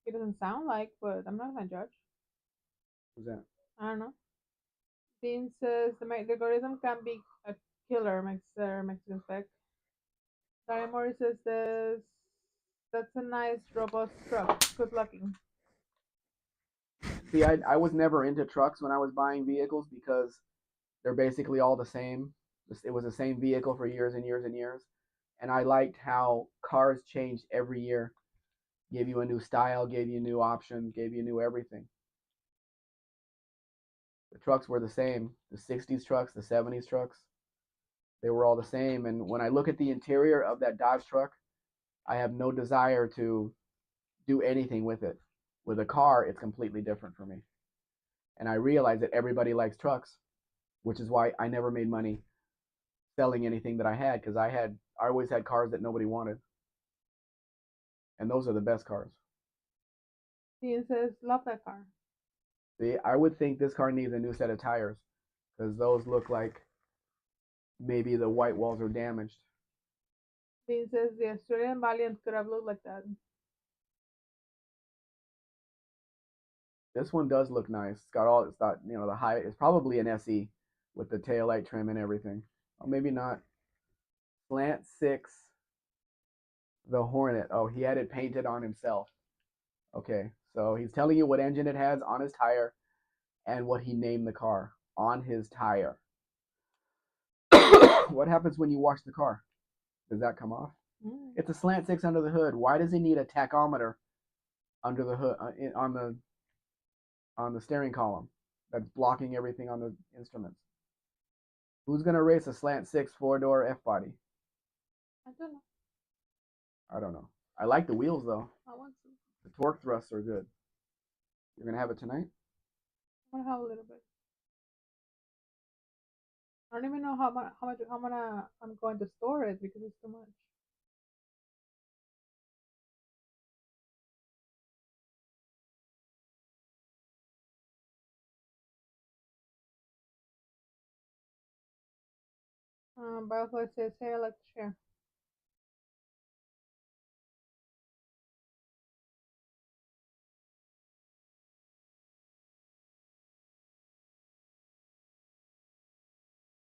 He doesn't sound like, but I'm not gonna judge. Who's that? I don't know. Dean says the algorithm can be a killer, Mexican Spec. Gary Morris says this. That's a nice, robust truck. Good looking. See, I was never into trucks when I was buying vehicles because they're basically all the same. It was the same vehicle for years and years and years. And I liked how cars changed every year. Gave you a new style, gave you new options, gave you new everything. The trucks were the same. The 60s trucks, the 70s trucks, they were all the same. And when I look at the interior of that Dodge truck, I have no desire to do anything with it. With a car, it's completely different for me. And I realize that everybody likes trucks, which is why I never made money selling anything that I had because I always had cars that nobody wanted. And those are the best cars. He says, love that car. See, I would think this car needs a new set of tires because those look like Maybe the white walls are damaged. Dean says the Australian Valiant could have looked like that. This one does look nice. It's got all, it's got, the high, it's probably an SE with the tail light trim and everything. Oh, maybe not. Slant 6, the Hornet. Oh, he had it painted on himself. Okay, so he's telling you what engine it has on his tire and what he named the car on his tire. What happens when you wash the car? Does that come off? It's a slant 6 under the hood. Why does he need a tachometer under the hood on the steering column that's blocking everything on the instruments? Who's gonna race a slant 6 4-door F body? I don't know. I don't know. I like the wheels though. I want to. The torque thrusts are good. You're gonna have it tonight? I want to have a little bit. I don't even know how much I'm going to store it because it's too much. Butterfly says, "Hey, I like to share."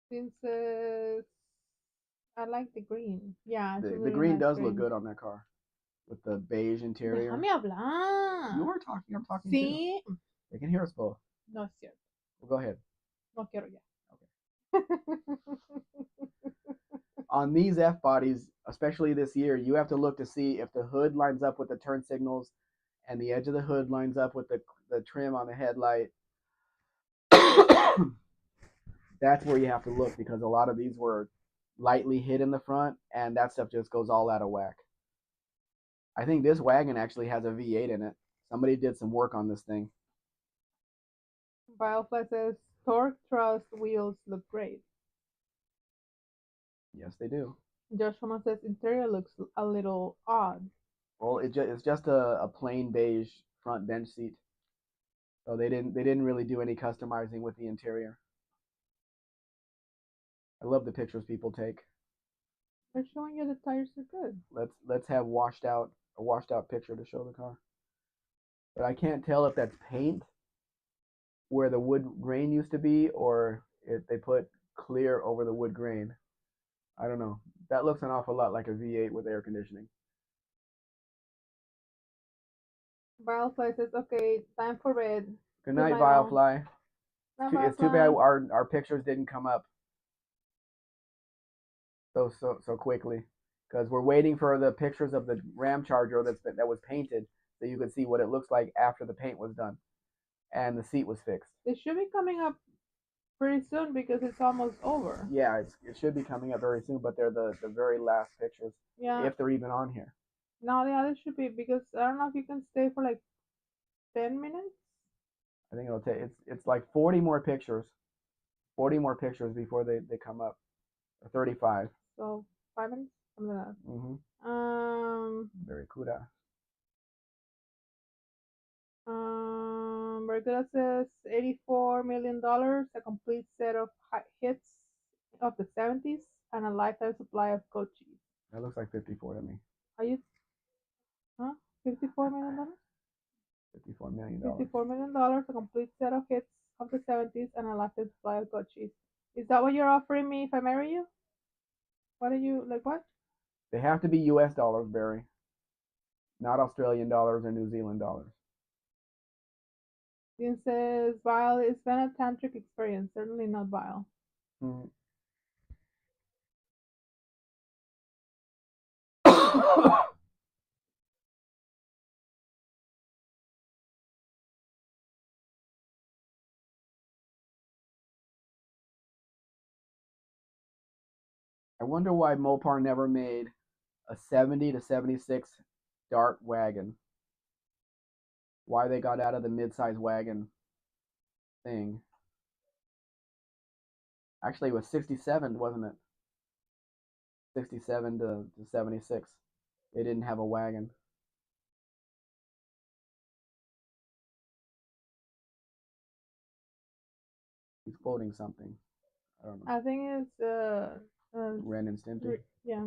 Dean says, "I like the green." Yeah, it's a The really green nice does green. look good on that car with the beige interior. Déjame hablar. You are talking. I'm talking Sí. too. They can hear us both. No es cierto. Well, go ahead. No quiero ya. On these F bodies, especially this year, you have to look to see if the hood lines up with the turn signals and the edge of the hood lines up with the trim on the headlight. That's where you have to look because a lot of these were lightly hit in the front and that stuff just goes all out of whack. I think this wagon actually has a V8 in it. Somebody did some work on this thing. Biofly says, torque thrust wheels look great. Yes, they do. Joshua says, interior looks a little odd. Well, it's just a plain beige front bench seat. So they didn't really do any customizing with the interior. I love the pictures people take. They're showing you the tires are good. Let's have a washed out picture to show the car. But I can't tell if that's paint where the wood grain used to be or if they put clear over the wood grain. I don't know. That looks an awful lot like a V8 with air conditioning. Biofly says, okay, time for bed. Good night, Biofly. It's too bad our pictures didn't come up so quickly because we're waiting for the pictures of the Ram Charger that was painted so you could see what it looks like after the paint was done and the seat was fixed. It should be coming up pretty soon because it's almost over. Yeah, it should be coming up very soon, but they're the very last pictures. Yeah. If they're even on here. No, the others should be because I don't know if you can stay for like 10 minutes. I think it'll take it's like 40 more pictures. 40 more pictures before they come up. Or 35. So 5 minutes? Something like that. Very kuda. Bergula says $84 million, a complete set of hits of the 70s, and a lifetime supply of goat cheese. That looks like 54 to me. Are you? Huh? $54 million? $54 million. $54 million, a complete set of hits of the 70s, and a lifetime supply of goat cheese. Is that what you're offering me if I marry you? What are you, like what? They have to be US dollars, Barry. Not Australian dollars or New Zealand dollars. Dean says, vile is been a tantric experience, certainly not vile. I wonder why Mopar never made a 70 to 76 Dart wagon. Why they got out of the midsize wagon thing. Actually, it was 67, wasn't it? 67 to 76. They didn't have a wagon. He's quoting something. I don't know. I think it's Ren and Stimpy. yeah,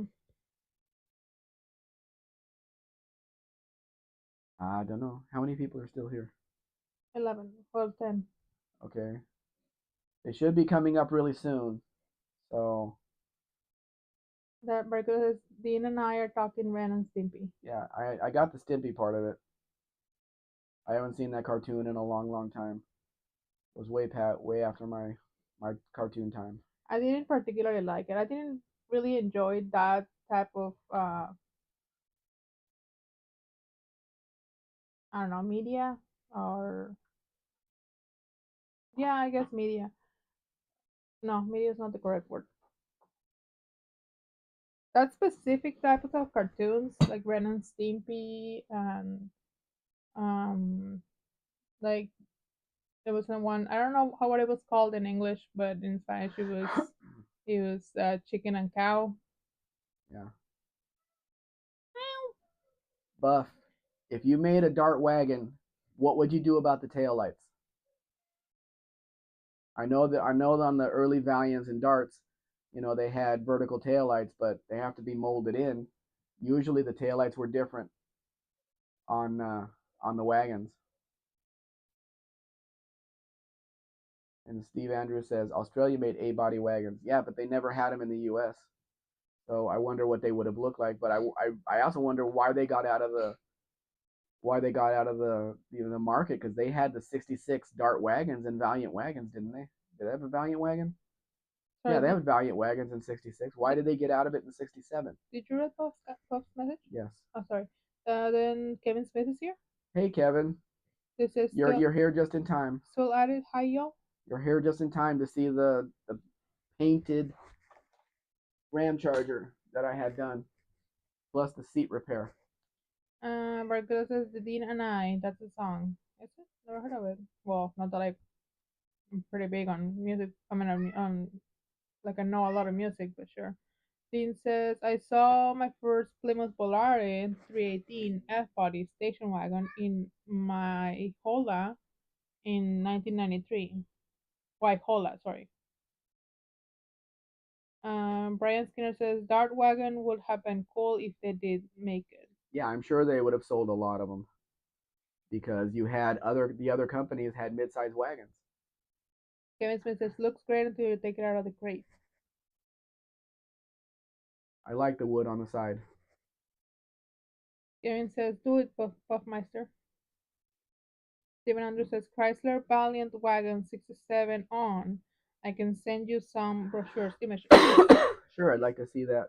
I don't know. How many people are still here? 11 or 10. Okay. They should be coming up really soon. So That because Dean and I are talking Ren and Stimpy. yeah, I got the Stimpy part of it. I haven't seen that cartoon in a long, long time. It was way after my cartoon time. I didn't particularly like it. I didn't really enjoy that type of I don't know, media, or yeah, I guess media. No, media is not the correct word. That specific type of cartoons like Ren and Stimpy and um like there was one, I don't know how what it was called in English, but in Spanish it was chicken and cow. Yeah. Buff, if you made a dart wagon, what would you do about the tail lights? I know that on the early Valiants and darts, they had vertical tail lights, but they have to be molded in. Usually the tail lights were different on the wagons. And Steve Andrews says Australia made A-body wagons. Yeah, but they never had them in the U.S. So I wonder what they would have looked like. But I also wonder why they got out of the market, because they had the '66 Dart wagons and Valiant wagons, didn't they? Did they have a Valiant wagon? Yeah, Sorry, they have Valiant wagons in '66. Why did they get out of it in '67? did you read Puff's message? Yes. Oh, sorry. Then Kevin Smith is here. Hey, Kevin, This is you're here just in time. still at it. Hi, y'all. You're here just in time to see the painted Ram Charger that I had done, plus the seat repair. Barcode says the Dean and I. That's a song. Is it? Never heard of it. Well, not that I'm pretty big on music. I mean, like I know a lot of music, but sure. Dean says I saw my first Plymouth Volare 318 F-body station wagon in my Hola in 1993. Hola, sorry. Brian Skinner says Dart Wagon would have been cool if they did make it. Yeah, I'm sure they would have sold a lot of them, because the other companies had mid-sized wagons. Kevin Smith says looks great until you take it out of the crate. I like the wood on the side. Kevin says do it, Puffmeister. Steven Andrews says Chrysler Valiant Wagon 67 on. I can send you some brochures, images. Sure, I'd like to see that.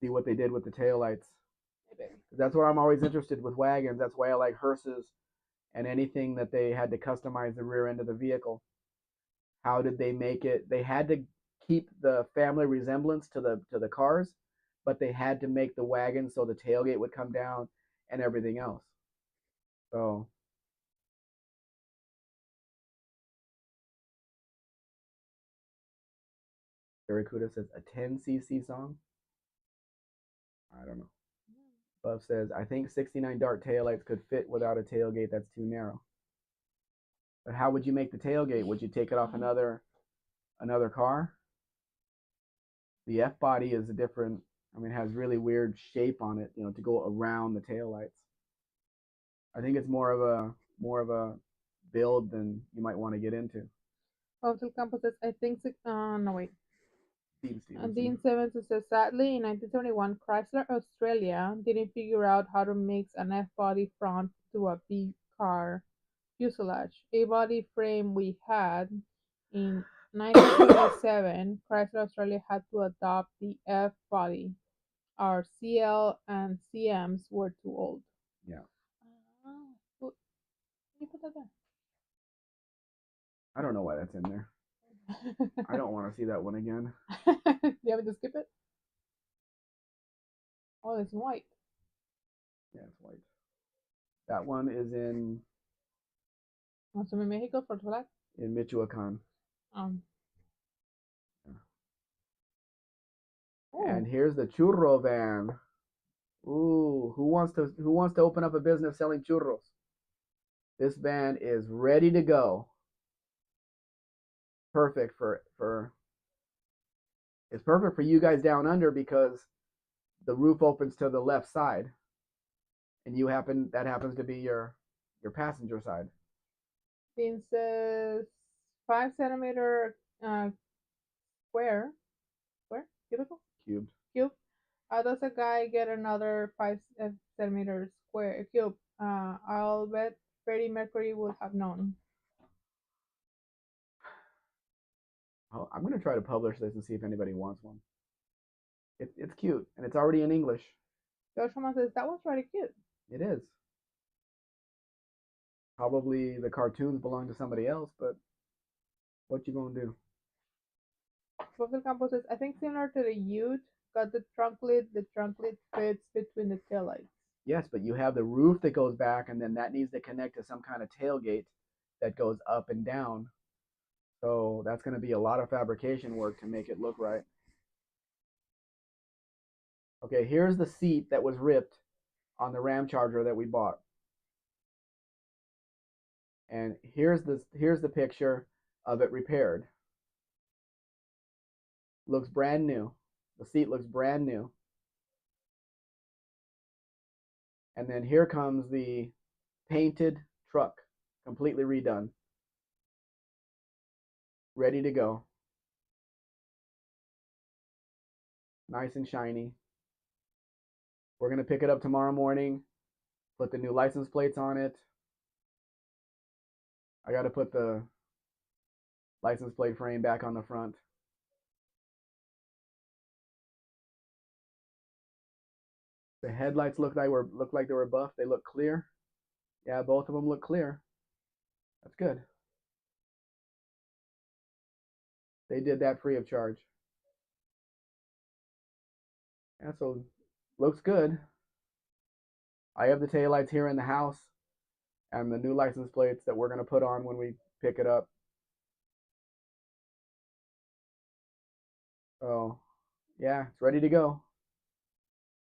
See what they did with the tail lights. That's what I'm always interested with wagons. That's why I like hearses and anything that they had to customize the rear end of the vehicle. How did they make it? They had to keep the family resemblance to the cars, but they had to make the wagon so the tailgate would come down and everything else. So Barracuda says a 10cc song. I don't know. Buff says I think 69 Dart taillights could fit without a tailgate that's too narrow. But how would you make the tailgate? Would you take it off another car? The F body is a different. I mean, it has really weird shape on it, to go around the taillights. I think it's more of a build than you might want to get into. Hotel Campus says I think no wait. Dean Stevenson. Dean Stevenson says sadly in 1971 Chrysler Australia didn't figure out how to mix an F-body front to a B car fuselage. A-body frame we had in 1977, Chrysler Australia had to adopt the F-body. Our CL and CMs were too old. Yeah. Put, you put that I don't know why that's in there. I don't want to see that one again. Do you have to skip it? Oh, it's white. Yeah, it's white. That one is in Also in Mexico for black. in Michoacan. Um. And here's the churro van. Ooh, who wants to open up a business selling churros? This van is ready to go. Perfect for It's perfect for you guys down under because the roof opens to the left side, and that happens to be your passenger side. Dean says 5 centimeter square, square, cubicle, Cubed. cube. How does a guy get another 5 centimeter square cube? I'll bet Freddie Mercury would have known. Oh, I'm gonna try to publish this and see if anybody wants one. It's cute and it's already in English. George Thomas says that was really cute. It is. Probably the cartoons belong to somebody else, but what you gonna do? Bob del Campo says, I think similar to the Ute, got the trunk lid. The trunk lid fits between the taillights. Yes, but you have the roof that goes back, and then that needs to connect to some kind of tailgate that goes up and down. So that's going to be a lot of fabrication work to make it look right. Okay, here's the seat that was ripped on the Ram Charger that we bought. And here's the picture of it repaired. Looks brand new. The seat looks brand new. And then here comes the painted truck, completely redone, ready to go. Nice and shiny. We're going to pick it up tomorrow morning, put the new license plates on it. I got to put the license plate frame back on the front. The headlights look like they were buffed. They look clear. Yeah, both of them look clear. That's good. They did that free of charge. Yeah, so looks good. I have the taillights here in the house and the new license plates that we're going to put on when we pick it up. So, yeah, it's ready to go.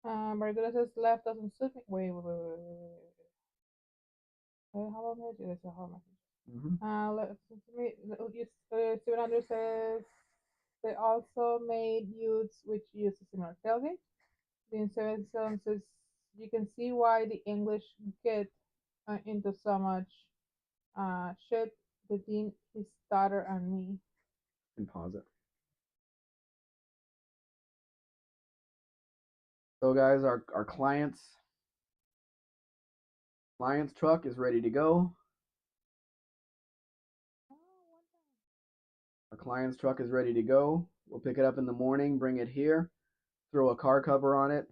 Margarita says left doesn't suit me. Wait, how about message? That's a hard message. Steven Andrews says they also made Utes which use a similar tailgate. Dean Stevenson says you can see why the English get into so much shit. The Dean, his daughter, and me. And pause it. So guys, our client's truck is ready to go. Our client's truck is ready to go. We'll pick it up in the morning, bring it here, throw a car cover on it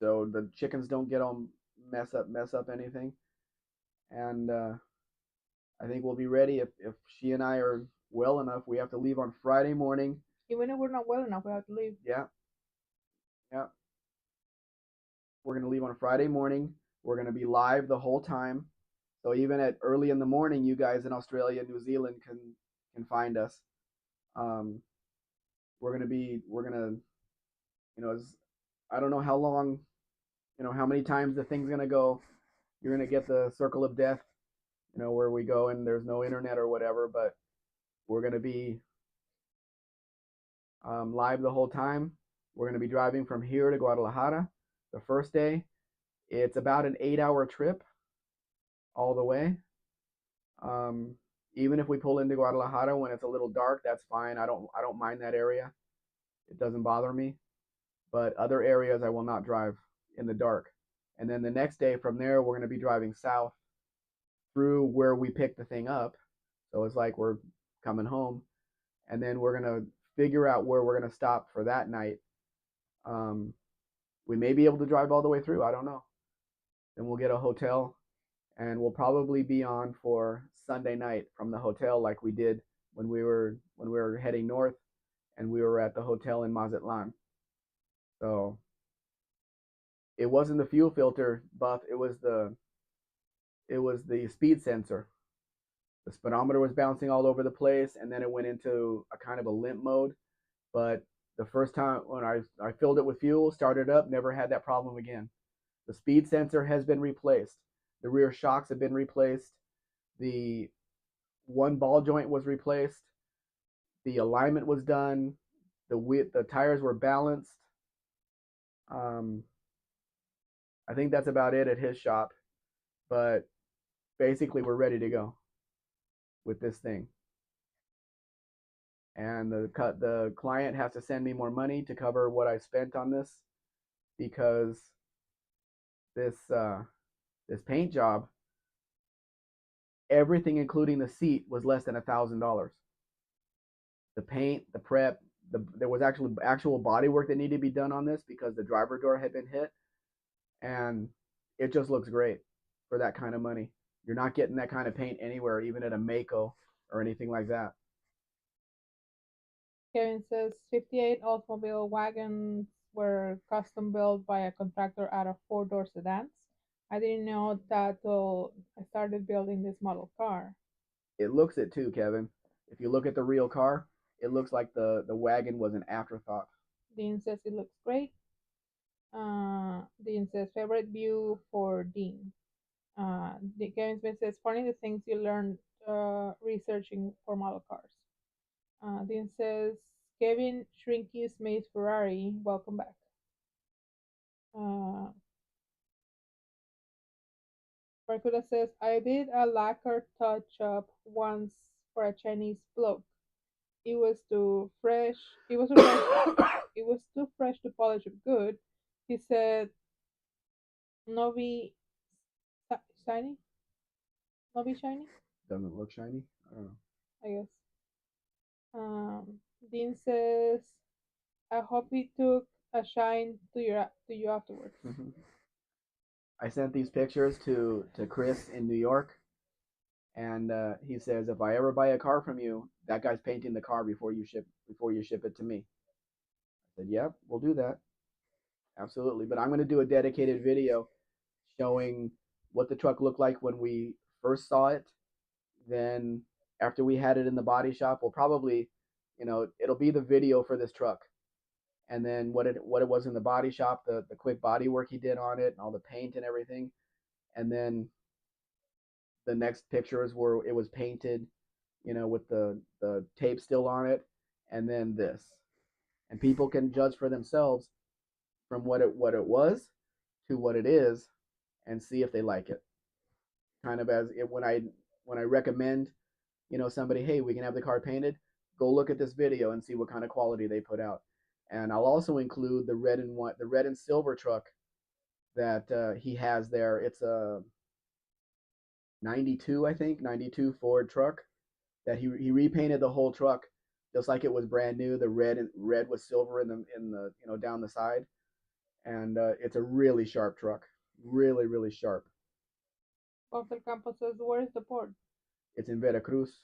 so the chickens don't get all mess up anything. And I think we'll be ready if she and I are well enough. We have to leave on Friday morning. Even if we're not well enough, we have to leave. Yeah. Yeah. We're going to leave on Friday morning. We're going to be live the whole time. So even at early in the morning, you guys in Australia, New Zealand can find us. We're gonna, I don't know how long, how many times the thing's gonna go. You're gonna get the circle of death, where we go and there's no internet or whatever. But we're gonna be live the whole time. We're gonna be driving from here to Guadalajara. The first day, it's about an 8-hour trip all the way. Even if we pull into Guadalajara when it's a little dark, that's fine. I don't mind that area. It doesn't bother me. But other areas I will not drive in the dark. And then the next day from there, we're going to be driving south through where we picked the thing up. So it's like we're coming home. And then we're going to figure out where we're going to stop for that night. We may be able to drive all the way through. I don't know. Then we'll get a hotel and we'll probably be on for Sunday night from the hotel like we did when we were heading north and we were at the hotel in Mazatlan. So it wasn't the fuel filter, Buff. It was the speed sensor. The speedometer was bouncing all over the place, and then it went into a kind of a limp mode. But the first time when I filled it with fuel, started up, never had that problem again. The speed sensor has been replaced. The rear shocks have been replaced. The one ball joint was replaced. The alignment was done. the tires were balanced. Um, I think that's about it at his shop, but basically we're ready to go with this thing. And the client has to send me more money to cover what I spent on this because this paint job, everything including the seat was less than $1,000. The paint, the prep, there was actually actual body work that needed to be done on this because the driver door had been hit, and it just looks great for that kind of money. You're not getting that kind of paint anywhere, even at a Mako or anything like that. Kevin says 58 Oldsmobile wagons were custom built by a contractor out of four-door sedans. I didn't know that till I started building this model car. It looks it too, Kevin. If you look at the real car, it looks like the wagon was an afterthought. Dean says it looks great. Dean says favorite view for Dean. Kevin Smith says funny the things you learn researching for model cars. Dean says Kevin Shrinky Smith Ferrari, welcome back. Uh, Barcuda says I did a lacquer touch up once for a Chinese bloke. It was too fresh. It was too fresh. It was too fresh to polish it good. He said, "Novi shiny, Novi shiny." Doesn't look shiny. I don't know. I guess. Dean says, "I hope he took a shine to you afterwards." I sent these pictures to Chris in New York, and he says if I ever buy a car from you, that guy's painting the car before you ship it to me. I said, yep, we'll do that, absolutely. But I'm going to do a dedicated video showing what the truck looked like when we first saw it. Then after we had it in the body shop, we'll probably, it'll be the video for this truck. And then what it was in the body shop, the quick body work he did on it, and all the paint and everything. And then the next pictures were it was painted, with the tape still on it, and then this. And people can judge for themselves from what it was to what it is, and see if they like it. Kind of as it, when I recommend, somebody, hey, we can have the car painted. Go look at this video and see what kind of quality they put out. And I'll also include the red and silver truck that he has there. It's a 92, I think, 92 Ford truck that he repainted the whole truck just like it was brand new. The red with silver in the down the side, and it's a really sharp truck, really really sharp. Gonzalo Campos says, "Where is the port?" It's in Veracruz,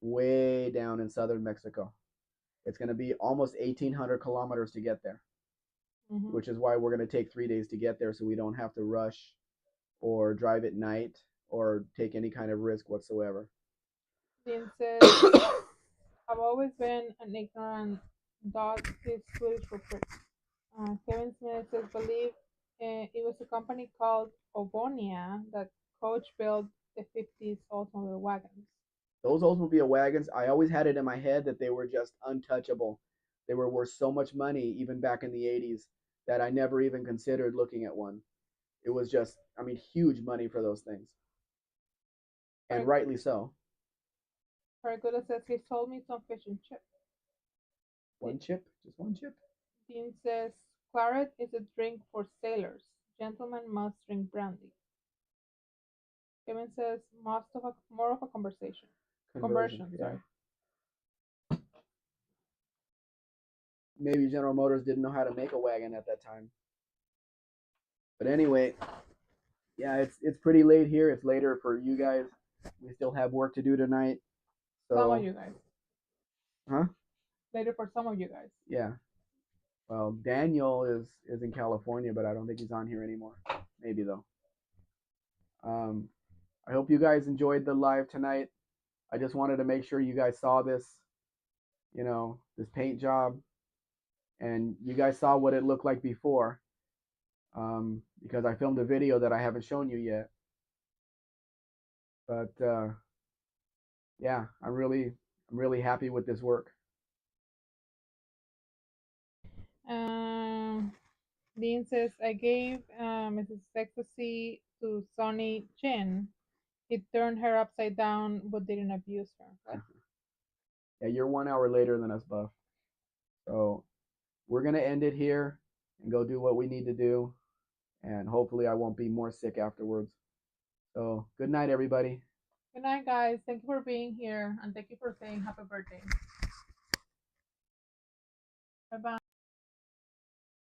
way down in southern Mexico. It's going to be almost 1,800 kilometers to get there, which is why we're going to take 3 days to get there, so we don't have to rush or drive at night or take any kind of risk whatsoever. Dean says, "I've always been an ignorant dog. This food is for free." Kevin Smith says, "Believe it was a company called Ovonia that Coach built the 50s Oldsmobile wagons." Those Oldsmobile wagons, I always had it in my head that they were just untouchable. They were worth so much money, even back in the 80s, that I never even considered looking at one. It was just, I mean, huge money for those things. And rightly so. Paraguda says, "He told me some fish and chips." One chip? Just one chip? Dean says, "Claret is a drink for sailors. Gentlemen must drink brandy." Kevin says, more of a conversation. Conversion, Yeah. sorry. Maybe General Motors didn't know how to make a wagon at that time. But anyway, yeah, it's pretty late here. It's later for you guys. We still have work to do tonight. So, some of you guys. Huh? Later for some of you guys. Yeah. Well, Daniel is in California, but I don't think he's on here anymore. Maybe though. I hope you guys enjoyed the live tonight. I just wanted to make sure you guys saw this, this paint job, and you guys saw what it looked like before, because I filmed a video that I haven't shown you yet. But yeah, I'm really happy with this work. Dean says, I gave Mrs. Ecstasy to Sonny Chin. He turned her upside down but didn't abuse her. What? Yeah, you're 1 hour later than us, Buff. So we're gonna end it here and go do what we need to do, and hopefully I won't be more sick afterwards. So good night, everybody. Good night, guys. Thank you for being here and thank you for saying happy birthday. Bye bye.